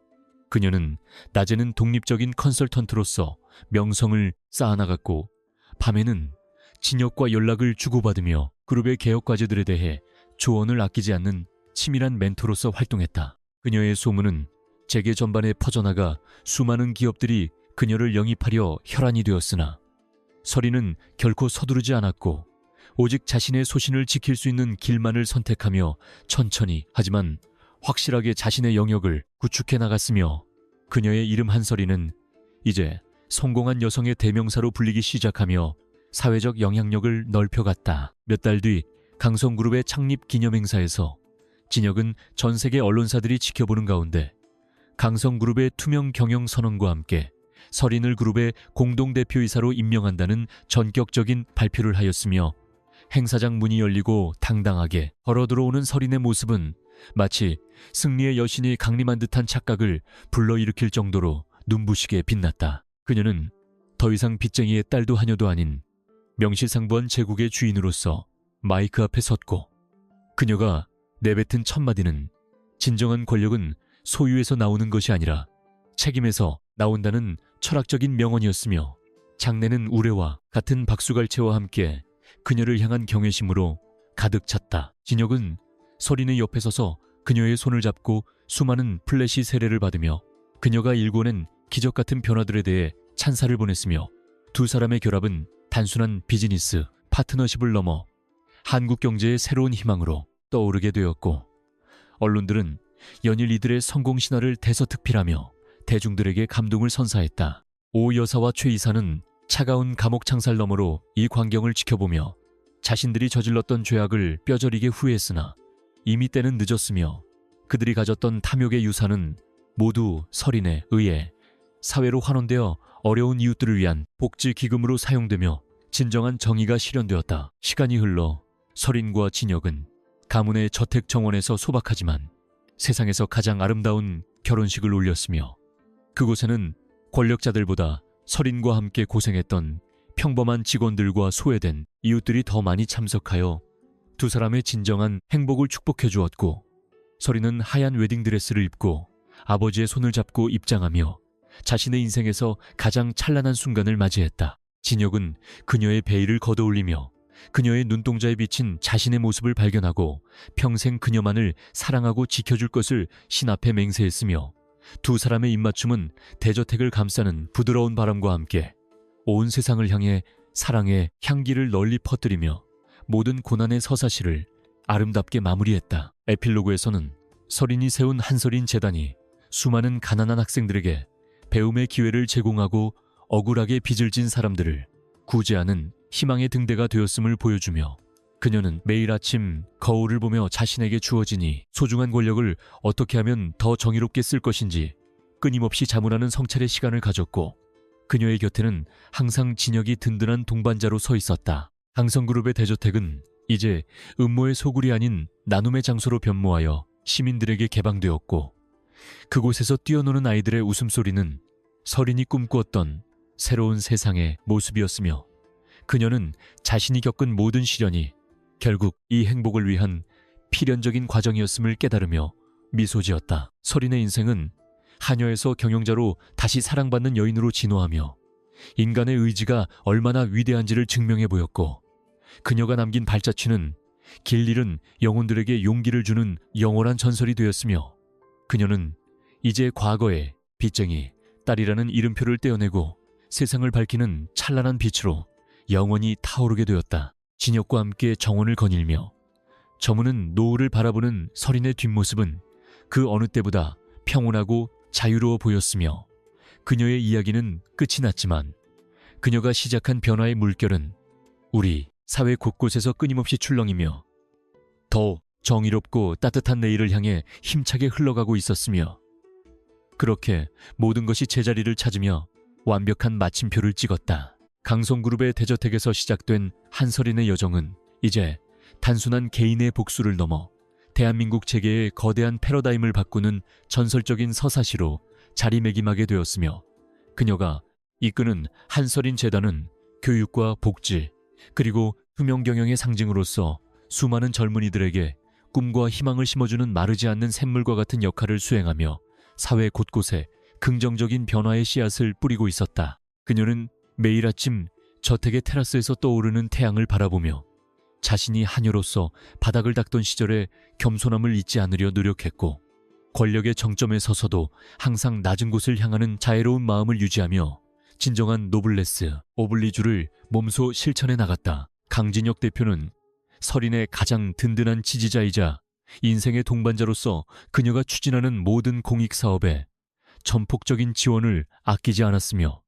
그녀는 낮에는 독립적인 컨설턴트로서 명성을 쌓아나갔고, 밤에는 진혁과 연락을 주고받으며 그룹의 개혁 과제들에 대해 조언을 아끼지 않는 치밀한 멘토로서 활동했다. 그녀의 소문은 재계 전반에 퍼져나가 수많은 기업들이 그녀를 영입하려 혈안이 되었으나, 서린은 결코 서두르지 않았고 오직 자신의 소신을 지킬 수 있는 길만을 선택하며 천천히 하지만 확실하게 자신의 영역을 구축해 나갔으며, 그녀의 이름 한서린은 이제 성공한 여성의 대명사로 불리기 시작하며 사회적 영향력을 넓혀갔다. 몇 달 뒤 강성그룹의 창립 기념행사에서 진혁은 전 세계 언론사들이 지켜보는 가운데 강성그룹의 투명 경영 선언과 함께 서린을 그룹의 공동대표이사로 임명한다는 전격적인 발표를 하였으며, 행사장 문이 열리고 당당하게 걸어 들어오는 서린의 모습은 마치 승리의 여신이 강림한 듯한 착각을 불러일으킬 정도로 눈부시게 빛났다. 그녀는 더 이상 빚쟁이의 딸도 하녀도 아닌 명실상부한 제국의 주인으로서 마이크 앞에 섰고, 그녀가 내뱉은 첫마디는 진정한 권력은 소유에서 나오는 것이 아니라 책임에서 나온다는 철학적인 명언이었으며, 장내는 우레와 같은 박수갈채와 함께 그녀를 향한 경외심으로 가득 찼다. 진혁은 서린의 옆에 서서 그녀의 손을 잡고 수많은 플래시 세례를 받으며 그녀가 일궈낸 기적 같은 변화들에 대해 찬사를 보냈으며, 두 사람의 결합은 단순한 비즈니스 파트너십을 넘어 한국 경제의 새로운 희망으로 떠오르게 되었고, 언론들은 연일 이들의 성공 신화를 대서특필하며 대중들에게 감동을 선사했다. 오 여사와 최 이사는 차가운 감옥 창살 너머로 이 광경을 지켜보며 자신들이 저질렀던 죄악을 뼈저리게 후회했으나 이미 때는 늦었으며, 그들이 가졌던 탐욕의 유산은 모두 서린에 의해 사회로 환원되어 어려운 이웃들을 위한 복지 기금으로 사용되며 진정한 정의가 실현되었다. 시간이 흘러 서린과 진혁은 가문의 저택 정원에서 소박하지만 세상에서 가장 아름다운 결혼식을 올렸으며, 그곳에는 권력자들보다 서린과 함께 고생했던 평범한 직원들과 소외된 이웃들이 더 많이 참석하여 두 사람의 진정한 행복을 축복해 주었고, 서린은 하얀 웨딩드레스를 입고 아버지의 손을 잡고 입장하며 자신의 인생에서 가장 찬란한 순간을 맞이했다. 진혁은 그녀의 베일을 걷어올리며 그녀의 눈동자에 비친 자신의 모습을 발견하고 평생 그녀만을 사랑하고 지켜줄 것을 신 앞에 맹세했으며, 두 사람의 입맞춤은 대저택을 감싸는 부드러운 바람과 함께 온 세상을 향해 사랑의 향기를 널리 퍼뜨리며 모든 고난의 서사시를 아름답게 마무리했다. 에필로그에서는 서린이 세운 한서린 재단이 수많은 가난한 학생들에게 배움의 기회를 제공하고 억울하게 빚을 진 사람들을 구제하는 희망의 등대가 되었음을 보여주며, 그녀는 매일 아침 거울을 보며 자신에게 주어진 이 소중한 권력을 어떻게 하면 더 정의롭게 쓸 것인지 끊임없이 자문하는 성찰의 시간을 가졌고, 그녀의 곁에는 항상 진혁이 든든한 동반자로 서 있었다. 강성그룹의 대저택은 이제 음모의 소굴이 아닌 나눔의 장소로 변모하여 시민들에게 개방되었고, 그곳에서 뛰어노는 아이들의 웃음소리는 서린이 꿈꾸었던 새로운 세상의 모습이었으며, 그녀는 자신이 겪은 모든 시련이 결국 이 행복을 위한 필연적인 과정이었음을 깨달으며 미소 지었다. 서린의 인생은 하녀에서 경영자로 다시 사랑받는 여인으로 진화하며 인간의 의지가 얼마나 위대한지를 증명해 보였고, 그녀가 남긴 발자취는 길 잃은 영혼들에게 용기를 주는 영원한 전설이 되었으며, 그녀는 이제 과거의 빚쟁이 딸이라는 이름표를 떼어내고 세상을 밝히는 찬란한 빛으로 영원히 타오르게 되었다. 진혁과 함께 정원을 거닐며 저무는 노을을 바라보는 서린의 뒷모습은 그 어느 때보다 평온하고 자유로워 보였으며, 그녀의 이야기는 끝이 났지만 그녀가 시작한 변화의 물결은 우리 사회 곳곳에서 끊임없이 출렁이며 더 정의롭고 따뜻한 내일을 향해 힘차게 흘러가고 있었으며, 그렇게 모든 것이 제자리를 찾으며 완벽한 마침표를 찍었다. 강성그룹의 대저택에서 시작된 한서린의 여정은 이제 단순한 개인의 복수를 넘어 대한민국 체계의 거대한 패러다임을 바꾸는 전설적인 서사시로 자리매김하게 되었으며, 그녀가 이끄는 한서린 재단은 교육과 복지 그리고 투명 경영의 상징으로서 수많은 젊은이들에게 꿈과 희망을 심어주는 마르지 않는 샘물과 같은 역할을 수행하며 사회 곳곳에 긍정적인 변화의 씨앗을 뿌리고 있었다. 그녀는 매일 아침 저택의 테라스에서 떠오르는 태양을 바라보며 자신이 하녀로서 바닥을 닦던 시절에 겸손함을 잊지 않으려 노력했고, 권력의 정점에 서서도 항상 낮은 곳을 향하는 자애로운 마음을 유지하며 진정한 노블레스, 오블리주를 몸소 실천해 나갔다. 강진혁 대표는 서린의 가장 든든한 지지자이자 인생의 동반자로서 그녀가 추진하는 모든 공익사업에 전폭적인 지원을 아끼지 않았으며,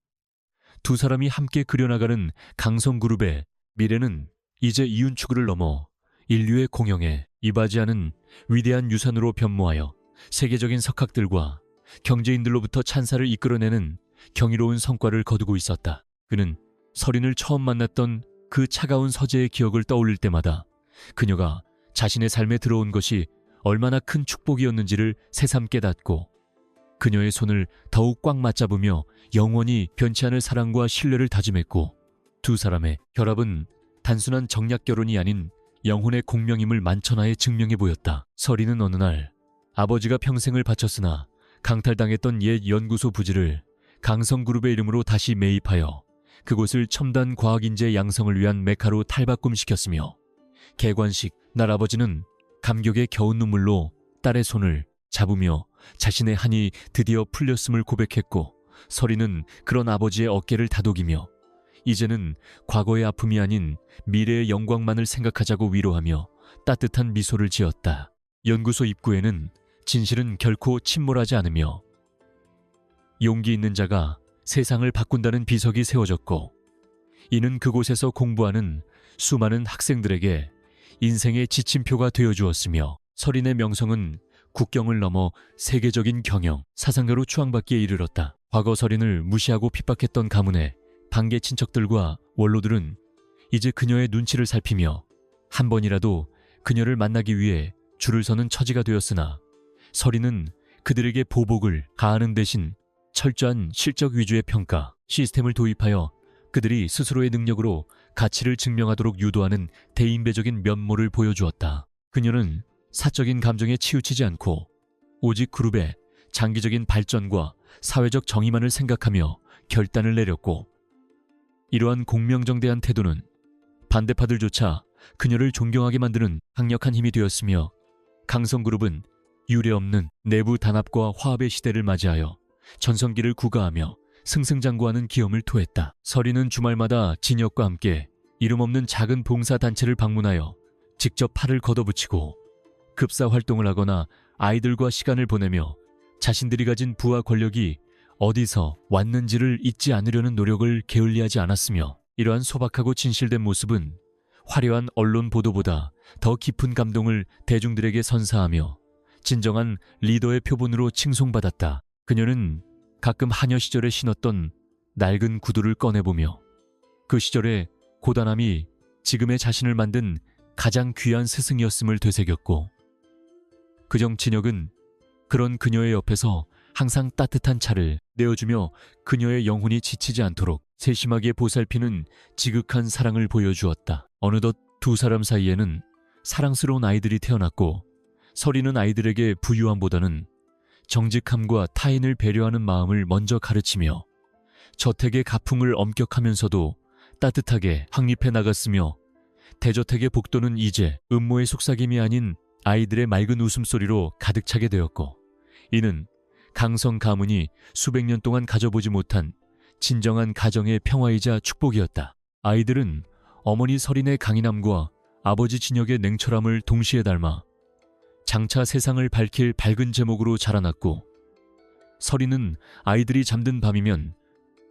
두 사람이 함께 그려나가는 강성그룹의 미래는 이제 이윤축을 넘어 인류의 공영에 이바지하는 위대한 유산으로 변모하여 세계적인 석학들과 경제인들로부터 찬사를 이끌어내는 경이로운 성과를 거두고 있었다. 그는 서린을 처음 만났던 그 차가운 서재의 기억을 떠올릴 때마다 그녀가 자신의 삶에 들어온 것이 얼마나 큰 축복이었는지를 새삼 깨닫고 그녀의 손을 더욱 꽉 맞잡으며 영원히 변치 않을 사랑과 신뢰를 다짐했고, 두 사람의 결합은 단순한 정략 결혼이 아닌 영혼의 공명임을 만천하에 증명해 보였다. 설이는 어느 날 아버지가 평생을 바쳤으나 강탈당했던 옛 연구소 부지를 강성그룹의 이름으로 다시 매입하여 그곳을 첨단 과학인재 양성을 위한 메카로 탈바꿈시켰으며, 개관식 날 아버지는 감격의 겨운 눈물로 딸의 손을 잡으며 자신의 한이 드디어 풀렸음을 고백했고, 설이는 그런 아버지의 어깨를 다독이며 이제는 과거의 아픔이 아닌 미래의 영광만을 생각하자고 위로하며 따뜻한 미소를 지었다. 연구소 입구에는 진실은 결코 침몰하지 않으며 용기 있는 자가 세상을 바꾼다는 비석이 세워졌고, 이는 그곳에서 공부하는 수많은 학생들에게 인생의 지침표가 되어주었으며, 설인의 명성은 국경을 넘어 세계적인 경영, 사상가로 추앙받기에 이르렀다. 과거 설인을 무시하고 핍박했던 가문의 반개 친척들과 원로들은 이제 그녀의 눈치를 살피며 한 번이라도 그녀를 만나기 위해 줄을 서는 처지가 되었으나, 설인은 그들에게 보복을 가하는 대신 철저한 실적 위주의 평가 시스템을 도입하여 그들이 스스로의 능력으로 가치를 증명하도록 유도하는 대인배적인 면모를 보여주었다. 그녀는 사적인 감정에 치우치지 않고 오직 그룹의 장기적인 발전과 사회적 정의만을 생각하며 결단을 내렸고, 이러한 공명정대한 태도는 반대파들조차 그녀를 존경하게 만드는 강력한 힘이 되었으며, 강성그룹은 유례없는 내부 단합과 화합의 시대를 맞이하여 전성기를 구가하며 승승장구하는 기염을 토했다. 설이는 주말마다 진혁과 함께 이름 없는 작은 봉사단체를 방문하여 직접 팔을 걷어붙이고 급사 활동을 하거나 아이들과 시간을 보내며 자신들이 가진 부와 권력이 어디서 왔는지를 잊지 않으려는 노력을 게을리하지 않았으며, 이러한 소박하고 진실된 모습은 화려한 언론 보도보다 더 깊은 감동을 대중들에게 선사하며 진정한 리더의 표본으로 칭송받았다. 그녀는 가끔 하녀 시절에 신었던 낡은 구두를 꺼내보며 그 시절의 고단함이 지금의 자신을 만든 가장 귀한 스승이었음을 되새겼고, 그정 진혁은 그런 그녀의 옆에서 항상 따뜻한 차를 내어주며 그녀의 영혼이 지치지 않도록 세심하게 보살피는 지극한 사랑을 보여주었다. 어느덧 두 사람 사이에는 사랑스러운 아이들이 태어났고, 설이는 아이들에게 부유함보다는 정직함과 타인을 배려하는 마음을 먼저 가르치며 저택의 가풍을 엄격하면서도 따뜻하게 확립해 나갔으며, 대저택의 복도는 이제 음모의 속삭임이 아닌 아이들의 맑은 웃음소리로 가득 차게 되었고, 이는 강성 가문이 수백 년 동안 가져보지 못한 진정한 가정의 평화이자 축복이었다. 아이들은 어머니 설인의 강인함과 아버지 진혁의 냉철함을 동시에 닮아 장차 세상을 밝힐 밝은 제목으로 자라났고, 설인은 아이들이 잠든 밤이면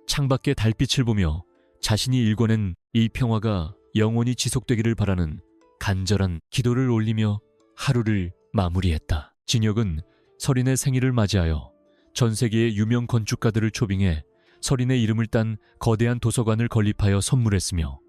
창밖의 달빛을 보며 자신이 일궈낸 이 평화가 영원히 지속되기를 바라는 간절한 기도를 올리며 하루를 마무리했다. 진혁은 설인의 생일을 맞이하여 전 세계의 유명 건축가들을 초빙해 설인의 이름을 딴 거대한 도서관을 건립하여 선물했으며,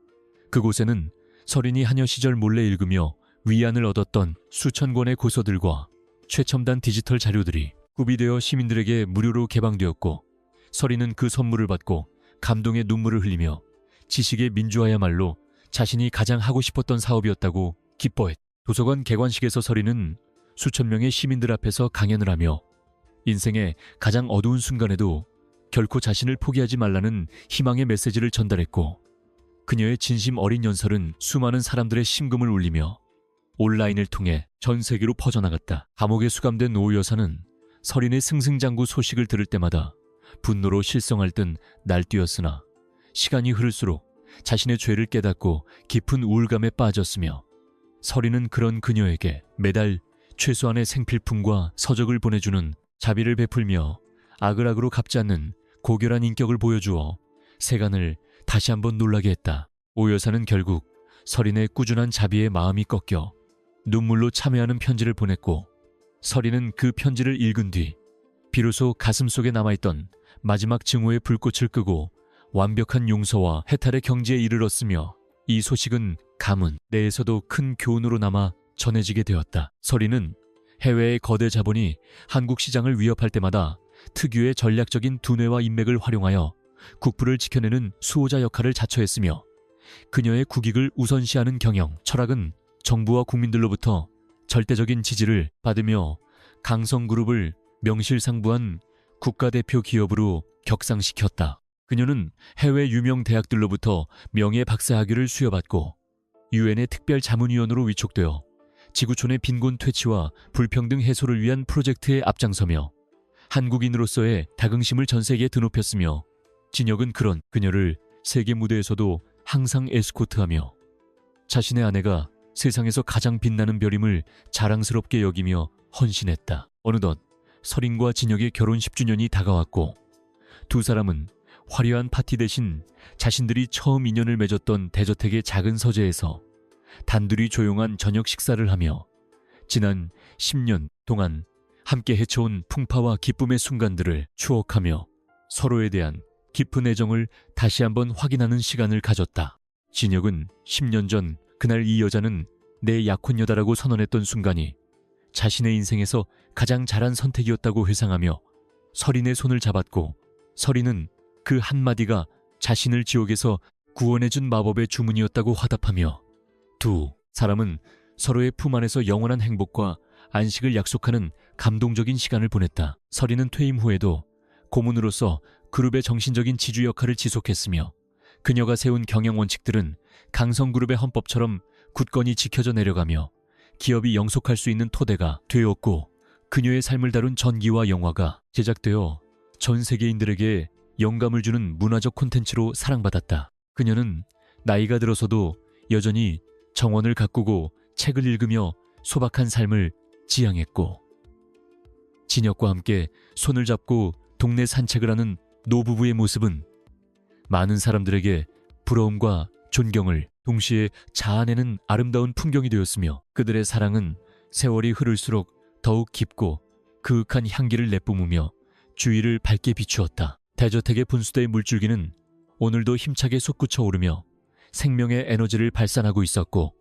그곳에는 설인이 하녀 시절 몰래 읽으며 위안을 얻었던 수천 권의 고서들과 최첨단 디지털 자료들이 구비되어 시민들에게 무료로 개방되었고, 설인은 그 선물을 받고 감동의 눈물을 흘리며 지식의 민주화야말로 자신이 가장 하고 싶었던 사업이었다고 기뻐했다. 도서관 개관식에서 설인은 수천 명의 시민들 앞에서 강연을 하며 인생의 가장 어두운 순간에도 결코 자신을 포기하지 말라는 희망의 메시지를 전달했고, 그녀의 진심 어린 연설은 수많은 사람들의 심금을 울리며 온라인을 통해 전 세계로 퍼져나갔다. 감옥에 수감된 오 여사는 설인의 승승장구 소식을 들을 때마다 분노로 실성할 듯 날뛰었으나, 시간이 흐를수록 자신의 죄를 깨닫고 깊은 우울감에 빠졌으며, 설인은 그런 그녀에게 매달 최소한의 생필품과 서적을 보내주는 자비를 베풀며 악을 악으로 갚지 않는 고결한 인격을 보여주어 세간을 다시 한번 놀라게 했다. 오 여사는 결국 설인의 꾸준한 자비에 마음이 꺾여 눈물로 참회하는 편지를 보냈고, 설인은 그 편지를 읽은 뒤 비로소 가슴속에 남아있던 마지막 증오의 불꽃을 끄고 완벽한 용서와 해탈의 경지에 이르렀으며, 이 소식은 가문 내에서도 큰 교훈으로 남아 전해지게 되었다. 설인은 해외의 거대 자본이 한국 시장을 위협할 때마다 특유의 전략적인 두뇌와 인맥을 활용하여 국부를 지켜내는 수호자 역할을 자처했으며 그녀의 국익을 우선시하는 경영, 철학은 정부와 국민들로부터 절대적인 지지를 받으며 강성그룹을 명실상부한 국가대표 기업으로 격상시켰다. 그녀는 해외 유명 대학들로부터 명예박사학위를 수여받고 유엔의 특별자문위원으로 위촉되어 지구촌의 빈곤 퇴치와 불평등 해소를 위한 프로젝트에 앞장서며 한국인으로서의 자긍심을 전 세계에 드높였으며 진혁은 그런 그녀를 세계 무대에서도 항상 에스코트하며 자신의 아내가 세상에서 가장 빛나는 별임을 자랑스럽게 여기며 헌신했다. 어느덧 설인과 진혁의 결혼 10주년이 다가왔고 두 사람은 화려한 파티 대신 자신들이 처음 인연을 맺었던 대저택의 작은 서재에서 단둘이 조용한 저녁 식사를 하며 지난 10년 동안 함께 헤쳐온 풍파와 기쁨의 순간들을 추억하며 서로에 대한 깊은 애정을 다시 한번 확인하는 시간을 가졌다. 진혁은 10년 전 그날 이 여자는 내 약혼녀다라고 선언했던 순간이 자신의 인생에서 가장 잘한 선택이었다고 회상하며 설인의 손을 잡았고 설인은 그 한마디가 자신을 지옥에서 구원해준 마법의 주문이었다고 화답하며 두 사람은 서로의 품 안에서 영원한 행복과 안식을 약속하는 감동적인 시간을 보냈다. 설인은 퇴임 후에도 고문으로서 그룹의 정신적인 지주 역할을 지속했으며 그녀가 세운 경영 원칙들은 강성그룹의 헌법처럼 굳건히 지켜져 내려가며 기업이 영속할 수 있는 토대가 되었고 그녀의 삶을 다룬 전기와 영화가 제작되어 전 세계인들에게 영감을 주는 문화적 콘텐츠로 사랑받았다. 그녀는 나이가 들어서도 여전히 정원을 가꾸고 책을 읽으며 소박한 삶을 지향했고 진혁과 함께 손을 잡고 동네 산책을 하는 노부부의 모습은 많은 사람들에게 부러움과 존경을 동시에 자아내는 아름다운 풍경이 되었으며 그들의 사랑은 세월이 흐를수록 더욱 깊고 그윽한 향기를 내뿜으며 주위를 밝게 비추었다. 대저택의 분수대의 물줄기는 오늘도 힘차게 솟구쳐 오르며 생명의 에너지를 발산하고 있었고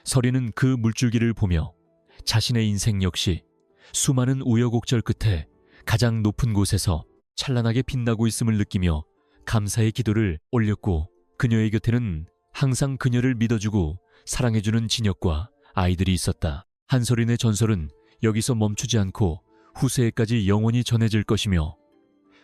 설이는 그 물줄기를 보며 자신의 인생 역시 수많은 우여곡절 끝에 가장 높은 곳에서 찬란하게 빛나고 있음을 느끼며 감사의 기도를 올렸고 그녀의 곁에는 항상 그녀를 믿어주고 사랑해주는 진혁과 아이들이 있었다. 한설인의 전설은 여기서 멈추지 않고 후세에까지 영원히 전해질 것이며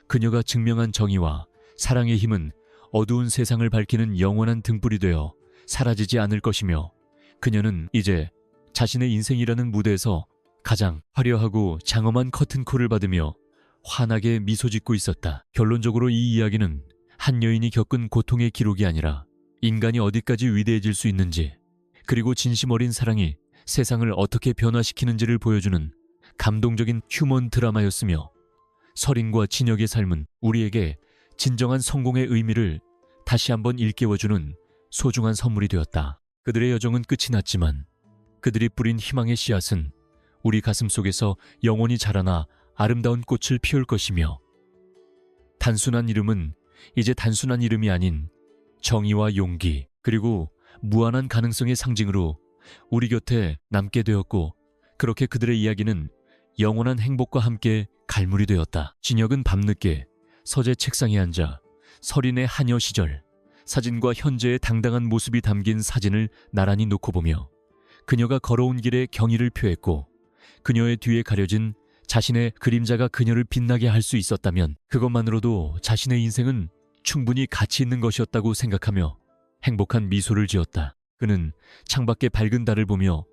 그녀가 증명한 정의와 사랑의 힘은 어두운 세상을 밝히는 영원한 등불이 되어 사라지지 않을 것이며 그녀는 이제 자신의 인생이라는 무대에서 가장 화려하고 장엄한 커튼콜을 받으며 환하게 미소 짓고 있었다. 결론적으로 이 이야기는 한 여인이 겪은 고통의 기록이 아니라 인간이 어디까지 위대해질 수 있는지 그리고 진심 어린 사랑이 세상을 어떻게 변화시키는지를 보여주는 감동적인 휴먼 드라마였으며 설인과 진혁의 삶은 우리에게 진정한 성공의 의미를 다시 한번 일깨워주는 소중한 선물이 되었다. 그들의 여정은 끝이 났지만 그들이 뿌린 희망의 씨앗은 우리 가슴 속에서 영원히 자라나 아름다운 꽃을 피울 것이며 단순한 이름은 이제 단순한 이름이 아닌 정의와 용기 그리고 무한한 가능성의 상징으로 우리 곁에 남게 되었고 그렇게 그들의 이야기는 영원한 행복과 함께 갈무리 되었다. 진혁은 밤늦게 서재 책상에 앉아 설인의 하녀 시절 사진과 현재의 당당한 모습이 담긴 사진을 나란히 놓고 보며 그녀가 걸어온 길에 경의를 표했고 그녀의 뒤에 가려진 자신의 그림자가 그녀를 빛나게 할 수 있었다면 그것만으로도 자신의 인생은 충분히 가치 있는 것이었다고 생각하며 행복한 미소를 지었다. 그는 창밖의 밝은 달을 보며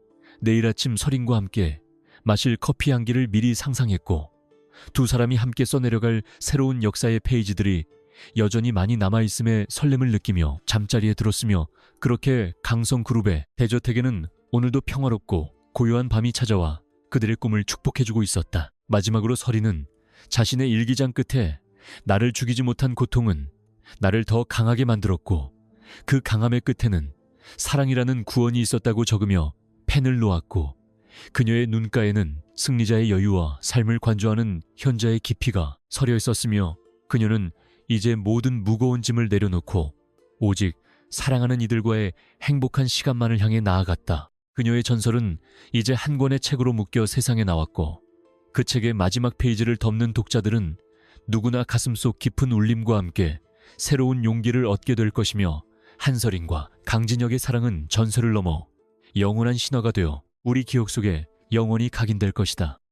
내일 아침 설인과 함께 마실 커피 향기를 미리 상상했고 두 사람이 함께 써내려갈 새로운 역사의 페이지들이 여전히 많이 남아있음에 설렘을 느끼며 잠자리에 들었으며 그렇게 강성그룹의 대저택에는 오늘도 평화롭고 고요한 밤이 찾아와 그들의 꿈을 축복해주고 있었다. 마지막으로 설이는 자신의 일기장 끝에 나를 죽이지 못한 고통은 나를 더 강하게 만들었고 그 강함의 끝에는 사랑이라는 구원이 있었다고 적으며 펜을 놓았고 그녀의 눈가에는 승리자의 여유와 삶을 관조하는 현자의 깊이가 서려 있었으며 그녀는 이제 모든 무거운 짐을 내려놓고 오직 사랑하는 이들과의 행복한 시간만을 향해 나아갔다. 그녀의 전설은 이제 한 권의 책으로 묶여 세상에 나왔고 그 책의 마지막 페이지를 덮는 독자들은 누구나 가슴속 깊은 울림과 함께 새로운 용기를 얻게 될 것이며 한설인과 강진혁의 사랑은 전설을 넘어 영원한 신화가 되어 우리 기억 속에 영원히 각인될 것이다.